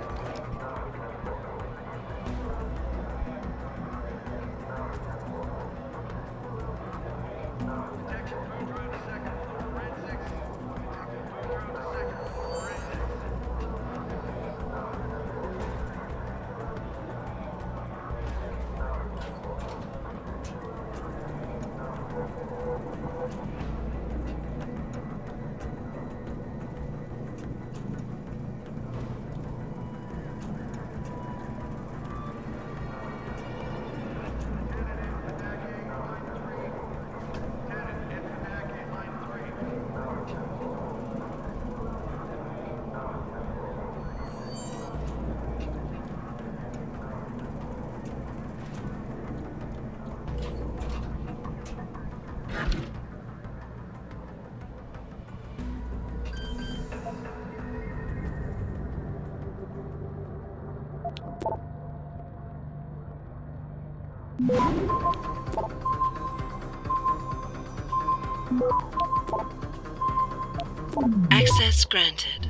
S5: Access granted.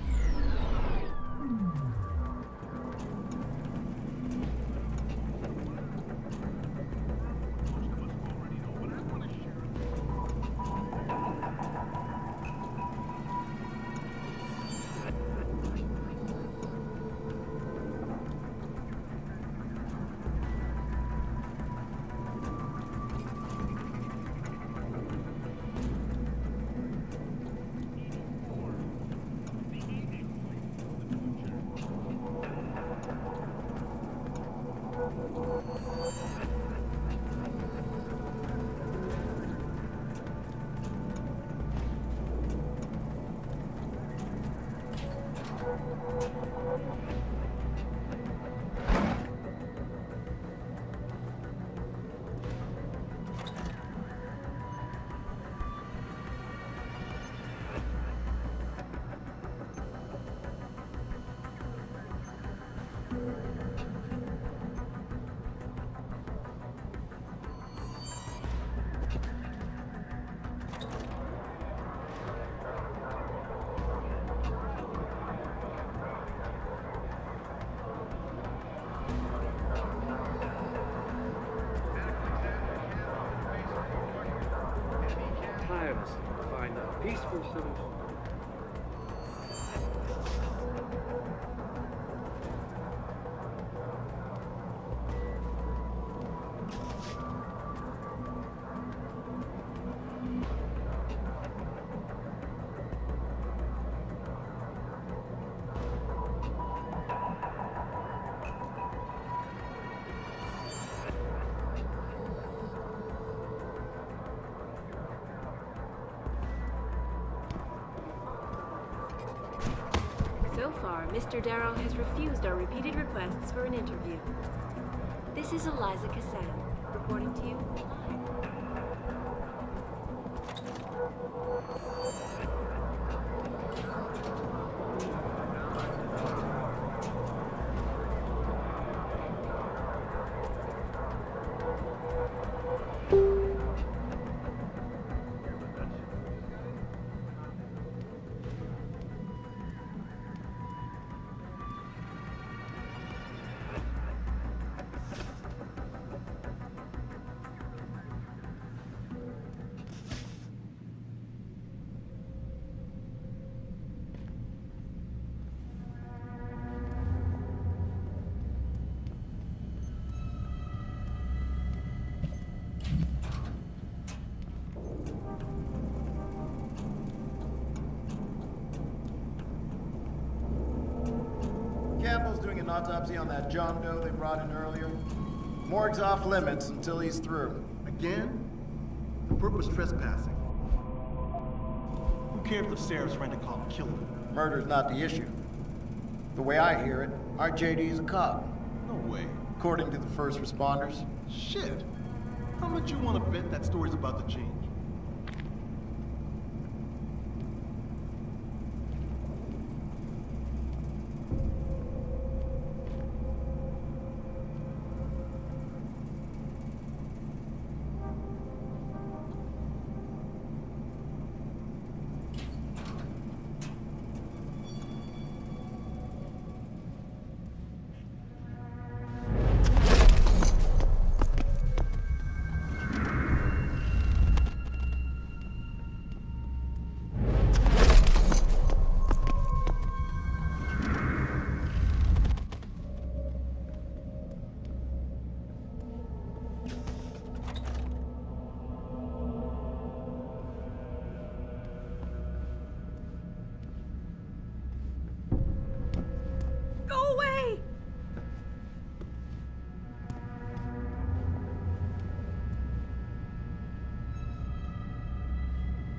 S3: Tireless to find a peaceful solution.
S9: So far, Mr. Darrow has refused our repeated requests for an interview. This is Eliza Cassan, reporting to you live.
S4: an autopsy on that John Doe they brought in earlier. Morgue's off limits until he's through.
S7: Again? The purpose trespassing. Who cares if Sarah's rent-a-cop killed him?
S4: Murder's not the issue. The way I hear it, our JD's a cop.
S7: No way.
S4: According to the first responders.
S7: Shit. How much you want to bet that story's about to change?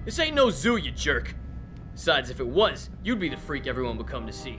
S23: This ain't no zoo, you jerk. Besides, if it was, you'd be the freak everyone would come to see.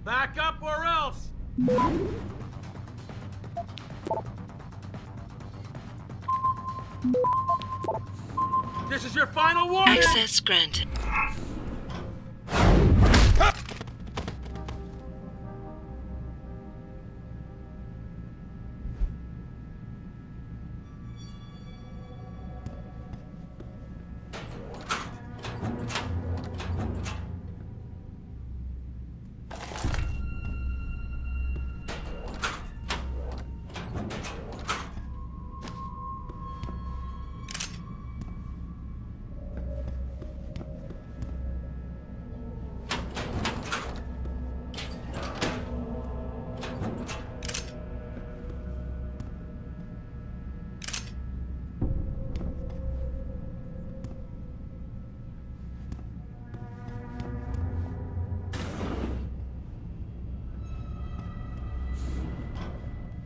S20: Back up or else! This is your final warning!
S5: Access granted.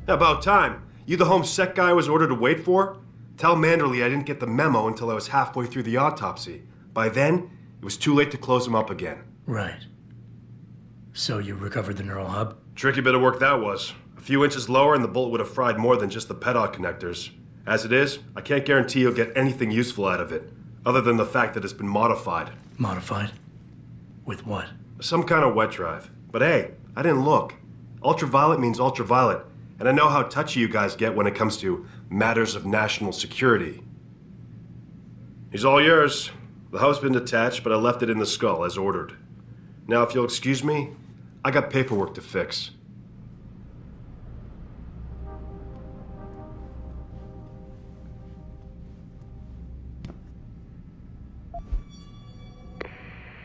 S1: About time. You the home sec guy I was ordered to wait for? Tell Manderley I didn't get the memo until I was halfway through the autopsy. By then, it was too late to close him up again.
S6: Right. So you recovered the neural hub?
S1: Tricky bit of work that was. A few inches lower and the bullet would have fried more than just the pedal connectors. As it is, I can't guarantee you'll get anything useful out of it, other than the fact that it's been modified.
S6: Modified? With what?
S1: Some kind of wet drive. But hey, I didn't look. Ultraviolet means ultraviolet. And I know how touchy you guys get when it comes to matters of national security. He's all yours. The hub's been detached, but I left it in the skull as ordered. Now, if you'll excuse me, I got paperwork to fix.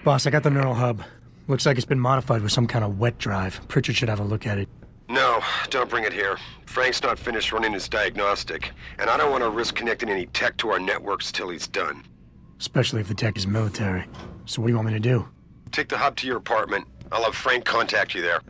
S6: Boss, I got the neural hub. Looks like it's been modified with some kind of wet drive. Pritchard should have a look at it.
S8: No, don't bring it here. Frank's not finished running his diagnostic, and I don't want to risk connecting any tech to our networks till he's done.
S6: Especially if the tech is military. So what do you want me to do?
S8: Take the hub to your apartment. I'll have Frank contact you there.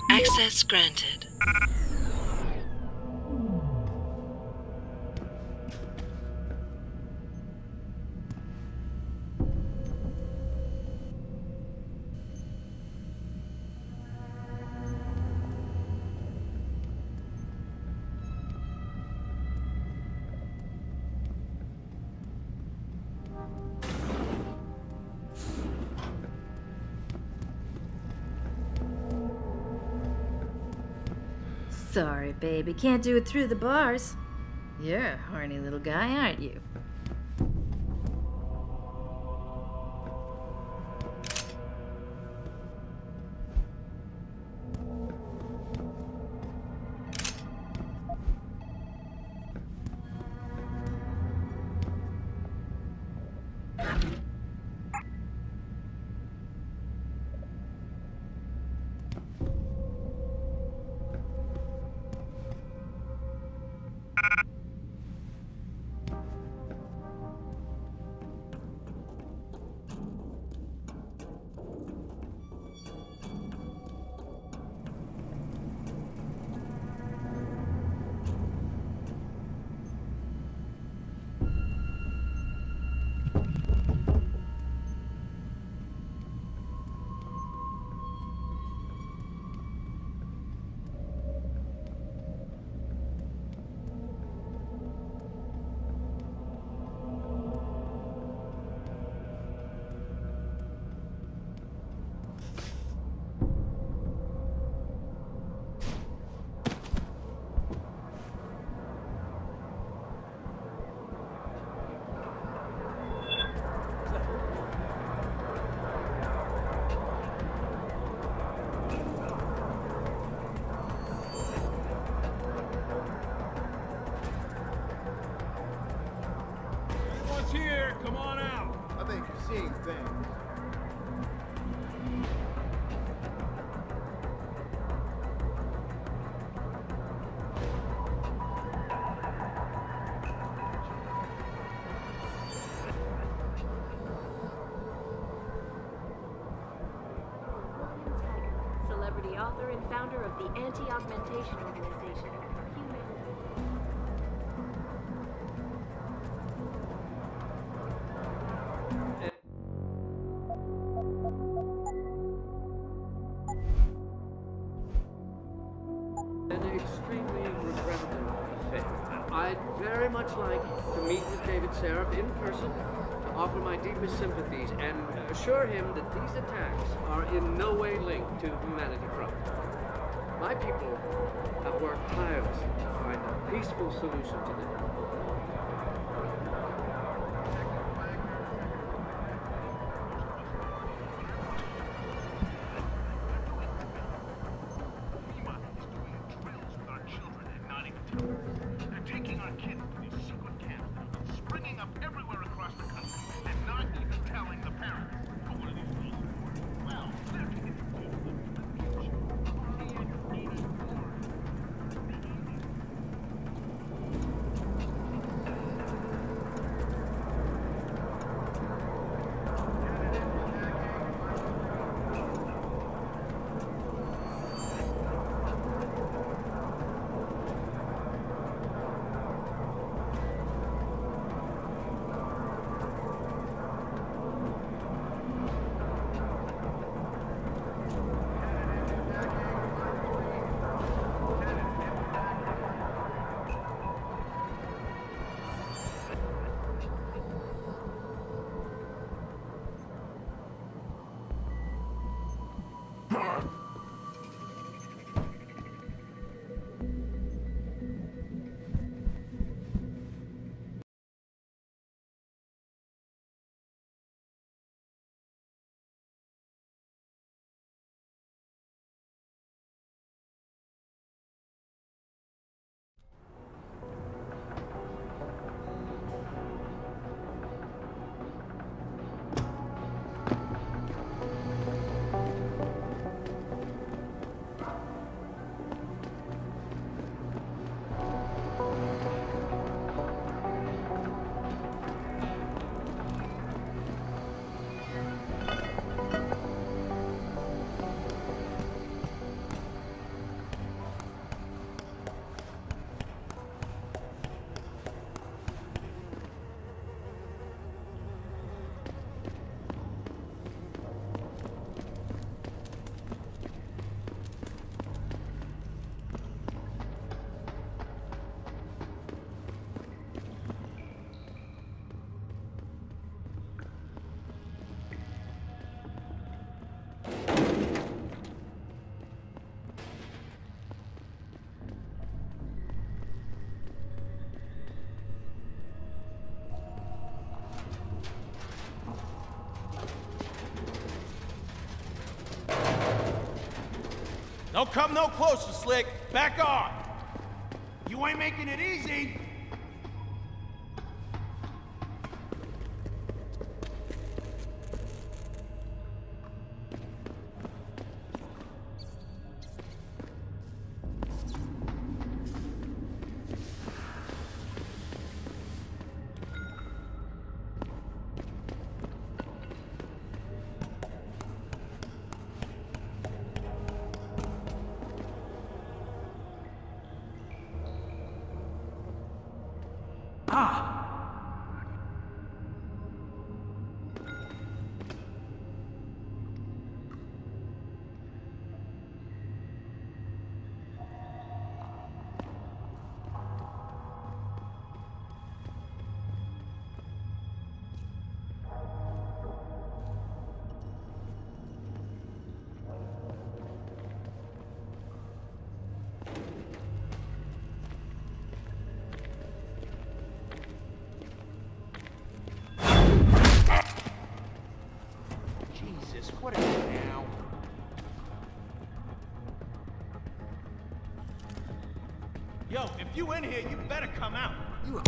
S5: Access granted.
S17: Sorry, baby. Can't do it through the bars. You're a horny little guy, aren't you?
S15: Here, come on out. I think you're seeing things.
S9: Celebrity author and founder of the Anti-Augmentation Organization.
S3: An extremely regrettable affair. I'd very much like to meet with David Seraph in person, to offer my deepest sympathies, and assure him that these attacks are in no way linked to humanity front. My people have worked tirelessly to find a peaceful solution to this.
S15: They're taking our kids to these secret camps, springing up everywhere across the country, and not even telling the parents. But what are these rules for? Well, they're to introduce them to the future.
S10: Don't come no closer, Slick. Back off. You ain't making it easy. What is it now? Yo, if you in here, you better come out. You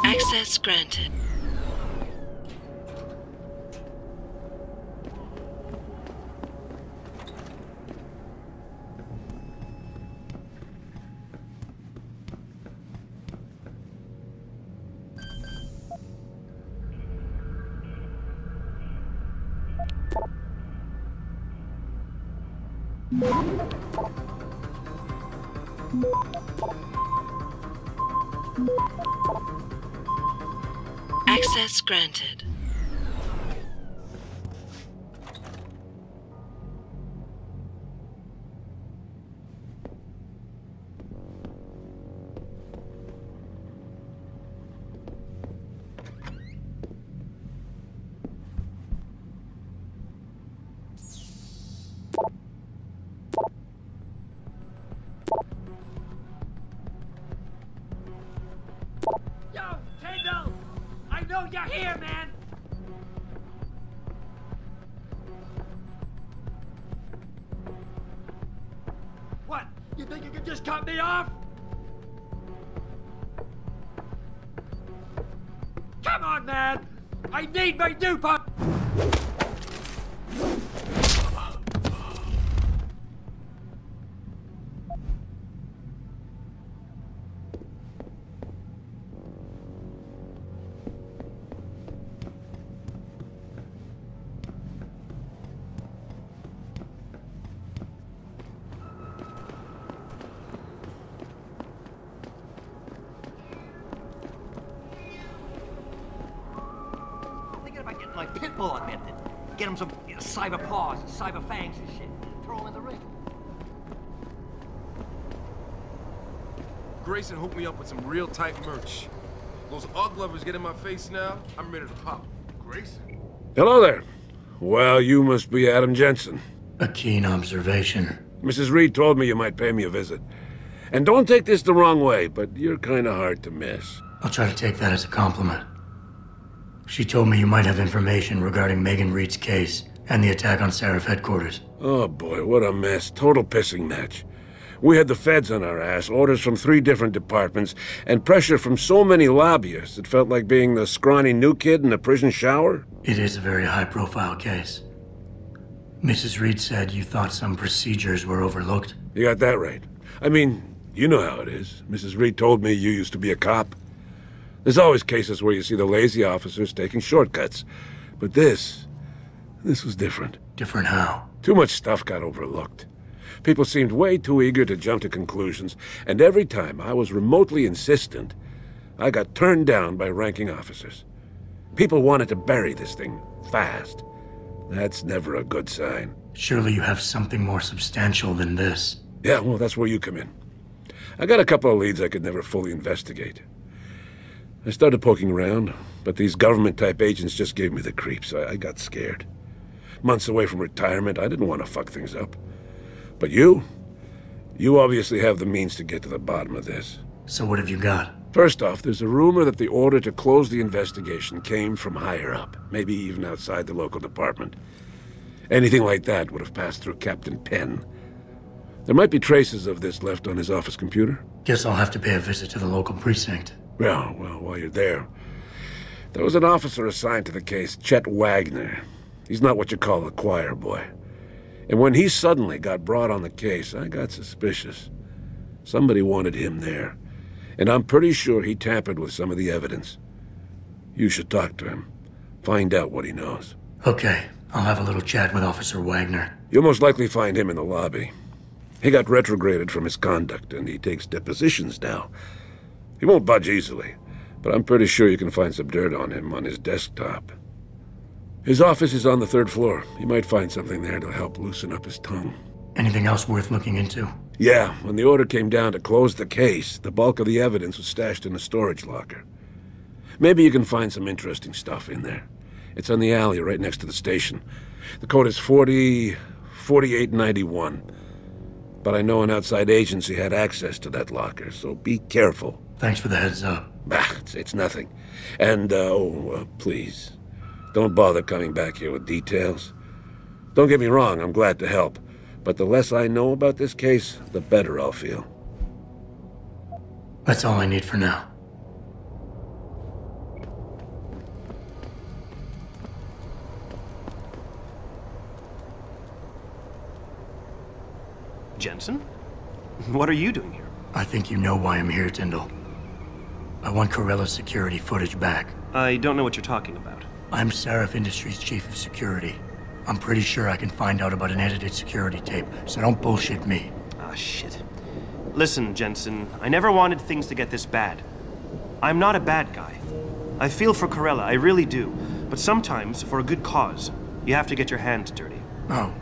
S5: Access granted. Access granted.
S3: You're here, man! What? You think you can just cut me off?
S10: I need my new pump!
S12: My pit bull augmented. Get him some cyber paws, cyber fangs and shit. Throw him in the ring.
S20: Grayson hooked me up with some real tight merch. Those Ugg lovers get in my face now, I'm ready to pop. Grayson?
S13: Hello there. Well, you must be Adam Jensen.
S6: A keen observation.
S13: Mrs. Reed told me you might pay me a visit. And don't take this the wrong way, but you're kind of hard to miss.
S6: I'll try to take that as a compliment. She told me you might have information regarding Megan Reed's case and the attack on Seraph headquarters.
S13: Oh boy, what a mess. Total pissing match. We had the feds on our ass, orders from 3 different departments, and pressure from so many lobbyists it felt like being the scrawny new kid in a prison shower.
S6: It is a very high-profile case. Mrs. Reed said you thought some procedures were overlooked.
S13: You got that right. I mean, you know how it is. Mrs. Reed told me you used to be a cop. There's always cases where you see the lazy officers taking shortcuts. But this was different.
S6: Different how?
S13: Too much stuff got overlooked. People seemed way too eager to jump to conclusions, and every time I was remotely insistent, I got turned down by ranking officers. People wanted to bury this thing fast. That's never a good sign.
S6: Surely you have something more substantial than this.
S13: Yeah, well, that's where you come in. I got a couple of leads I could never fully investigate. I started poking around, but these government-type agents just gave me the creeps. I got scared. Months away from retirement, I didn't want to fuck things up. But you obviously have the means to get to the bottom of this.
S6: So what have you got?
S13: First off, there's a rumor that the order to close the investigation came from higher up, maybe even outside the local department. Anything like that would have passed through Captain Penn. There might be traces of this left on his office computer.
S6: Guess I'll have to pay a visit to the local precinct.
S13: Well, while you're there, there was an officer assigned to the case, Chet Wagner. He's not what you call a choir boy. And when he suddenly got brought on the case, I got suspicious. Somebody wanted him there. And I'm pretty sure he tampered with some of the evidence. You should talk to him. Find out what he knows.
S6: Okay, I'll have a little chat with Officer Wagner.
S13: You'll most likely find him in the lobby. He got retrograded from his conduct, and he takes depositions now. He won't budge easily, but I'm pretty sure you can find some dirt on him on his desktop. His office is on the 3rd floor. You might find something there to help loosen up his tongue.
S6: Anything else worth looking into?
S13: Yeah, when the order came down to close the case, the bulk of the evidence was stashed in a storage locker. Maybe you can find some interesting stuff in there. It's on the alley right next to the station. The code is 4891. But I know an outside agency had access to that locker, so be careful.
S6: Thanks for the heads up.
S13: It's nothing. And, please, don't bother coming back here with details. Don't get me wrong, I'm glad to help. But the less I know about this case, the better I'll feel.
S6: That's all I need for now.
S22: Jensen? What are you doing here?
S6: I think you know why I'm here, Tyndall. I want Corella's security footage back.
S22: I don't know what you're talking about.
S6: I'm Seraph Industries' chief of security. I'm pretty sure I can find out about an edited security tape, so don't bullshit me.
S22: Ah, shit. Listen, Jensen, I never wanted things to get this bad. I'm not a bad guy. I feel for Corella, I really do. But sometimes, for a good cause, you have to get your hands dirty.
S6: Oh,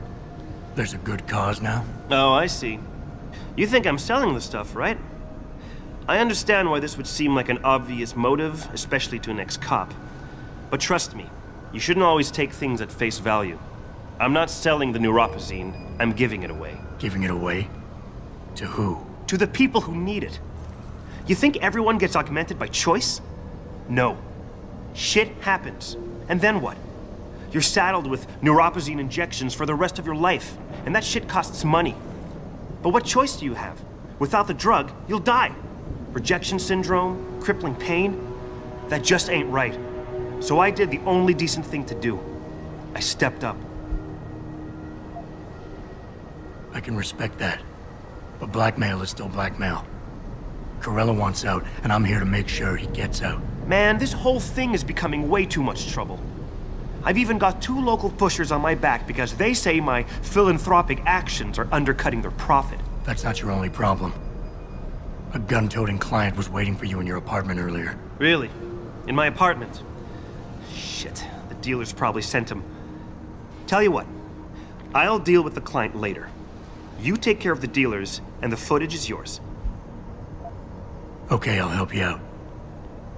S6: there's a good cause now?
S22: Oh, I see. You think I'm selling the stuff, right? I understand why this would seem like an obvious motive, especially to an ex-cop. But trust me, you shouldn't always take things at face value. I'm not selling the neuropazine, I'm giving it away.
S6: Giving it away? To who?
S22: To the people who need it. You think everyone gets augmented by choice? No. Shit happens. And then what? You're saddled with neuropazine injections for the rest of your life, and that shit costs money. But what choice do you have? Without the drug, you'll die. Rejection syndrome, crippling pain, that just ain't right. So I did the only decent thing to do. I stepped up.
S6: I can respect that. But blackmail is still blackmail. Corella wants out, and I'm here to make sure he gets out.
S22: Man, this whole thing is becoming way too much trouble. I've even got 2 local pushers on my back because they say my philanthropic actions are undercutting their profit.
S6: That's not your only problem. A gun-toting client was waiting for you in your apartment earlier.
S22: Really? In my apartment? Shit, the dealers probably sent him. Tell you what, I'll deal with the client later. You take care of the dealers, and the footage is yours.
S6: Okay, I'll help you out.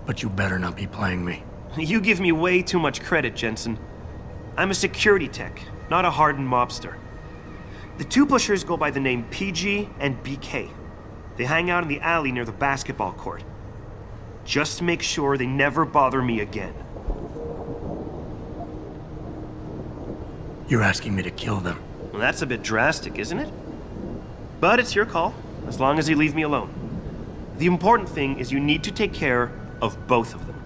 S6: But you better not be playing me.
S22: You give me way too much credit, Jensen. I'm a security tech, not a hardened mobster. The 2 pushers go by the name PG and BK. They hang out in the alley near the basketball court. Just make sure they never bother me again.
S6: You're asking me to kill them.
S22: Well, that's a bit drastic, isn't it? But it's your call, as long as you leave me alone. The important thing is you need to take care of both of them.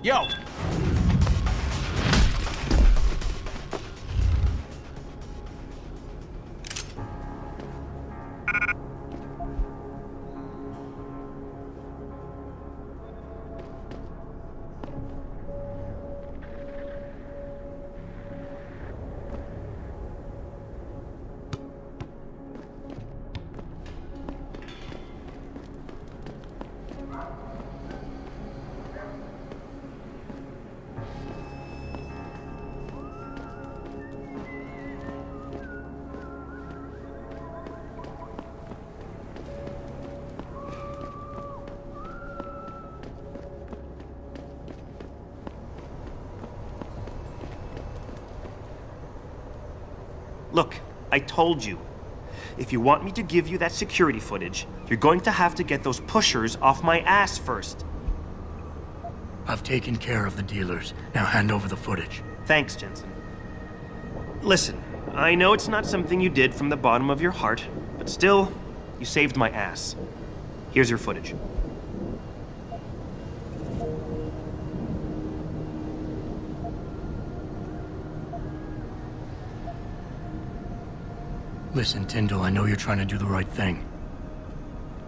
S10: Yo!
S22: Look, I told you. If you want me to give you that security footage, you're going to have to get those pushers off my ass first.
S6: I've taken care of the dealers. Now hand over the footage.
S22: Thanks, Jensen. Listen, I know it's not something you did from the bottom of your heart, but still, you saved my ass. Here's your footage.
S6: Listen, Tyndall, I know you're trying to do the right thing.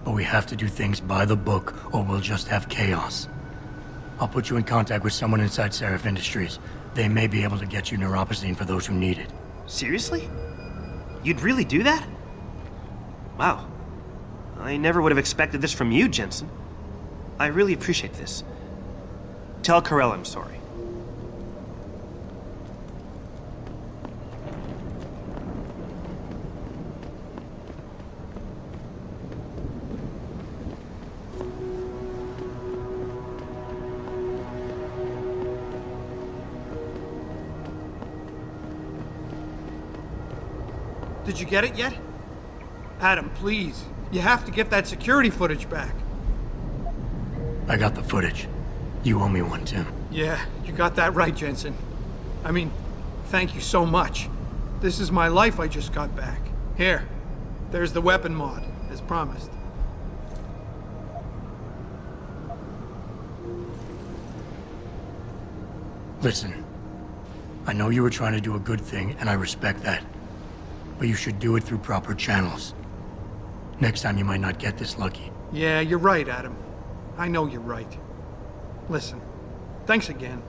S6: But we have to do things by the book, or we'll just have chaos. I'll put you in contact with someone inside Seraph Industries. They may be able to get you neuropozyne for those who need it.
S22: Seriously? You'd really do that? Wow. I never would have expected this from you, Jensen. I really appreciate this. Tell Corella I'm sorry.
S14: Did you get it yet? Adam, please. You have to get that security footage back.
S6: I got the footage. You owe me one, Tim.
S14: Yeah, you got that right, Jensen. I mean, thank you so much. This is my life I just got back. Here, there's the weapon mod, as promised.
S6: Listen, I know you were trying to do a good thing, and I respect that. But you should do it through proper channels. Next time you might not get this lucky.
S14: Yeah, you're right, Adam. I know you're right. Listen, thanks again.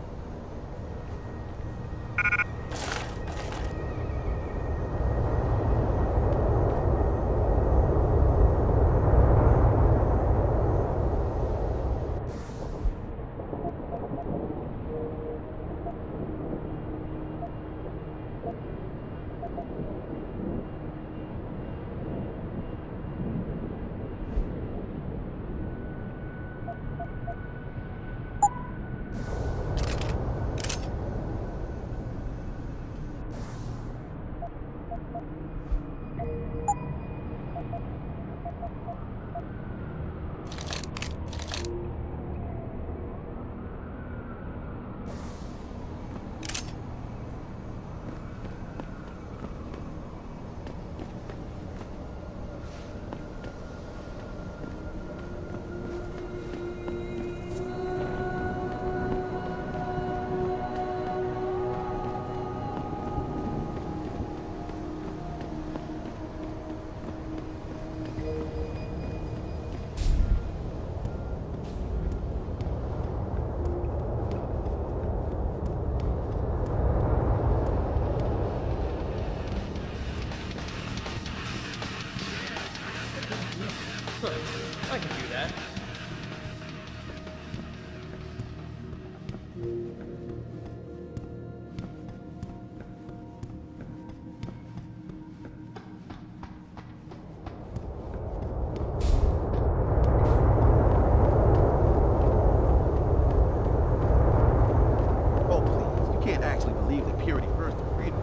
S23: do that.
S7: Oh, please. You can't actually believe that purity first and freedom.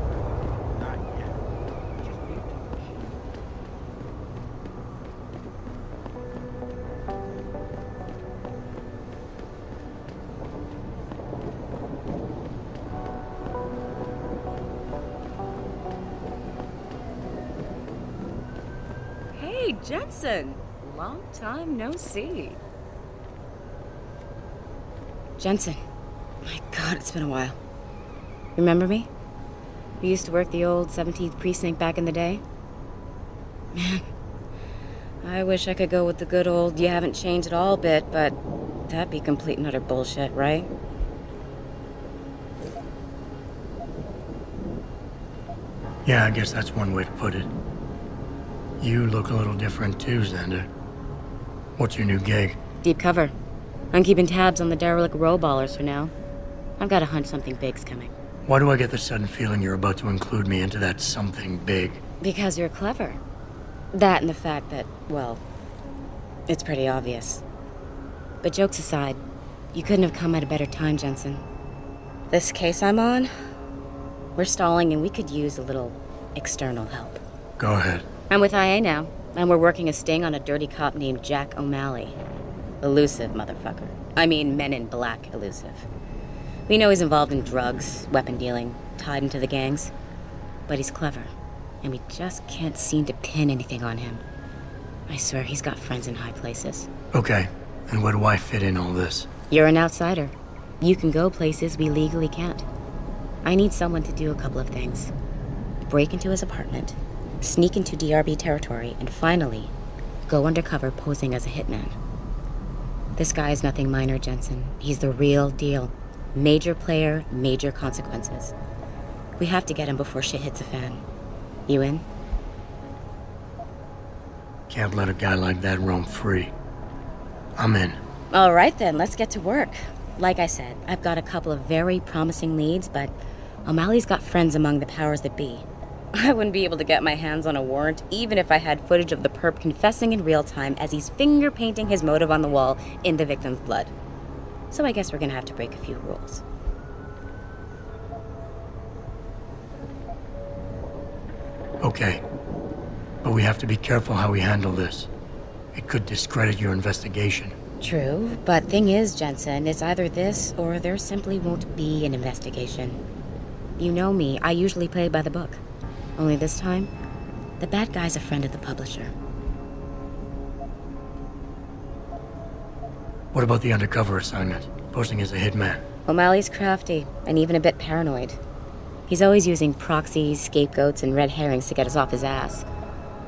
S7: Not yet. Just wait.
S16: Hey, Jensen. Long time no see. Jensen. My God, it's been a while. Remember me? We used to work the old 17th precinct back in the day. Man, I wish I could go with the good old you haven't changed at all bit, but that'd be complete and utter bullshit, right?
S6: Yeah, I guess that's one way to put it. You look a little different too, Xander. What's your new gig?
S16: Deep cover. I'm keeping tabs on the derelict row ballers for now. I've got a hunch something big's coming.
S6: Why do I get the sudden feeling you're about to include me into that something big?
S16: Because you're clever. That and the fact that, well, it's pretty obvious. But jokes aside, you couldn't have come at a better time, Jensen. This case I'm on, we're stalling and we could use a little external help.
S6: Go ahead.
S16: I'm with IA now, and we're working a sting on a dirty cop named Jack O'Malley. Elusive motherfucker. I mean, Men in Black elusive. We know he's involved in drugs, weapon dealing, tied into the gangs. But he's clever, and we just can't seem to pin anything on him. I swear he's got friends in high places.
S6: Okay, and where do I fit in all this?
S16: You're an outsider. You can go places we legally can't. I need someone to do a couple of things. Break into his apartment, sneak into DRB territory, and finally, go undercover posing as a hitman. This guy is nothing minor, Jensen. He's the real deal. Major player, major consequences. We have to get him before shit hits the fan. You in?
S6: Can't let a guy like that roam free. I'm in.
S16: All right then, let's get to work. Like I said, I've got a couple of very promising leads, but O'Malley's got friends among the powers that be. I wouldn't be able to get my hands on a warrant, even if I had footage of the perp confessing in real time as he's finger painting his motive on the wall in the victim's blood. So I guess we're gonna have to break a few rules.
S6: Okay. But we have to be careful how we handle this. It could discredit your investigation.
S16: True, but thing is, Jensen, it's either this or there simply won't be an investigation. You know me, I usually play by the book. Only this time, the bad guy's a friend of the publisher.
S6: What about the undercover assignment? Posting as a hitman?
S16: O'Malley's crafty, and even a bit paranoid. He's always using proxies, scapegoats, and red herrings to get us off his ass.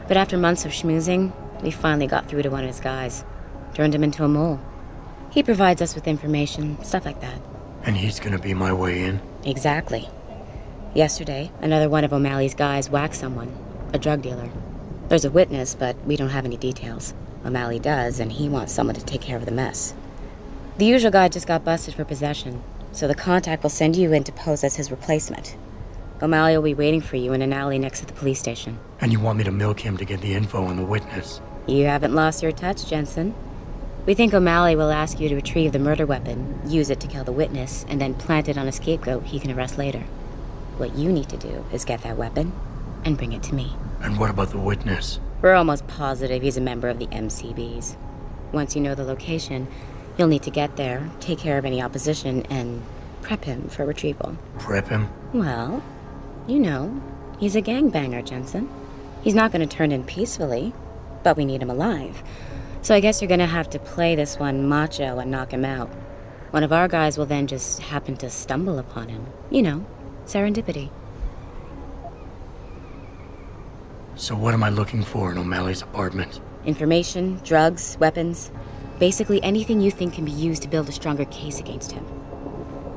S16: But after months of schmoozing, we finally got through to one of his guys. Turned him into a mole. He provides us with information, stuff like that.
S6: And he's gonna be my way in?
S16: Exactly. Yesterday, another one of O'Malley's guys whacked someone, a drug dealer. There's a witness, but we don't have any details. O'Malley does, and he wants someone to take care of the mess. The usual guy just got busted for possession, so the contact will send you in to pose as his replacement. O'Malley will be waiting for you in an alley next to the police station.
S6: And you want me to milk him to get the info on the witness?
S16: You haven't lost your touch, Jensen. We think O'Malley will ask you to retrieve the murder weapon, use it to kill the witness, and then plant it on a scapegoat he can arrest later. What you need to do is get that weapon and bring it to me.
S6: And what about the witness?
S16: We're almost positive he's a member of the MCBs. Once you know the location, you'll need to get there, take care of any opposition, and prep him for retrieval.
S6: Prep him?
S16: Well, you know, he's a gangbanger, Jensen. He's not going to turn in peacefully, but we need him alive. So I guess you're going to have to play this one macho and knock him out. One of our guys will then just happen to stumble upon him. You know, serendipity.
S6: So what am I looking for in O'Malley's apartment?
S16: Information, drugs, weapons. Basically anything you think can be used to build a stronger case against him.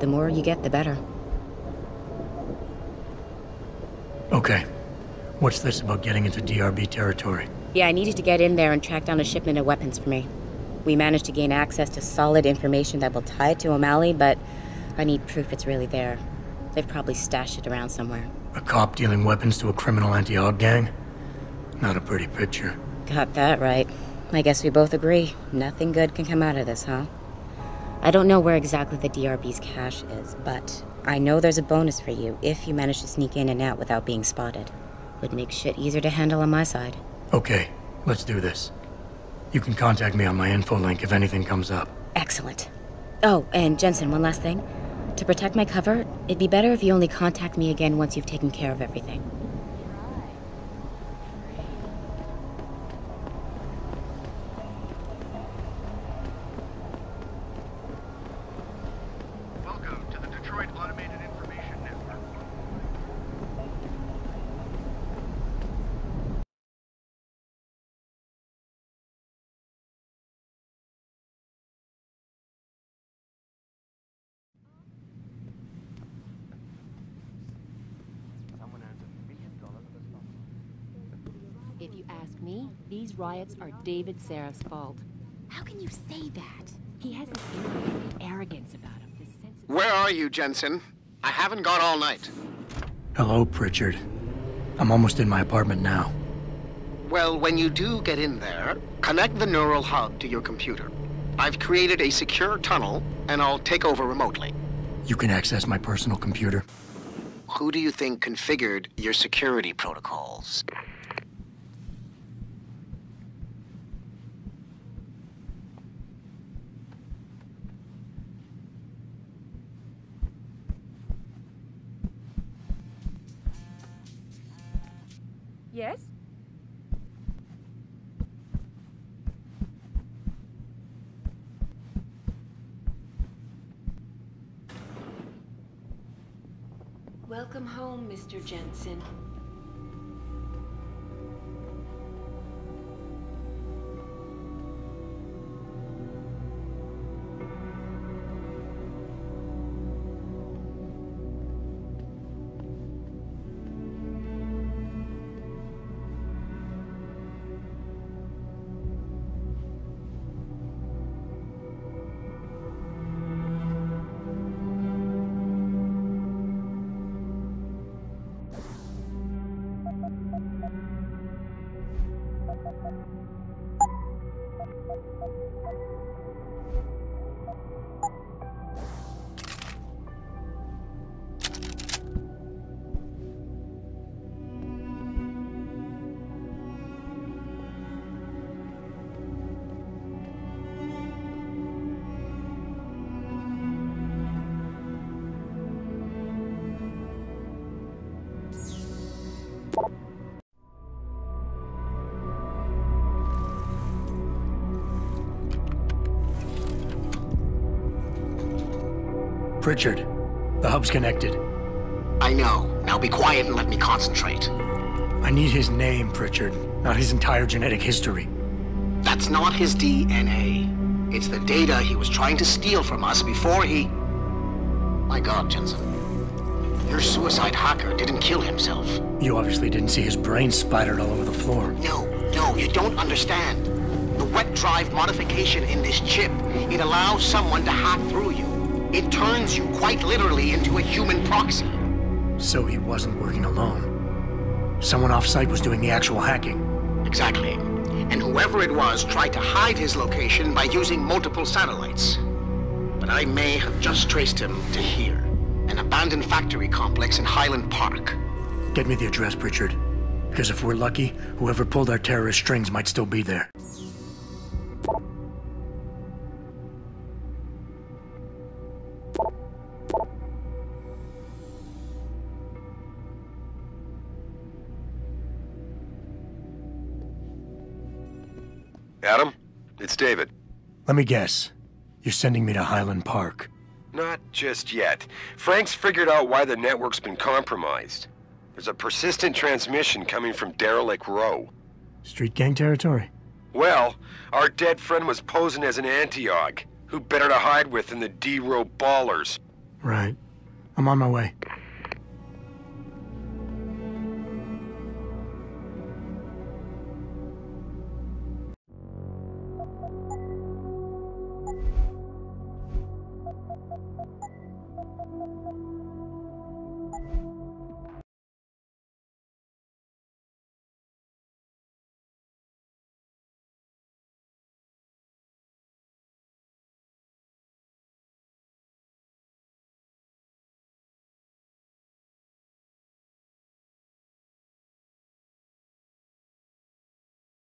S16: The more you get, the better.
S6: Okay. What's this about getting into DRB territory?
S16: Yeah, I need you to get in there and track down a shipment of weapons for me. We managed to gain access to solid information that will tie it to O'Malley, but I need proof it's really there. They've probably stashed it around somewhere.
S6: A cop dealing weapons to a criminal anti-Aug gang? Not a pretty picture.
S16: Got that right. I guess we both agree. Nothing good can come out of this, huh? I don't know where exactly the DRB's cache is, but I know there's a bonus for you if you manage to sneak in and out without being spotted. Would make shit easier to handle on my side.
S6: Okay, let's do this. You can contact me on my info link if anything comes up.
S16: Excellent. Oh, and Jensen, one last thing. To protect my cover, it'd be better if you only contact me again once you've taken care of everything.
S15: Welcome to the Detroit Automated Information Network.
S2: If you ask me, these riots are David Seraf's fault. How can you say that? He has this inordinate arrogance about him, this sense of...
S18: Where are you, Jensen? I haven't got all night.
S6: Hello, Pritchard. I'm almost in my apartment now.
S18: Well, when you do get in there, connect the neural hub to your computer. I've created a secure tunnel, and I'll take over remotely.
S6: You can access my personal computer.
S18: Who do you think configured your security protocols?
S2: Yes?
S5: Welcome home, Mr. Jensen.
S6: Pritchard, the hub's connected.
S18: I know. Now be quiet and let me concentrate.
S6: I need his name, Pritchard, not his entire genetic history.
S18: That's not his DNA. It's the data he was trying to steal from us before he... My God, Jensen. Your suicide hacker didn't kill himself.
S6: You obviously didn't see his brain splattered all over the floor.
S18: No, you don't understand. The wet drive modification in this chip, it allows someone to hack through you. It turns you quite literally into a human proxy.
S6: So he wasn't working alone. Someone off-site was doing the actual hacking.
S18: Exactly. And whoever it was tried to hide his location by using multiple satellites. But I may have just traced him to here. An abandoned factory complex in Highland Park.
S6: Get me the address, Pritchard. Because if we're lucky, whoever pulled our terrorist strings might still be there.
S8: Adam, it's David.
S6: Let me guess. You're sending me to Highland Park.
S8: Not just yet. Frank's figured out why the network's been compromised. There's a persistent transmission coming from Derelict Row.
S6: Street gang territory?
S8: Well, our dead friend was posing as an anti-Aug. Who better to hide with than the D-Row ballers?
S6: Right. I'm on my way.